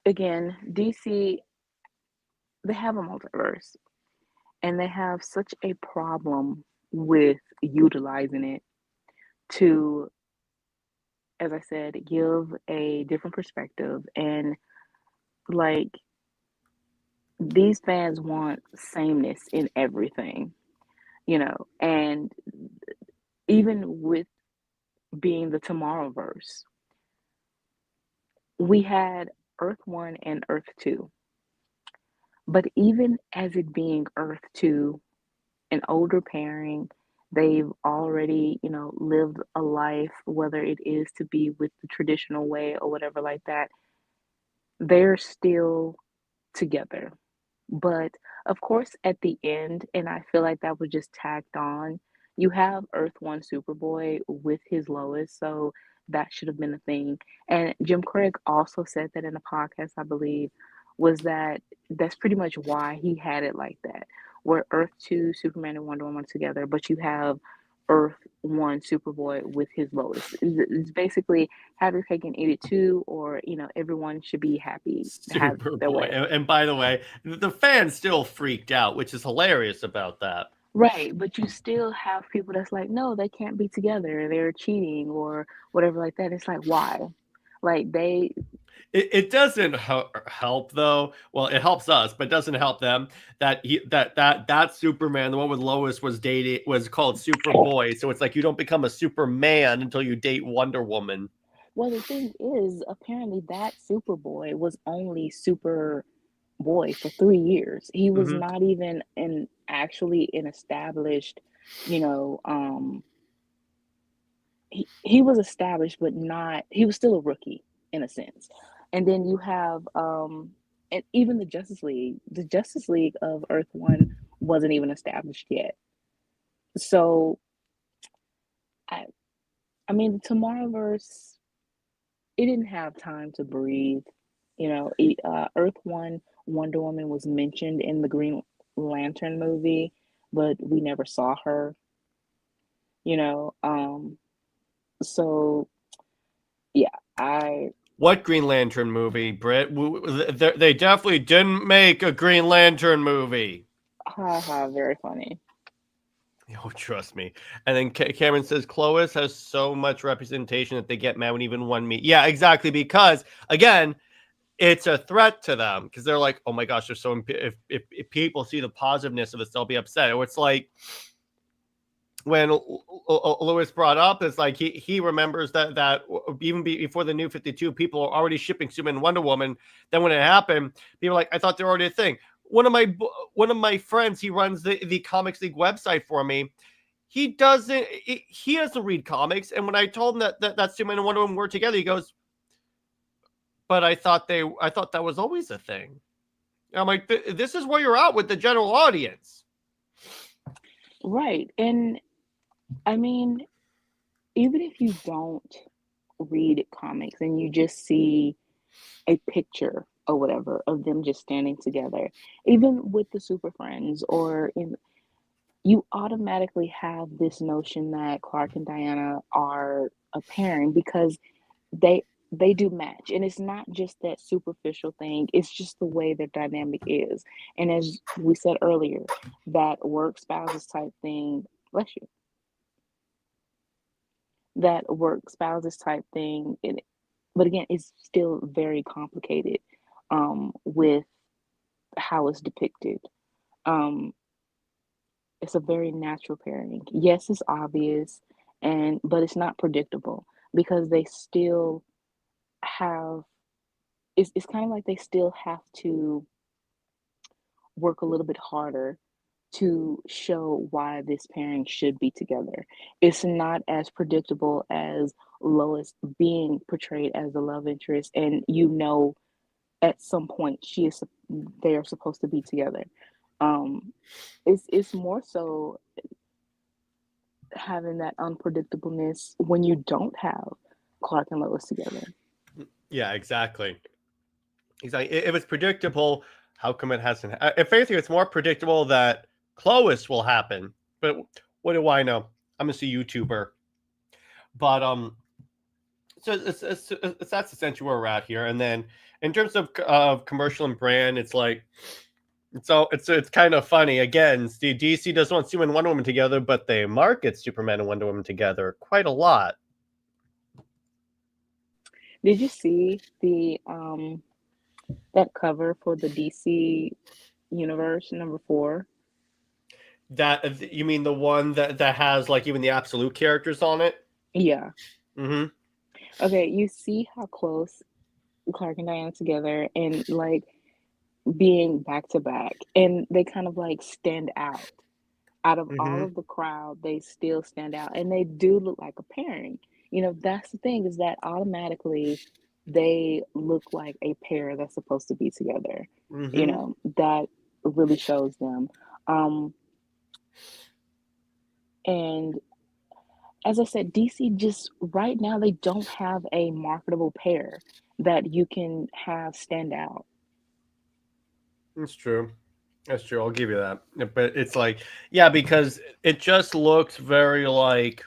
[SPEAKER 7] again, DC, they have a multiverse, and they have such a problem with utilizing it to, as I said, give a different perspective. And like, these fans want sameness in everything, and even with being the Tomorrowverse, we had Earth 1 and Earth 2. But even as it being Earth 2, an older pairing, they've already, lived a life, whether it is to be with the traditional way or whatever like that, they're still together. But of course, at the end, and I feel like that was just tacked on, you have Earth One Superboy with his Lois, so that should have been a thing. And Jim Craig also said that in a podcast, I believe, was that that's pretty much why he had it like that, where Earth Two, Superman and Wonder Woman together, but you have Earth One Superboy with his Lois. It's basically have your cake and eat it too, or everyone should be happy, have their
[SPEAKER 6] Superboy.
[SPEAKER 7] way.
[SPEAKER 6] And by the way, the fans still freaked out, which is hilarious about that.
[SPEAKER 7] Right, but you still have people that's like, no, they can't be together. They're cheating or whatever like that. It's like, why? Like
[SPEAKER 6] It doesn't help though. Well, it helps us, but it doesn't help them that that Superman, the one with Lois, was called Superboy. So it's like you don't become a Superman until you date Wonder Woman.
[SPEAKER 7] well, the thing is, apparently that Superboy was only Superboy for 3 years. He was
[SPEAKER 6] Mm-hmm.
[SPEAKER 7] not even actually an established, you know, um, he was established, but not, he was still a rookie in a sense. And then you have and even the Justice League of Earth One wasn't even established yet. So I I mean the Tomorrowverse, it didn't have time to breathe. Earth One, Wonder Woman was mentioned in the Green Lantern movie, but we never saw her. You know, so yeah, I
[SPEAKER 6] What Green Lantern movie, Britt? They definitely didn't make a Green Lantern movie.
[SPEAKER 7] haha, very funny.
[SPEAKER 6] Oh, trust me. And then Cameron says Clois has so much representation that they get mad when even one meet. Yeah, exactly. Because again, it's a threat to them because they're like, oh my gosh, they're so if people see the positiveness of this, they'll be upset. Or it's like when Lewis brought up, it's like he remembers that even before the New 52, people are already shipping Superman and Wonder Woman. Then when it happened, people were like, I thought they were already a thing. One of my friends, he runs the Comics League website for me. He doesn't read comics, and when I told him that Superman and Wonder Woman were together, he goes, "But I thought that was always a thing." And I'm like, "This is where you're at with the general audience."
[SPEAKER 7] Right. And I mean, even if you don't read comics and you just see a picture or whatever of them just standing together, even with the Super Friends you automatically have this notion that Clark and Diana are a pairing because they they do match, and it's not just that superficial thing, it's just the way their dynamic is. And as we said earlier, that work spouses type thing, bless you, that work spouses type thing, but again, it's still very complicated with how it's depicted. Um, it's a very natural pairing. Yes, it's obvious, but it's not predictable because they still have. It's kind of like they still have to work a little bit harder to show why this pairing should be together. It's not as predictable as Lois being portrayed as the love interest, and at some point they are supposed to be together. Um, it's more so having that unpredictableness when you don't have Clark and Lois together.
[SPEAKER 6] Yeah, exactly. Exactly. If it's predictable, how come it hasn't? If anything, it's more predictable that Clois will happen. But what do I know? I'm just a YouTuber. But so that's essentially where we're at here. And then in terms of commercial and brand, it's like it's kind of funny. Again, DC doesn't want Superman and Wonder Woman together, but they market Superman and Wonder Woman together quite a lot.
[SPEAKER 7] Did you see the that cover for the DC Universe #4?
[SPEAKER 6] That you mean the one that has like even the absolute characters on it?
[SPEAKER 7] Yeah.
[SPEAKER 6] Mm-hmm.
[SPEAKER 7] Okay, you see how close Clark and Diana together and like being back to back, and they kind of like stand out of all
[SPEAKER 6] Mm-hmm.
[SPEAKER 7] of the crowd. They still stand out, and they do look like a pairing. That's the thing, is that automatically they look like a pair that's supposed to be together.
[SPEAKER 6] Mm-hmm.
[SPEAKER 7] That really shows them. And as I said, DC just right now, they don't have a marketable pair that you can have stand out.
[SPEAKER 6] That's true. That's true. I'll give you that. But it's like, yeah, because it just looks very like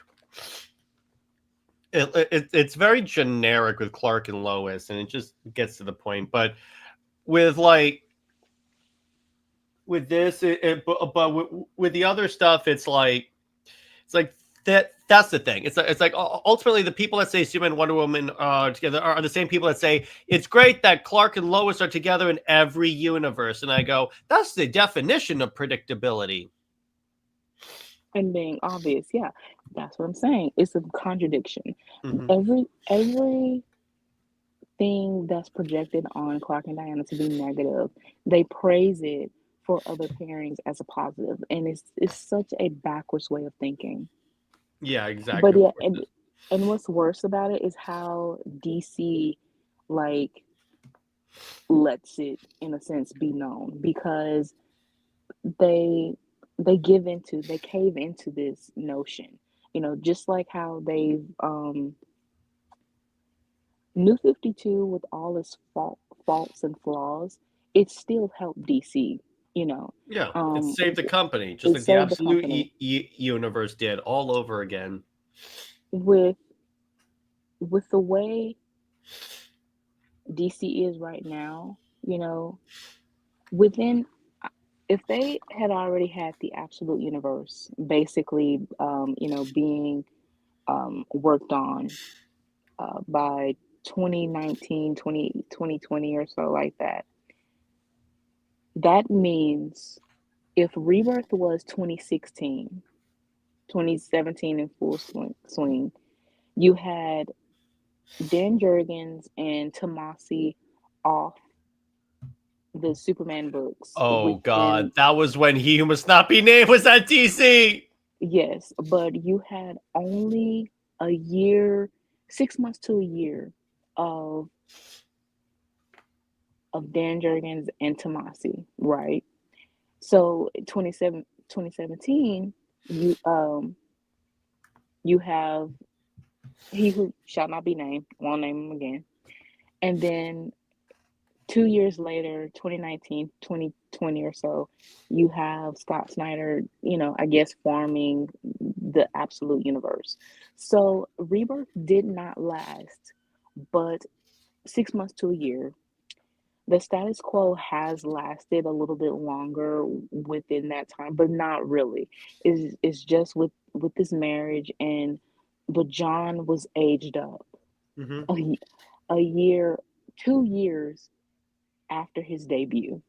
[SPEAKER 6] it's very generic with Clark and Lois, and it just gets to the point. But with this, but with the other stuff, it's like that's the thing. It's like ultimately the people that say Superman and Wonder Woman together are the same people that say it's great that Clark and Lois are together in every universe. And I go, that's the definition of predictability.
[SPEAKER 7] And being obvious, yeah, that's what I'm saying. It's a contradiction.
[SPEAKER 6] Mm-hmm.
[SPEAKER 7] Everything that's projected on Clark and Diana to be negative, they praise it for other pairings as a positive, and it's such a backwards way of thinking.
[SPEAKER 6] Yeah,
[SPEAKER 7] But
[SPEAKER 6] exactly.
[SPEAKER 7] yeah, And what's worse about it is how DC like lets it in a sense be known, because they they cave into this notion, just like how they've New 52, with all its faults and flaws, it still helped DC, you know.
[SPEAKER 6] Yeah, it
[SPEAKER 7] Um,
[SPEAKER 6] saved the company, just
[SPEAKER 7] it
[SPEAKER 6] like the
[SPEAKER 7] saved the
[SPEAKER 6] absolute
[SPEAKER 7] company
[SPEAKER 6] universe did all over again.
[SPEAKER 7] with the way DC is right now, within if they had already had the absolute universe basically being worked on by 2019, 2020 or so like that. That means if Rebirth was 2016, 2017 in full swing, you had Dan Jurgens and Tomasi off the Superman books
[SPEAKER 6] Oh God,
[SPEAKER 7] within,
[SPEAKER 6] that was when He Who Must Not Be Named was at DC.
[SPEAKER 7] yes, but you had only a year, 6 months to a year of Dan Jurgens and Tomasi, right? So 2017, you have He Who Shall Not Be Named, won't name him again. And then 2 years later, 2019, 2020 or so, you have Scott Snyder, I guess forming the absolute universe. So Rebirth did not last but 6 months to a year. The status quo has lasted a little bit longer within that time, but not really. It's just with this marriage, but John was aged up
[SPEAKER 6] Mm-hmm.
[SPEAKER 7] a year, 2 years after his debut.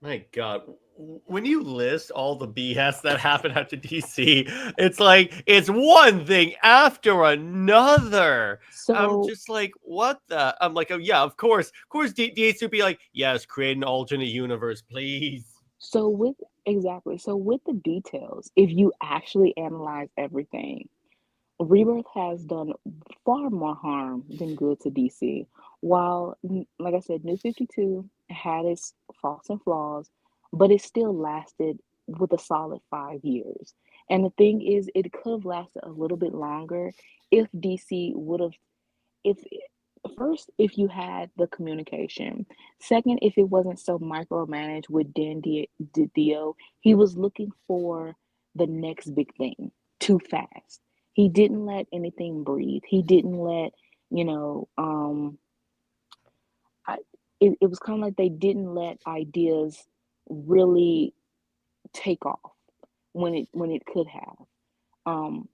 [SPEAKER 6] My God, when you list all the BS that happened after DC, it's like it's one thing after another. I'm
[SPEAKER 7] So
[SPEAKER 6] just like, what the? I'm like, oh yeah, of course, DC would be like, yes, create an alternate universe, please.
[SPEAKER 7] so with exactly. So with the details, if you actually analyze everything, Rebirth has done far more harm than good to DC. While, like I said, New 52 had its faults and flaws, but it still lasted with a solid 5 years. And the thing is, it could have lasted a little bit longer if DC would have, if first, if you had the communication. Second, if it wasn't so micromanaged with Dio. He was looking for the next big thing too fast. He didn't let anything breathe. He didn't let, you know, I, it was kind of like they didn't let ideas really take off when it could have. Um,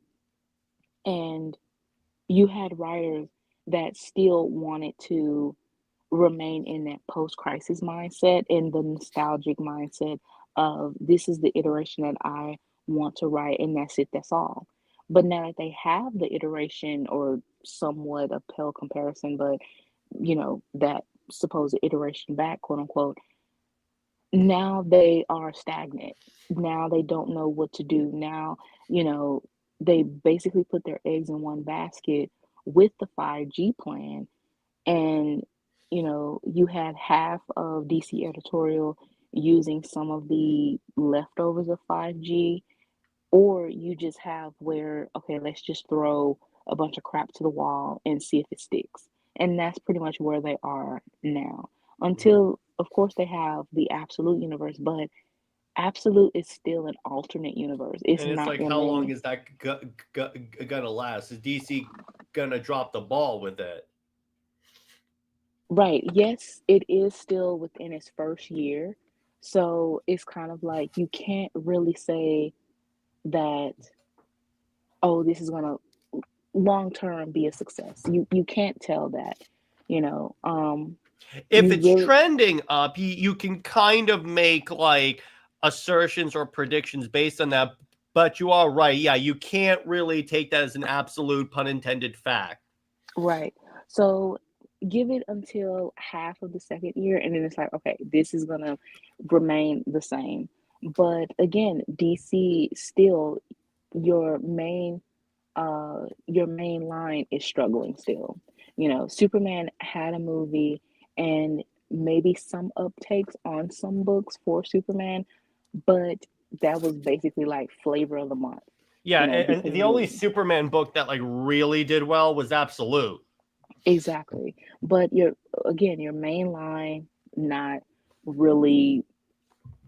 [SPEAKER 7] and you had writers that still wanted to remain in that post-crisis mindset and the nostalgic mindset of this is the iteration that I want to write, and that's it, that's all. But now that they have the iteration, or somewhat a pale comparison, but that supposed iteration back, quote unquote, now they are stagnant. Now they don't know what to do. Now, they basically put their eggs in one basket with the 5G plan. And you had half of DC editorial using some of the leftovers of 5G, or you just have where, okay, let's just throw a bunch of crap to the wall and see if it sticks. And that's pretty much where they are now. Until, of course, they have the absolute universe, but absolute is still an alternate universe. It's
[SPEAKER 6] And it's
[SPEAKER 7] not
[SPEAKER 6] like, how long
[SPEAKER 7] remaining.
[SPEAKER 6] is that gonna last? Is DC gonna drop the ball with it?
[SPEAKER 7] Right. Yes, it is still within its first year. So it's kind of like you can't really say that, oh, this is gonna long term be a success. You can't tell that, you know.
[SPEAKER 6] If
[SPEAKER 7] You
[SPEAKER 6] it's
[SPEAKER 7] really
[SPEAKER 6] trending up, you can kind of make like assertions or predictions based on that. But you are right. Yeah, you can't really take that as an absolute pun intended fact.
[SPEAKER 7] right. So give it until half of the second year, and then it's like, okay, this is gonna remain the same. But again, DC still your main your main line is struggling still. You know, Superman had a movie and maybe some uptakes on some books for Superman, but that was basically like flavor of the month,
[SPEAKER 6] Yeah,
[SPEAKER 7] you know,
[SPEAKER 6] and
[SPEAKER 7] because
[SPEAKER 6] the only Superman book that like really did well was Absolute.
[SPEAKER 7] exactly. But your main line, not really.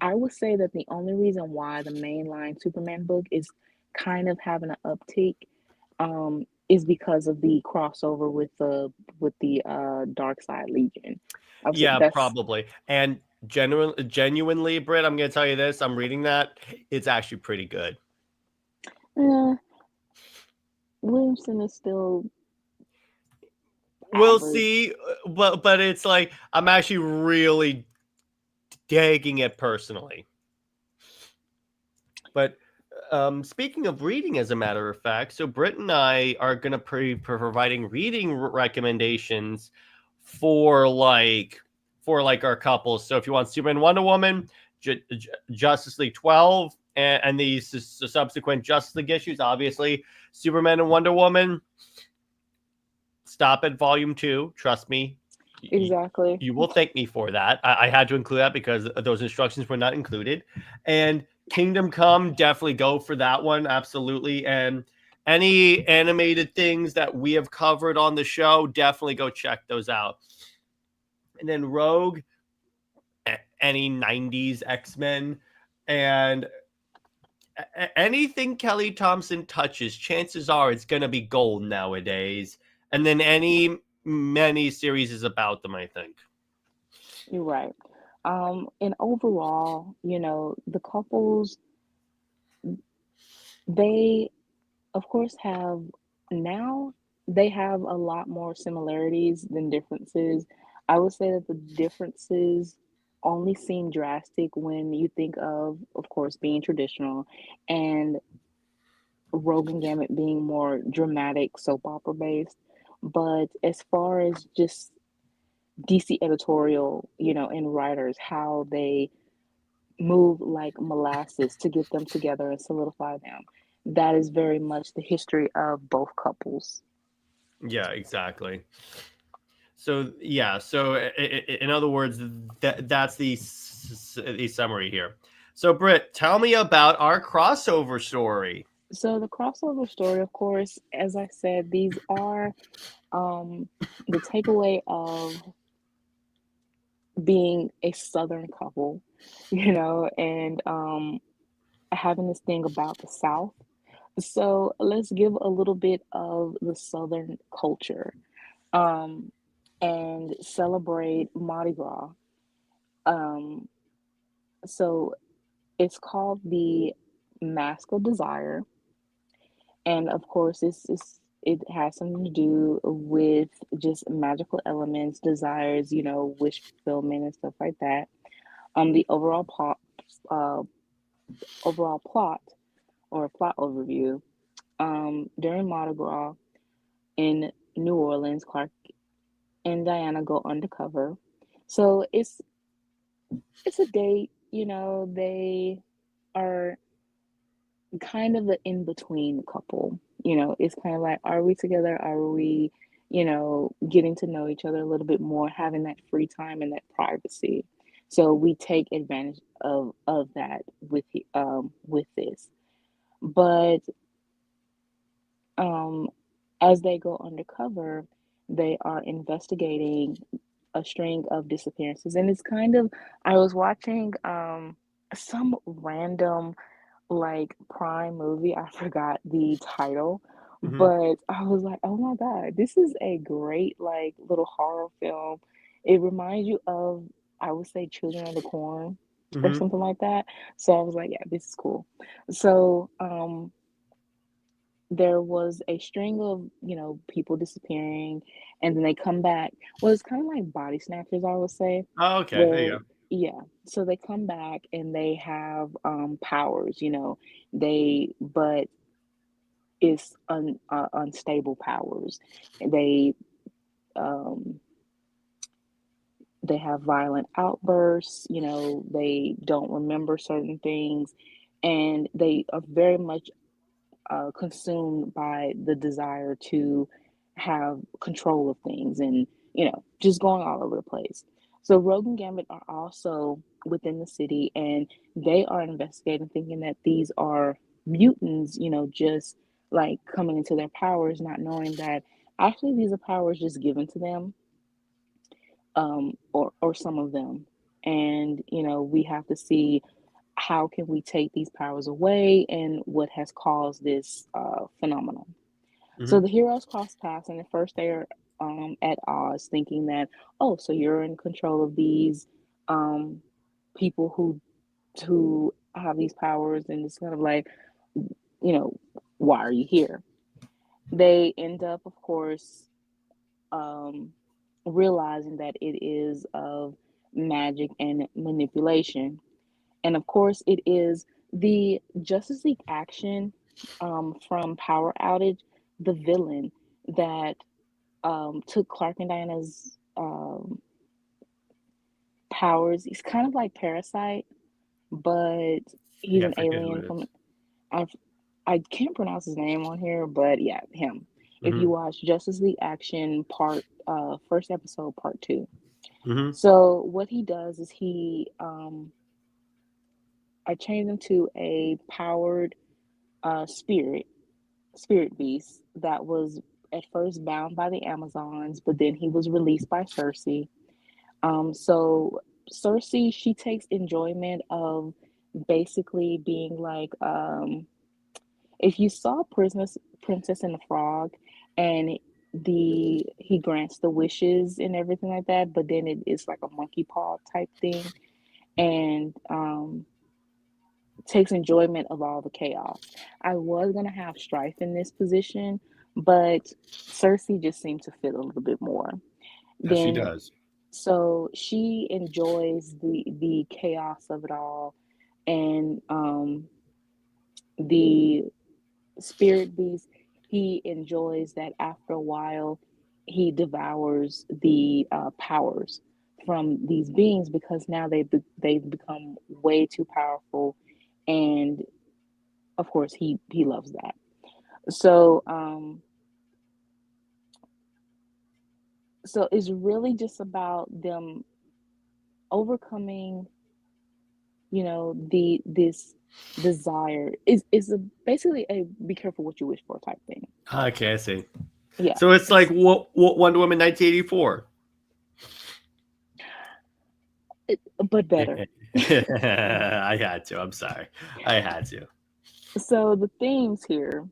[SPEAKER 7] I would say that the only reason why the mainline Superman book is kind of having an uptick is because of the crossover with the Dark Side Legion. I would say
[SPEAKER 6] Yeah,
[SPEAKER 7] that's
[SPEAKER 6] probably. And genuinely, Britt, I'm going to tell you this. I'm reading that. It's actually pretty good.
[SPEAKER 7] uh, Williamson is still
[SPEAKER 6] We'll
[SPEAKER 7] average.
[SPEAKER 6] see, but it's like I'm actually really digging it personally. But speaking of reading, as a matter of fact, so Britt and I are going to be providing reading recommendations for like our couples. So if you want Superman, Wonder Woman, Justice League 12, and the subsequent Justice League issues, obviously Superman and Wonder Woman, stop at volume 2. Trust me.
[SPEAKER 7] Exactly.
[SPEAKER 6] You will thank me for that. I had to include that because those instructions were not included. And Kingdom Come, definitely go for that one. Absolutely. And any animated things that we have covered on the show, definitely go check those out. And then Rogue, any 90s X-Men, and anything Kelly Thompson touches, chances are it's going to be gold nowadays. And then many series is about them, I think.
[SPEAKER 7] You're right. And overall, you know, the couples, they of course now they have a lot more similarities than differences. I would say that the differences only seem drastic when you think of course, being traditional and Rogue and Gambit being more dramatic soap opera based. But as far as just DC editorial, you know, and writers, how they move like molasses to get them together and solidify them. That is very much the history of both couples.
[SPEAKER 6] Yeah, exactly. So yeah, so in other words, that's the summary here. So Britt, tell me about our crossover story.
[SPEAKER 7] So the crossover story, of course, as I said, these are the takeaway of being a Southern couple, you know, and having this thing about the South. So let's give a little bit of the Southern culture um, and celebrate Mardi Gras. Um, so it's called the Mask of Desire, and of course, it has something to do with just magical elements, desires, you know, wish fulfillment and stuff like that. The uh, overall plot or plot overview. During Mardi Gras in New Orleans, Clark and Diana go undercover. So it's a date, you know, they are kind of the in between couple. You know, it's kind of like, are we together? Are we, you know, getting to know each other a little bit more, having that free time and that privacy? So we take advantage of that with this. But um, as they go undercover, they are investigating a string of disappearances, and it's kind of I was watching some random like Prime movie. I forgot the title,
[SPEAKER 6] Mm-hmm.
[SPEAKER 7] but I was like, oh my God, this is a great like little horror film. It reminds you of, I would say, Children of the Corn or
[SPEAKER 6] Mm-hmm.
[SPEAKER 7] something like that. So I was like, yeah, this is cool. So there was a string of, you know, people disappearing and then they come back. Well, it's kind of like body snatchers, I would say,
[SPEAKER 6] Oh, okay, there you
[SPEAKER 7] where
[SPEAKER 6] go.
[SPEAKER 7] yeah, so they come back and they have powers, you know, but it's unstable powers. They um they have violent outbursts, you know, they don't remember certain things, and they are very much consumed by the desire to have control of things and, just going all over the place. So Rogue and Gambit are also within the city, and they are investigating, thinking that these are mutants, just like coming into their powers, not knowing that actually these are powers just given to them, or some of them. And, we have to see how can we take these powers away and what has caused this phenomenon. So
[SPEAKER 6] Mhm.
[SPEAKER 7] the heroes cross paths, and at first they're at odds, thinking that, oh, so you're in control of these um, people who have these powers, and it's kind of like, you know, why are you here? They end up, of course, um, realizing that it is of magic and manipulation. And of course, it is the Justice League action from Power Outage, the villain that took Clark and Diana's powers. He's kind of like Parasite, but he's
[SPEAKER 6] Yeah, I
[SPEAKER 7] an
[SPEAKER 6] forget who
[SPEAKER 7] alien
[SPEAKER 6] it
[SPEAKER 7] from.
[SPEAKER 6] is.
[SPEAKER 7] I I can't pronounce his name on here, but yeah, him. If you
[SPEAKER 6] Mhm.
[SPEAKER 7] watch Justice League Action part first episode part 2.
[SPEAKER 6] Mhm.
[SPEAKER 7] So what he does is I changed him to a powered spirit beast that was at first bound by the Amazons, but then he was released by Cersei. So Cersei, she takes enjoyment of basically being like, if you saw Princess and the Frog, and he grants the wishes and everything like that, but then it is like a monkey paw type thing, and takes enjoyment of all the chaos. I was gonna have Strife in this position, but Cersei just seemed to fit a little bit more.
[SPEAKER 6] Yeah, she
[SPEAKER 7] Then
[SPEAKER 6] does.
[SPEAKER 7] so she enjoys the chaos of it all, and the spirit beast, he enjoys that after a while he devours the powers from these beings, because now they've become way too powerful, and of course he loves that. So so it's really just about them overcoming, this desire is basically a be careful what you wish for type thing.
[SPEAKER 6] Okay, I see.
[SPEAKER 7] Yeah.
[SPEAKER 6] So it's like what Wonder Woman 1984.
[SPEAKER 7] But better.
[SPEAKER 6] I had to. I'm sorry. I had to.
[SPEAKER 7] So the themes here,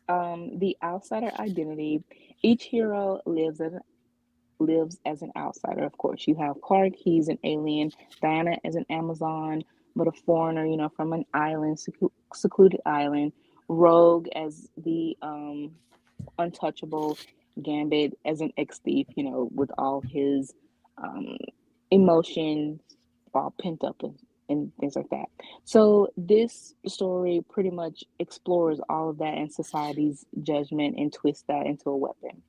[SPEAKER 7] the outsider identity. Each hero lives as an outsider. Of course, you have Clark, he's an alien. Diana as an Amazon, but a foreigner, from an island, secluded island. Rogue as the untouchable. Gambit as an ex thief, with all his um, emotions all pent up, and things like that. So this story pretty much explores all of that and society's judgment and twists that into a weapon.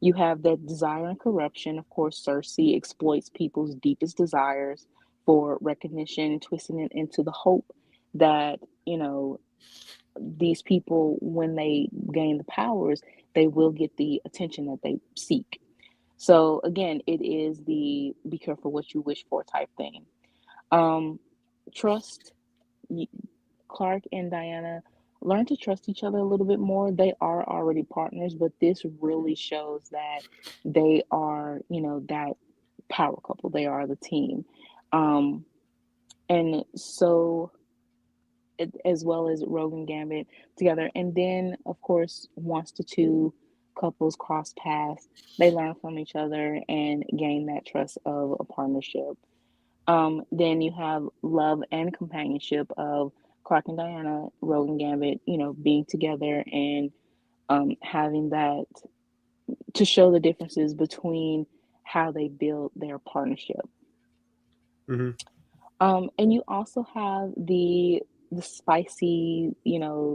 [SPEAKER 7] You have that desire and corruption. Of course, Cersei exploits people's deepest desires for recognition, twisting it into the hope that, these people, when they gain the powers, they will get the attention that they seek. So again, it is the be careful what you wish for type thing. Um, trust. Clark and Diana learn to trust each other a little bit more. They are already partners, but this really shows that they are, that power couple. They are the team. Um, and so, as well as Rogue and Gambit together. And then, of course, once the two couples cross paths, they learn from each other and gain that trust of a partnership. Then you have love and companionship of Clark and Diana, Rogue and Gambit, being together and having that to show the differences between how they build their partnership.
[SPEAKER 6] Hmm.
[SPEAKER 7] And you also have the spicy,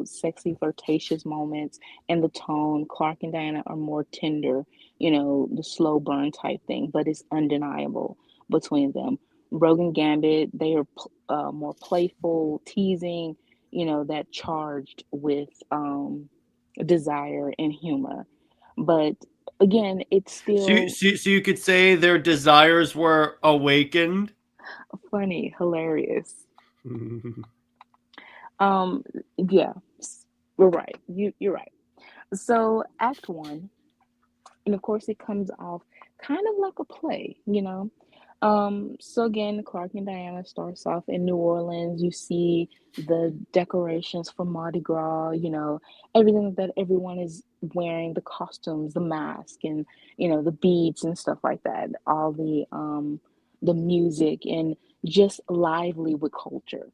[SPEAKER 7] sexy, flirtatious moments and the tone. Clark and Diana are more tender, the slow burn type thing, but it's undeniable between them. Rogan Gambit, they are more playful, teasing, that charged with desire and humor. But again, it's still
[SPEAKER 6] So you could say their desires were awakened.
[SPEAKER 7] funny, hilarious. Um, yeah, we're right. You're right. So Act One, and of course it comes off kind of like a play. So again, Clark and Diana starts off in New Orleans. You see the decorations for Mardi Gras, everything that everyone is wearing, the costumes, the mask, and the beads and stuff like that. All the music and just lively with culture.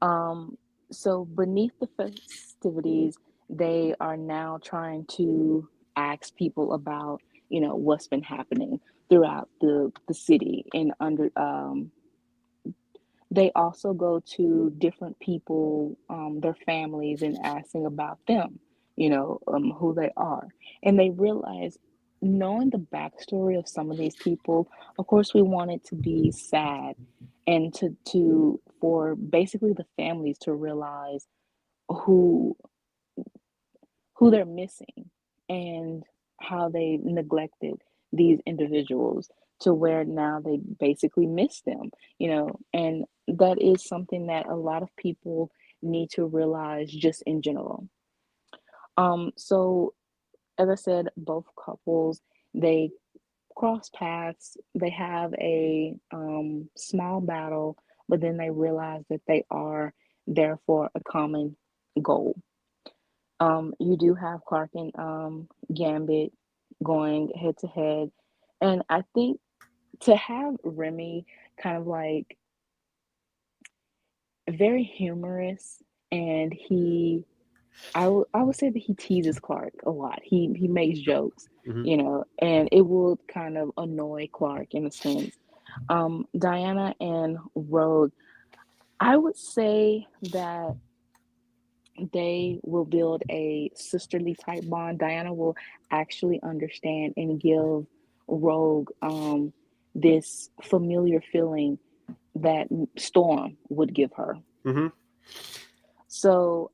[SPEAKER 7] Um, so beneath the festivities, they are now trying to ask people about, what's been happening throughout the city and under they also go to different people, their families, and asking about them, who they are. And they realize, knowing the backstory of some of these people, of course, we want it to be sad and for basically the families to realize who who they're missing and how they neglected these individuals to where now they basically miss them. And that is something that a lot of people need to realize just in general. So as I said, both couples, they cross paths, they have a small battle, but then they realize that they are there for a common goal. You do have Clark and Gambit going head to head. And I think to have Remy kind of like very humorous, and I would say that he teases Clark a lot. He makes jokes,
[SPEAKER 6] Mhm.
[SPEAKER 7] And it will kind of annoy Clark in a sense. Diana and Rogue, I would say that they will build a sisterly type bond. Diana will actually understand and give Rogue this familiar feeling that Storm would give her.
[SPEAKER 6] Mhm.
[SPEAKER 7] So,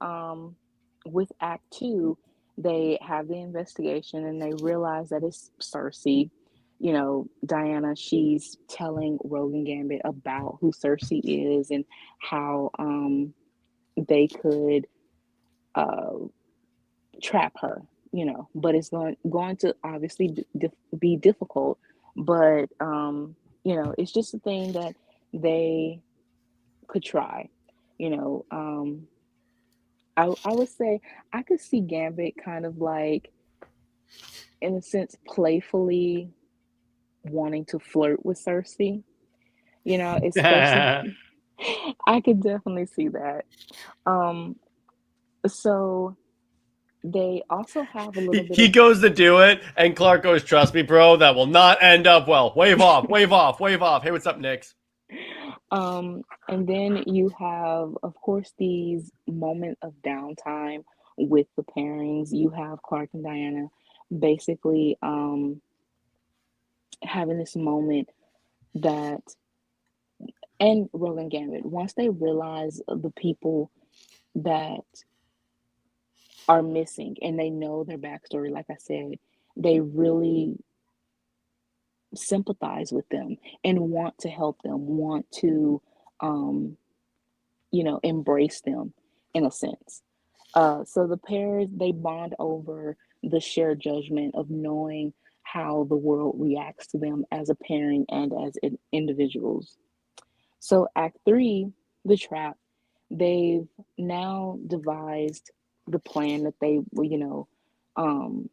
[SPEAKER 7] with Act Two, they have the investigation and they realize that it's Cersei. Diana, she's telling Rogue and Gambit about who Cersei is and how they could uh, trap her. But it's going to obviously be difficult. But it's just a thing that they could try. You know, I would say I could see Gambit kind of like, in a sense, playfully wanting to flirt with Cersei. Especially I could definitely see that. Um, so they also have a little bit
[SPEAKER 6] He
[SPEAKER 7] of
[SPEAKER 6] goes to do it, and Clark goes, "Trust me, bro, that will not end up well. Wave off, wave off, wave off. Hey, what's up, Nix?"
[SPEAKER 7] and then you have, of course, these moment of downtime with the pairings. You have Clark and Diana basically having this moment that, and Roland Gambit, once they realize the people that are missing and they know their backstory, like I said, they really sympathize with them and want to help them, want to, um, embrace them in a sense. So the pairs, they bond over the shared judgment of knowing how the world reacts to them as a pairing and as individuals. So Act Three, the trap, they've now devised the plan that they, um,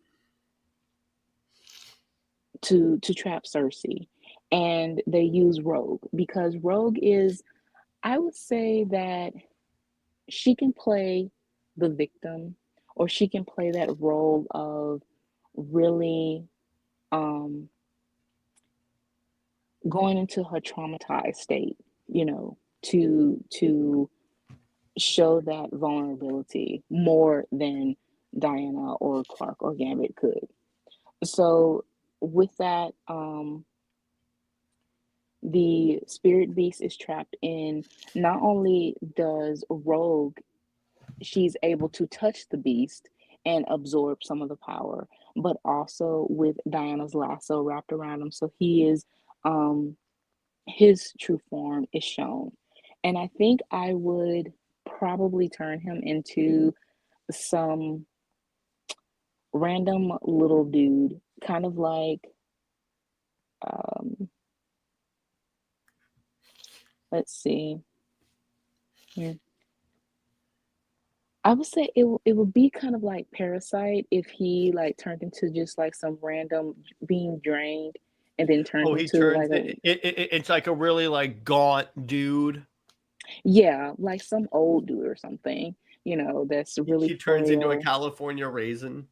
[SPEAKER 7] to trap Cersei, and they use Rogue because Rogue is, I would say that she can play the victim, or she can play that role of really um, going into her traumatized state, to show that vulnerability more than Diana or Clark or Gambit could. So with that, the spirit beast is trapped in. Not only does Rogue, she's able to touch the beast and absorb some of the power, but also with Diana's lasso wrapped around him, so he is um his true form is shown. And I think I would probably turn him into some random little dude, kind of like um let's see. Hmm. I would say it would be kind of like Parasite if he like turned into just like some random being drained and then turned
[SPEAKER 6] Oh, he
[SPEAKER 7] into
[SPEAKER 6] turns
[SPEAKER 7] like a
[SPEAKER 6] it's like a really like gaunt dude.
[SPEAKER 7] yeah, like some old dude or something, that's really
[SPEAKER 6] He turns into a
[SPEAKER 7] frail.
[SPEAKER 6] California raisin.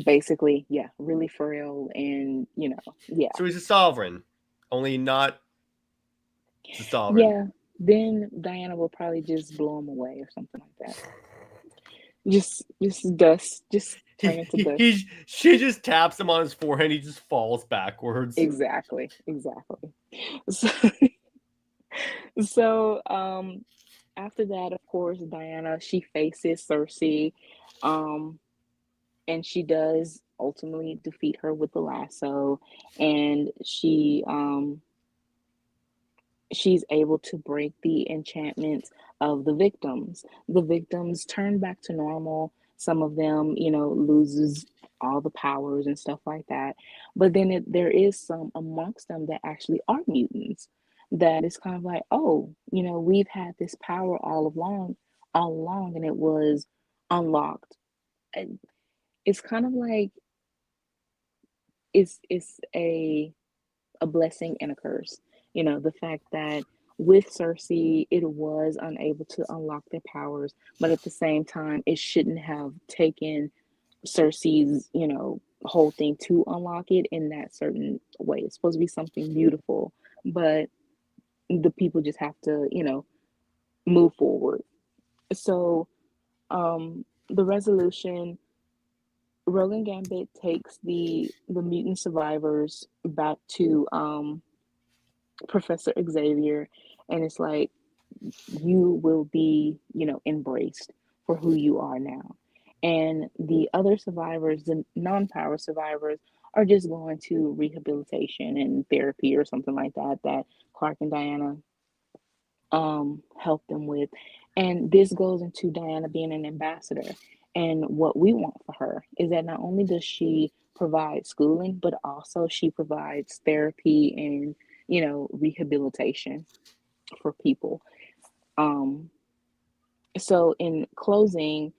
[SPEAKER 7] Basically, yeah, really frail and yeah.
[SPEAKER 6] So he's a sovereign, only not the sovereign.
[SPEAKER 7] Yeah. Then Diana will probably just blow him away or something like that. Just dust, just turn into dust.
[SPEAKER 6] She just taps him on his forehead. He just falls backwards.
[SPEAKER 7] Exactly. So, so after that, of course, Diana, she faces Cersei, um, and she does ultimately defeat her with the lasso, and she's able to break the enchantments of the victims. The victims turn back to normal. Some of them, loses all the powers and stuff like that. But then there is some amongst them that actually are mutants. That is kind of like, oh, we've had this power all along, and it was unlocked. And it's kind of like it's a blessing and a curse. The fact that with Cersei, it was unable to unlock their powers, but at the same time, it shouldn't have taken Cersei's, whole thing to unlock it in that certain way. It's supposed to be something beautiful, but the people just have to, move forward. So, the resolution, Roland Gambit takes the mutant survivors back to Professor Xavier, and it's like you will be, embraced for who you are now. And the other survivors, the non-power survivors, are just going to rehabilitation and therapy or something like that that Clark and Diana help them with. And this goes into Diana being an ambassador. And what we want for her is that not only does she provide schooling, but also she provides therapy and, rehabilitation for people. Um, so in closing,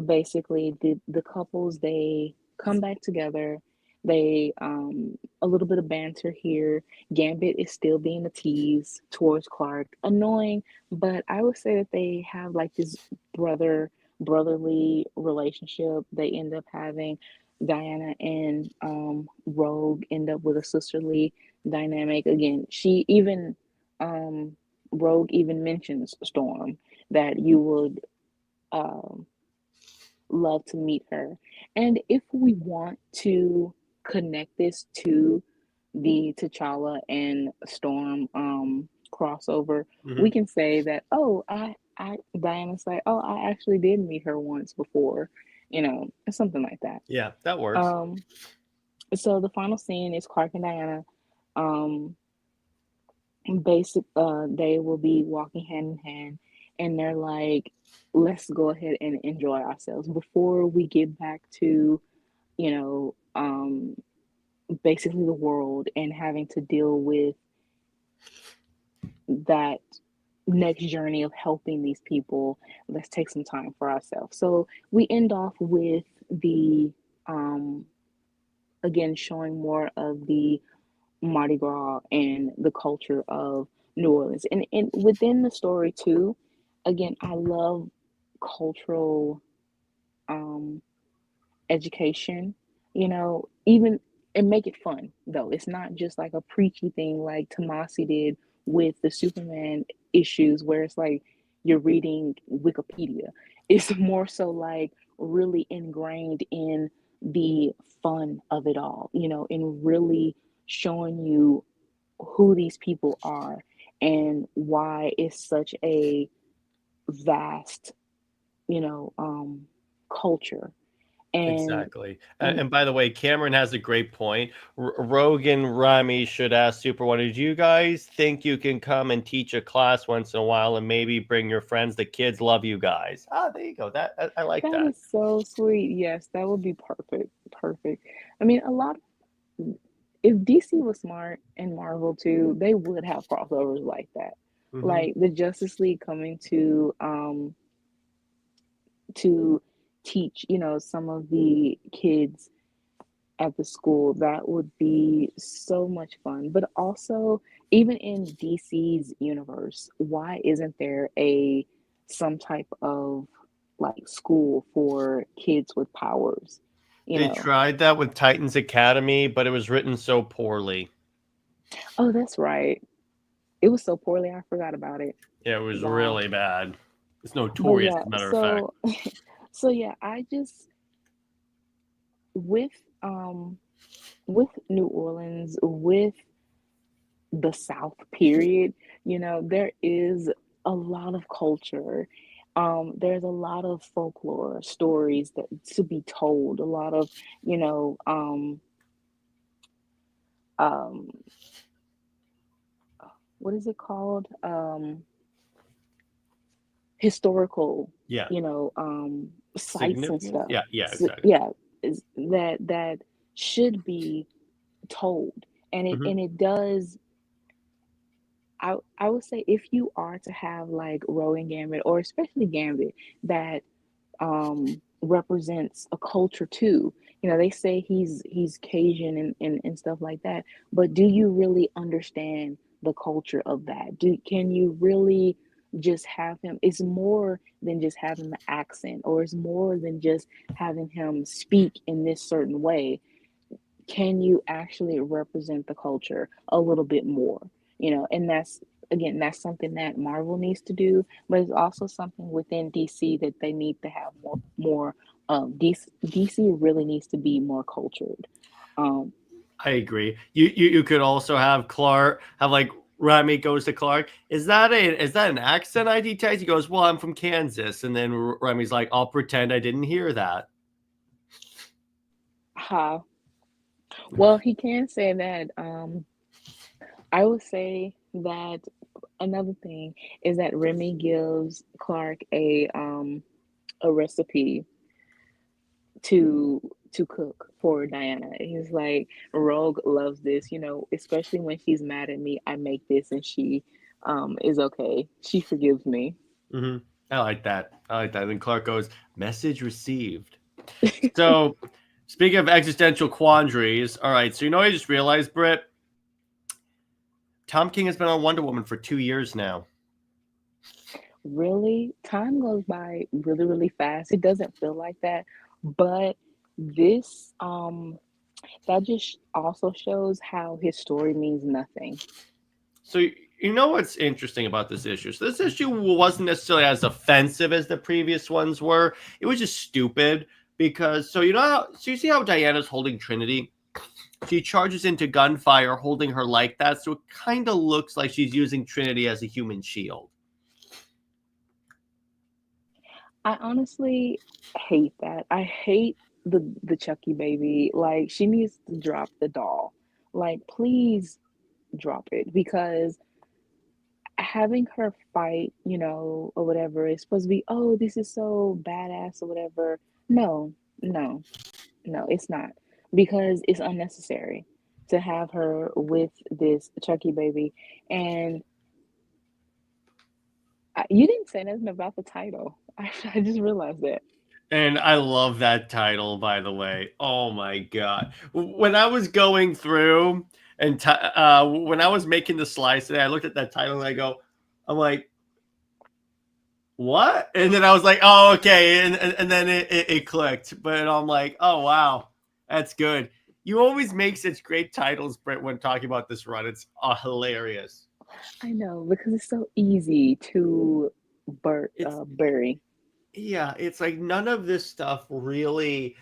[SPEAKER 7] basically the couples, they come back together. They a little bit of banter here. Gambit is still being a tease towards Clark, annoying, but I would say that they have like this brotherly relationship. They end up having Diana and Rogue end up with a sisterly dynamic. Again, she even Rogue even mentions Storm, that you would um, love to meet her. And if we want to connect this to the T'Challa and Storm crossover, we
[SPEAKER 6] Mhm.
[SPEAKER 7] can say that, oh, Diana's like, oh, I actually did meet her once before, something like that.
[SPEAKER 6] Yeah, that works.
[SPEAKER 7] Um, so the final scene is Clark and Diana. Um, they will be walking hand in hand, and they're like, let's go ahead and enjoy ourselves before we get back to you know basically the world and having to deal with that next journey of helping these people. Let's take some time for ourselves. So we end off with the um again showing more of the Mardi Gras and the culture of New Orleans. And within the story too, again, I love cultural um education, even, and make it fun though. It's not just like a preachy thing like Tomasi did with the Superman issues where it's like you're reading Wikipedia. It's more so like really ingrained in the fun of it all, and really showing you who these people are and why it's such a vast, you know, culture. And
[SPEAKER 6] Exactly. And by the way, Cameron has a great point. Rogan Rami should ask Super Wonder, do you guys think you can come and teach a class once in a while and maybe bring your friends? The kids love you guys. Ah, there you go. I like
[SPEAKER 7] that
[SPEAKER 6] that.
[SPEAKER 7] is so sweet. Yes, that would be perfect. Perfect. I mean, a lot if DC was smart and Marvel too, they would have crossovers like that.
[SPEAKER 6] Hmm.
[SPEAKER 7] Like the Justice League coming to teach, you know, some of the kids at the school. That would be so much fun. But also, even in DC's universe, why isn't there a some type of like school for kids with powers? You
[SPEAKER 6] They
[SPEAKER 7] know.
[SPEAKER 6] tried that with Titans Academy, but it was written so poorly.
[SPEAKER 7] Oh, that's right. It was so poorly, I forgot about it.
[SPEAKER 6] Yeah, it was
[SPEAKER 7] Wow.
[SPEAKER 6] really bad. It's
[SPEAKER 7] But
[SPEAKER 6] notorious,
[SPEAKER 7] yeah,
[SPEAKER 6] as a matter of fact.
[SPEAKER 7] so so yeah, I just with um with New Orleans, with the South period, you know, there is a lot of culture. There's a lot of folklore stories that to be told, a lot of, you know, um, what is it called? Historical,
[SPEAKER 6] Yeah.
[SPEAKER 7] you know, sites and
[SPEAKER 6] Significance?
[SPEAKER 7] stuff.
[SPEAKER 6] Yeah,
[SPEAKER 7] So,
[SPEAKER 6] exactly.
[SPEAKER 7] yeah, is that should be told, and it
[SPEAKER 6] Hmm.
[SPEAKER 7] and it does. I would say if you are to have like Rowan Gambit or especially Gambit that represents a culture too. You know, they say he's Cajun and stuff like that, but do you really understand the culture of that? Can you really just have him? It's more than just having the accent, or it's more than just having him speak in this certain way. Can you actually represent the culture a little bit more? You know, and that's again, that's something that Marvel needs to do, but it's also something within DC that they need to have more DC really needs to be more cultured. Um
[SPEAKER 6] I agree. You could also have Clark have like Rami goes to Clark. Is that an accent I detect? He goes, "Well, I'm from Kansas," and then Rami's like, "I'll pretend I didn't hear that."
[SPEAKER 7] ha well, he can say that. I would say that another thing is that Remy gives Clark a recipe to cook for Diana. He's like, Rogue loves this, you know, especially when she's mad at me. I make this and she is okay. She forgives me.
[SPEAKER 6] Hmm. I like that. I like that. Then Clark goes, "Message received." So, speaking of existential quandaries, all right. So I just realized, Britt, Tom King has been on Wonder Woman for 2 years now.
[SPEAKER 7] Really, time goes by really, really fast. It doesn't feel like that, but this that just also shows how his story means nothing.
[SPEAKER 6] So you know what's interesting about this issue? So this issue wasn't necessarily as offensive as the previous ones were. It was just stupid because so you see how Diana's holding Trinity? She charges into gunfire holding her like that, so it kind of looks like she's using Trinity as a human shield.
[SPEAKER 7] I honestly hate that. I hate the Chucky baby. Like she needs to drop the doll. Like please drop it because having her fight, you know, or whatever is supposed to be, oh, this is so badass or whatever. No, no, no, it's not because it's unnecessary to have her with this Chucky baby. And you didn't say nothing about the title. I just realized that.
[SPEAKER 6] And I love that title, by the way. Oh my god! When I was going through and when I was making the slice today, I looked at that title and I'm like, what? And then I was like, oh, okay. And then it clicked. But I'm like, oh, wow. That's good. You always make such great titles, Brett, when talking about this run. It's hilarious.
[SPEAKER 7] I know because it's so easy to
[SPEAKER 6] It's,
[SPEAKER 7] bury.
[SPEAKER 6] yeah, it's like none of this stuff really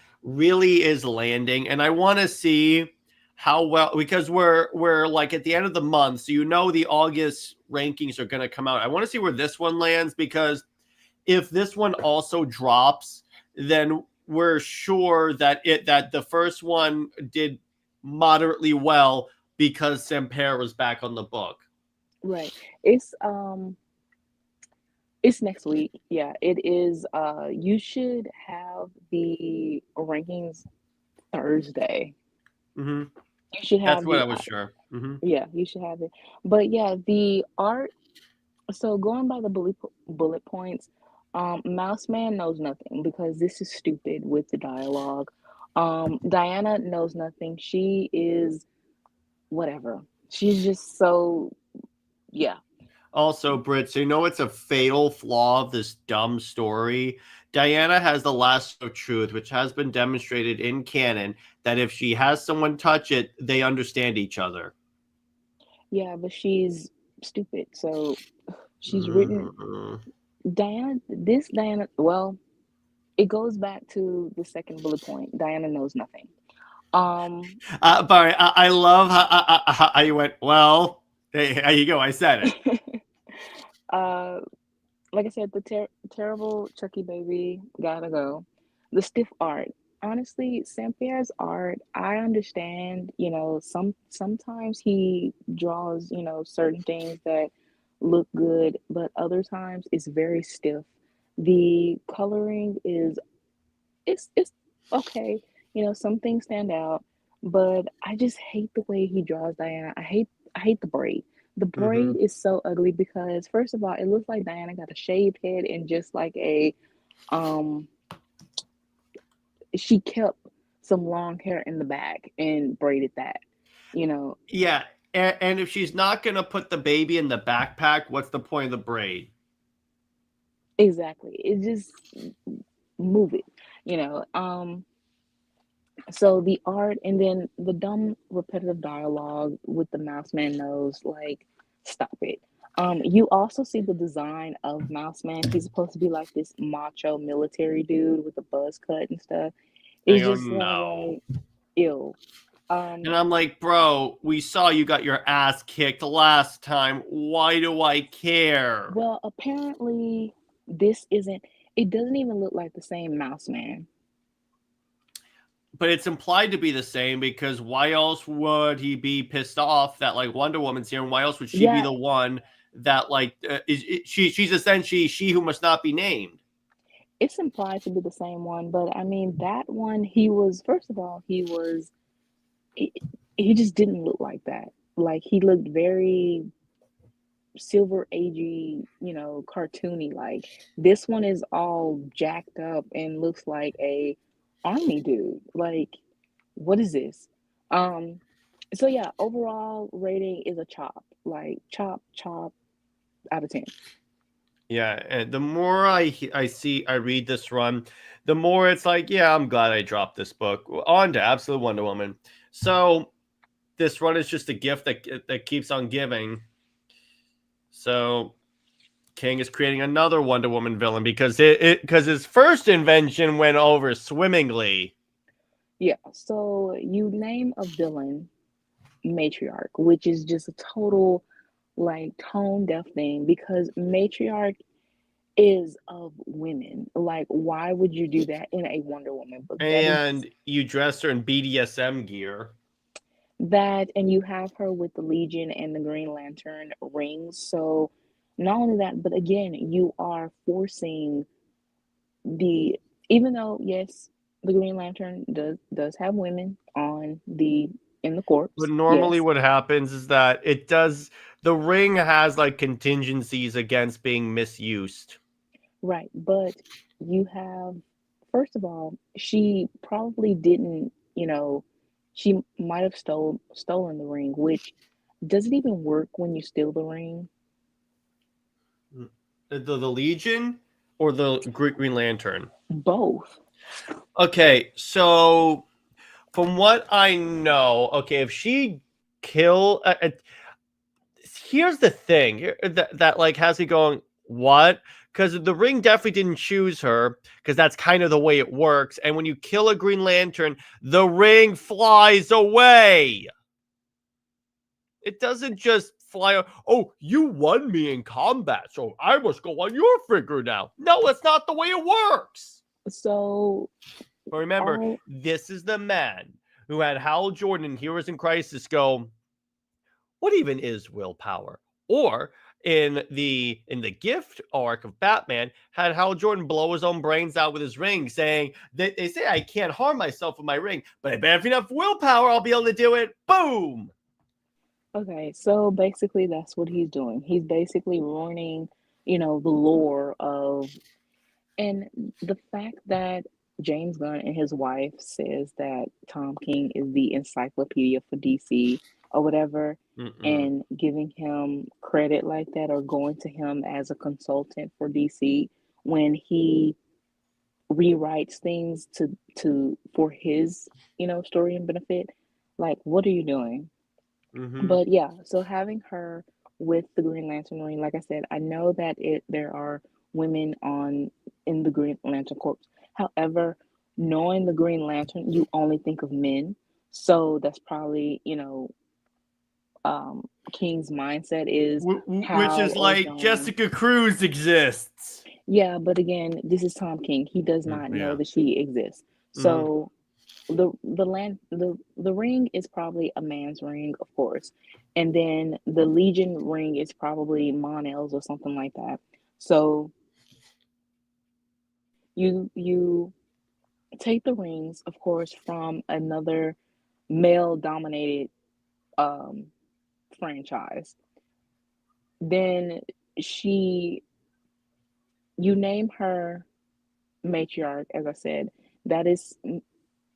[SPEAKER 6] is landing. And I want to see. how well, because we're like at the end of the month, so you know the August rankings are going to come out. I want to see where this one lands, because if this one also drops, then we're sure that the first one did moderately well because Samper was back on the book.
[SPEAKER 7] Right. It's next week. Yeah, it is. You should have the rankings Thursday.
[SPEAKER 6] Mm-hmm.
[SPEAKER 7] You should
[SPEAKER 6] That's
[SPEAKER 7] have
[SPEAKER 6] what I
[SPEAKER 7] the
[SPEAKER 6] was sure. Mm-hmm.
[SPEAKER 7] yeah, you should have it. But yeah, the art. So going by the bullet points, Mouse Man knows nothing because this is stupid with the dialogue. Diana knows nothing. She is whatever. She's just so yeah.
[SPEAKER 6] Also, Britt, so you know it's a fatal flaw of this dumb story. Diana has the lasso of truth, which has been demonstrated in canon that if she has someone touch it, they understand each other.
[SPEAKER 7] Yeah, but she's stupid. So she's written Diana. Well, it goes back to the second bullet point. Diana knows nothing.
[SPEAKER 6] Barry, I love how you went, well, hey, there you go. I said it.
[SPEAKER 7] Like I said, the terrible Chucky baby gotta go. The stiff art. Honestly, Sampier's art, I understand, sometimes he draws, certain things that look good, but other times it's very stiff. The coloring is it's okay. Some things stand out, but I just hate the way he draws Diana. I hate the braid. The braid is so ugly because first of all, it looks like Diana got a shaved head and just like um she kept some long hair in the back and braided that.
[SPEAKER 6] Yeah, and if she's not going to put the baby in the backpack, what's the point of the braid?
[SPEAKER 7] Exactly. It just move it, So the art and then the dumb repetitive dialogue with the Mouse Man nose, like, stop it. You also see the design of Mouse Man. He's supposed to be like this macho military dude with a buzz cut and stuff. It's just
[SPEAKER 6] no.
[SPEAKER 7] like ew.
[SPEAKER 6] And I'm like, bro, we saw you got your ass kicked last time. Why do I care?
[SPEAKER 7] Well, apparently it doesn't even look like the same Mouse Man.
[SPEAKER 6] But it's implied to be the same because why else would he be pissed off that like Wonder Woman's here, and why else would she be the one that like she's essentially she who must not be named?
[SPEAKER 7] It's implied to be the same one, but I mean that one he just didn't look like that. Like he looked very silver agey, cartoony. Like this one is all jacked up and looks like a army dude. Like, what is this? So yeah, overall rating is a chop. Like chop out of 10.
[SPEAKER 6] Yeah, and the more I read this run, the more it's like, yeah, I'm glad I dropped this book. On to Absolute Wonder Woman. So this run is just a gift that keeps on giving. So King is creating another Wonder Woman villain because his first invention went over swimmingly.
[SPEAKER 7] Yeah, so you name a villain matriarch, which is just a total like tone deaf thing because matriarch is of women. Like, why would you do that in a Wonder Woman book?
[SPEAKER 6] And you dress her in BDSM gear.
[SPEAKER 7] That, and you have her with the Legion and the Green Lantern rings. So not only that, but again, you are forcing even though yes, the Green Lantern does have women in the corps.
[SPEAKER 6] But normally what happens is that the ring has like contingencies against being misused.
[SPEAKER 7] Right, but you have, first of all, she probably didn't, she might have stolen the ring, which doesn't even work when you steal the ring.
[SPEAKER 6] The Legion or the Green Lantern?
[SPEAKER 7] Both.
[SPEAKER 6] Okay, so from what I know, if she here's the thing that like has me going, what? because the ring definitely didn't choose her, because that's kind of the way it works. And when you kill a Green Lantern, the ring flies away. It doesn't just fly. Oh, you won me in combat, so I must go on your figure now. No, that's not the way it works.
[SPEAKER 7] So,
[SPEAKER 6] but remember, this is the man who had Hal Jordan in Heroes in Crisis go, what even is willpower? Or in the Gift arc of Batman, had Hal Jordan blow his own brains out with his ring, saying that they say I can't harm myself with my ring, but I bet if enough willpower, I'll be able to do it. Boom.
[SPEAKER 7] Okay, so basically that's what he's doing. He's basically ruining, the lore of, and the fact that James Gunn and his wife says that Tom King is the encyclopedia for DC or whatever, and giving him credit like that or going to him as a consultant for DC when he rewrites things for his, story and benefit, like, what are you doing? But yeah, so having her with the Green Lantern ring, like I said, I know that there are women in the Green Lantern Corps. However, knowing the Green Lantern, you only think of men. So that's probably, King's mindset is
[SPEAKER 6] which is like Jessica Cruz exists.
[SPEAKER 7] Yeah, but again, this is Tom King. He does not know that she exists. So the ring is probably a man's ring, of course, and then the Legion ring is probably Mon-El's or something like that. So you take the rings, of course, from another male-dominated franchise. Then you name her matriarch, as I said. That is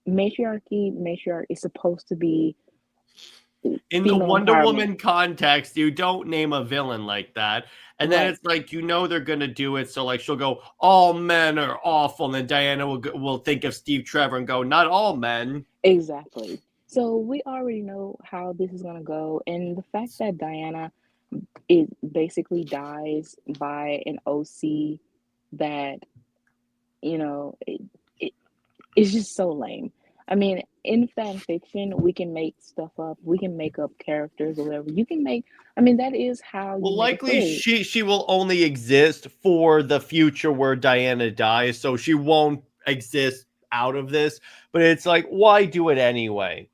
[SPEAKER 7] matriarch is supposed to be
[SPEAKER 6] in the Wonder Woman context. You don't name a villain like that, and then it's like they're gonna do it. So like she'll go, all men are awful, and then Diana will think of Steve Trevor and go, not all men.
[SPEAKER 7] Exactly. So we already know how this is gonna go, and the fact that Diana basically dies by an OC that it's just so lame. I mean, in fan fiction, we can make stuff up. We can make up characters or whatever. You can make. I mean, that is how.
[SPEAKER 6] Well, likely she will only exist for the future where Diana dies, so she won't exist out of this. But it's like, why do it anyway?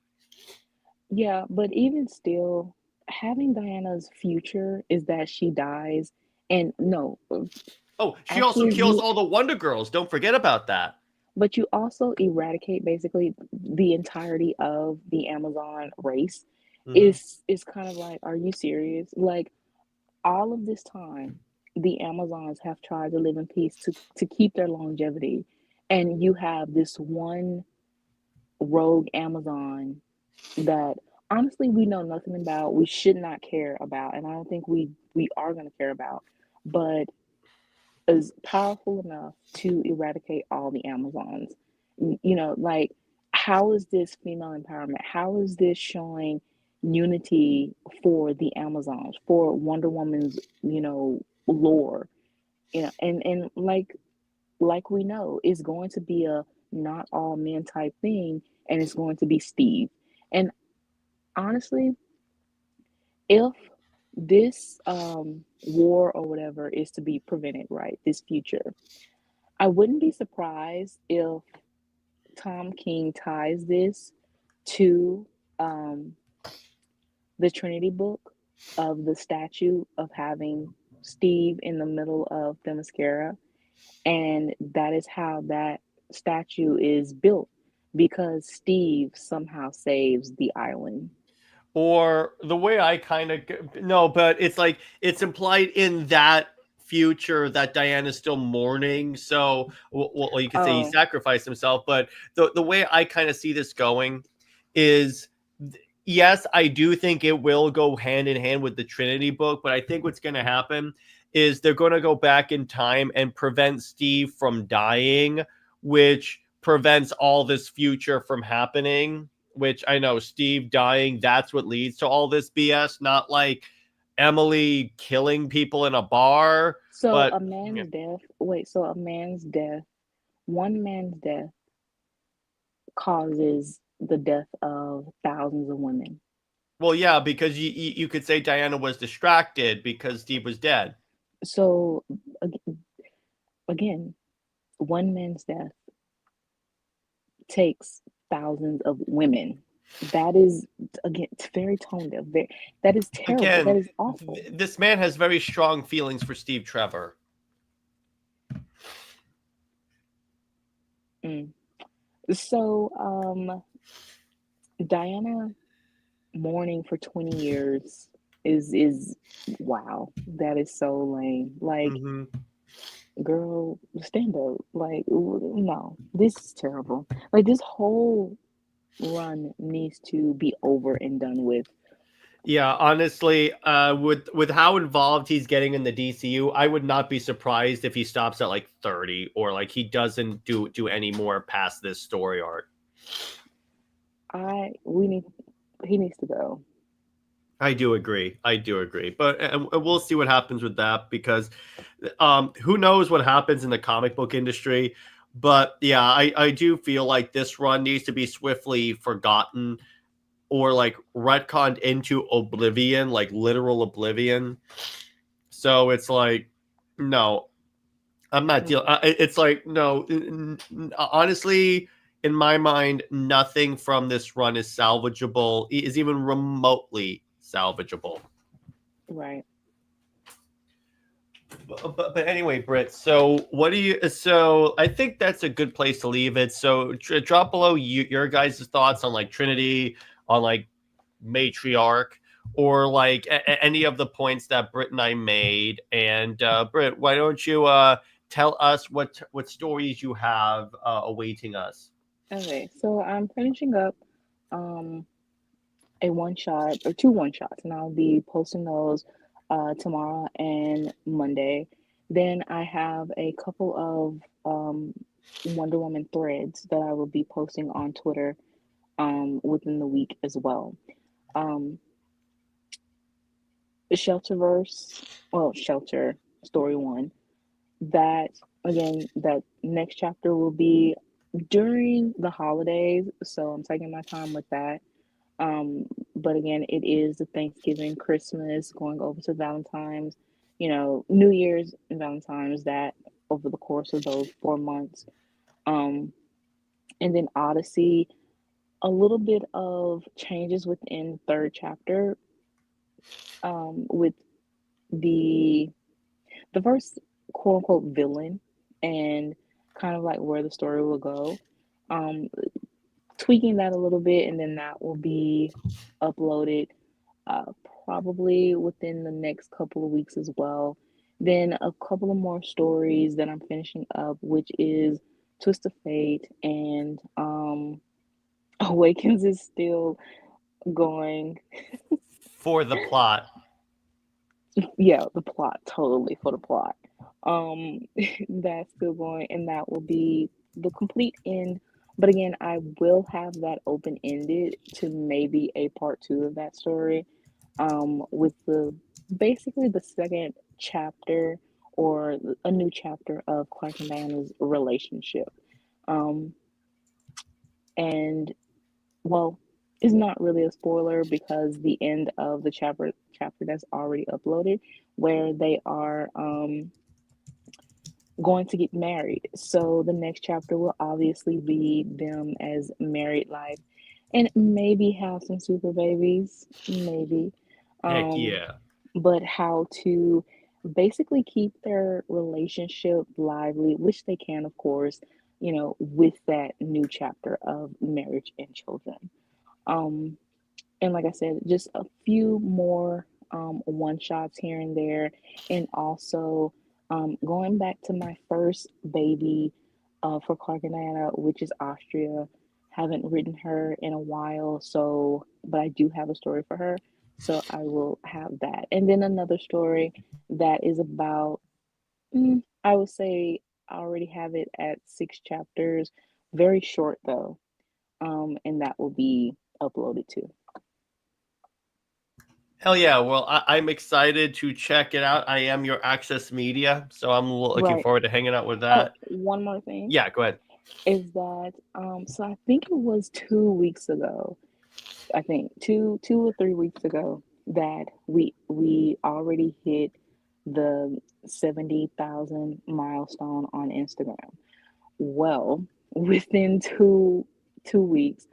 [SPEAKER 7] Yeah, but even still, having Diana's future is that she dies, and no.
[SPEAKER 6] Oh, she also kills all the Wonder Girls. Don't forget about that.
[SPEAKER 7] But you also eradicate basically the entirety of the Amazon race. Is kind of like, are you serious? Like, all of this time, the Amazons have tried to live in peace to keep their longevity, and you have this one rogue Amazon that honestly we know nothing about, we should not care about, and I don't think we are going to care about, but is powerful enough to eradicate all the Amazons. Like, how is this female empowerment? How is this showing unity for the Amazons, for Wonder Woman's, lore? And like we know, it's going to be a not all men type thing, and it's going to be Steve. And honestly, if this war or whatever is to be prevented, right, this future, I wouldn't be surprised if Tom King ties this to the Trinity book of the statue of having Steve in the middle of Themyscira, and that is how that statue is built, because Steve somehow saves the island.
[SPEAKER 6] Or the way I kind of no, but it's like it's implied in that future that Diana's still mourning. So, well, you could say he sacrificed himself. But the way I kind of see this going is, yes, I do think it will go hand in hand with the Trinity book. But I think what's going to happen is they're going to go back in time and prevent Steve from dying, which prevents all this future from happening. Which I know Steve dying, that's what leads to all this BS, not like Emily killing people in a bar.
[SPEAKER 7] So
[SPEAKER 6] But
[SPEAKER 7] a man's death, wait, so a man's death, one man's death causes the death of thousands of women.
[SPEAKER 6] well, yeah, because you could say Diana was distracted because Steve was dead.
[SPEAKER 7] So again, one man's death takes thousands of women. That is, again, it's very tone deaf. That is terrible. That
[SPEAKER 6] Again,
[SPEAKER 7] is awful.
[SPEAKER 6] this man has very strong feelings for Steve Trevor.
[SPEAKER 7] So, Diana mourning for 20 years is wow. That is so lame. Like,
[SPEAKER 6] Mm-hmm.
[SPEAKER 7] girl, stand up. Like, no, this is terrible. Like, this whole run needs to be over and done with.
[SPEAKER 6] Yeah, honestly, with how involved he's getting in the DCU, I would not be surprised if he stops at like 30 or like he doesn't do any more past this story arc.
[SPEAKER 7] He needs to go.
[SPEAKER 6] I do agree. But and we'll see what happens with that because who knows what happens in the comic book industry. But yeah, I do feel like this run needs to be swiftly forgotten or like retconned into oblivion, like literal oblivion. So it's like, no, I'm not dealing. It's like, no, honestly, in my mind, nothing from this run is salvageable, is even remotely salvageable.
[SPEAKER 7] Right.
[SPEAKER 6] But anyway, Britt. So what do you? So I think that's a good place to leave it. So drop below your guys' thoughts on like Trinity, on like Matriarch, or like any of the points that Britt and I made. And Britt, why don't you tell us what stories you have awaiting us?
[SPEAKER 7] Okay, so I'm finishing up um a one shot or two one shots, and I'll be posting those tomorrow and Monday. Then I have a couple of Wonder Woman threads that I will be posting on Twitter within the week as well. Um, Shelterverse, well, Shelter Story One. That again, that next chapter will be during the holidays, so I'm taking my time with that. But again, it is the Thanksgiving, Christmas, going over to Valentine's, New Year's and Valentine's, that over the course of those 4 months. Um, and then Odyssey, a little bit of changes within the third chapter, with the first quote unquote villain and kind of like where the story will go. Um, Tweaking that a little bit, and then that will be uploaded uh, probably within the next couple of weeks as well. Then a couple of more stories that I'm finishing up, which is Twist of Fate and Awakens is still going.
[SPEAKER 6] For the plot.
[SPEAKER 7] Yeah, the plot, totally for the plot. Um, that's still going, and that will be the complete end. But again, I will have that open ended to maybe a part two of that story, with the basically the second chapter or a new chapter of Clark and Diana's relationship. Um, and well, it's not really a spoiler because the end of the chapter that's already uploaded, where they are going to get married. So the next chapter will obviously be them as married life and maybe have some super babies, maybe.
[SPEAKER 6] Heck
[SPEAKER 7] Um,
[SPEAKER 6] yeah.
[SPEAKER 7] but how to basically keep their relationship lively, which they can, of course, with that new chapter of marriage and children. Um, and like I said, just a few more one shots here and there, and also going back to my first baby for Clark and Diana, which is Austria. Haven't written her in a while, so but I do have a story for her, so I will have that. And then another story that is about, I would say I already have it at 6 chapters, very short though, and that will be uploaded too.
[SPEAKER 6] Hell yeah. Well, I'm excited to check it out. I am your Access Media, so I'm looking
[SPEAKER 7] Right.
[SPEAKER 6] forward to hanging out with
[SPEAKER 7] Oh,
[SPEAKER 6] that.
[SPEAKER 7] one more thing
[SPEAKER 6] Yeah, go ahead.
[SPEAKER 7] is that so I think it was 2 weeks ago. I think 2 or 3 weeks ago that we already hit the 70,000 milestone on Instagram. Well, within two weeks,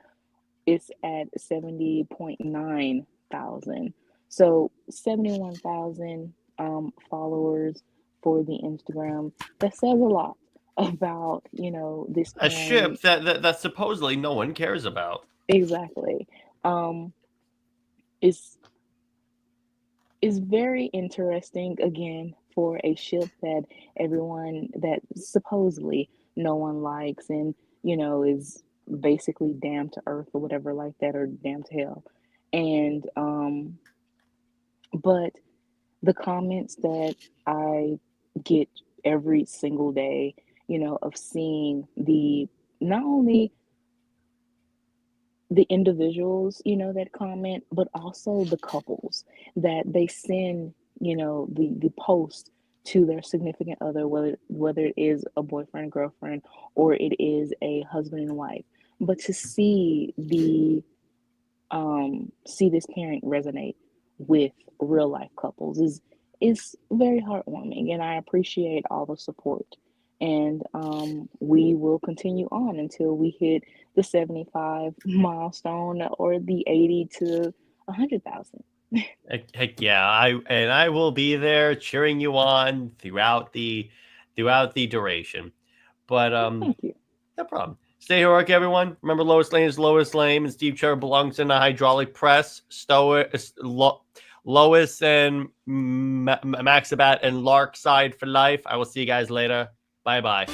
[SPEAKER 7] it's at 70.9 thousand. So 71,000 followers for the Instagram. That says a lot about, this
[SPEAKER 6] A
[SPEAKER 7] parent.
[SPEAKER 6] ship that supposedly no one cares about.
[SPEAKER 7] Exactly. Um, it's is very interesting again for a ship that everyone that supposedly no one likes and is basically damned to earth or whatever like that, or damned to hell. And but the comments that I get every single day, of seeing the not only the individuals, that comment, but also the couples that they send, the post to their significant other, whether it is a boyfriend, girlfriend, or it is a husband and wife. But to see this parent resonate with real life couples is very heartwarming, and I appreciate all the support. And we will continue on until we hit the 75 milestone or the 80 to 100,000.
[SPEAKER 6] Heck yeah, I will be there cheering you on throughout the duration. But
[SPEAKER 7] Thank you.
[SPEAKER 6] no problem. Stay heroic, everyone. Remember, Lois Lane is Lois Lane, and Steve Cherry belongs in the hydraulic press. Lois and Maxabat and Lark side for life. I will see you guys later. Bye bye.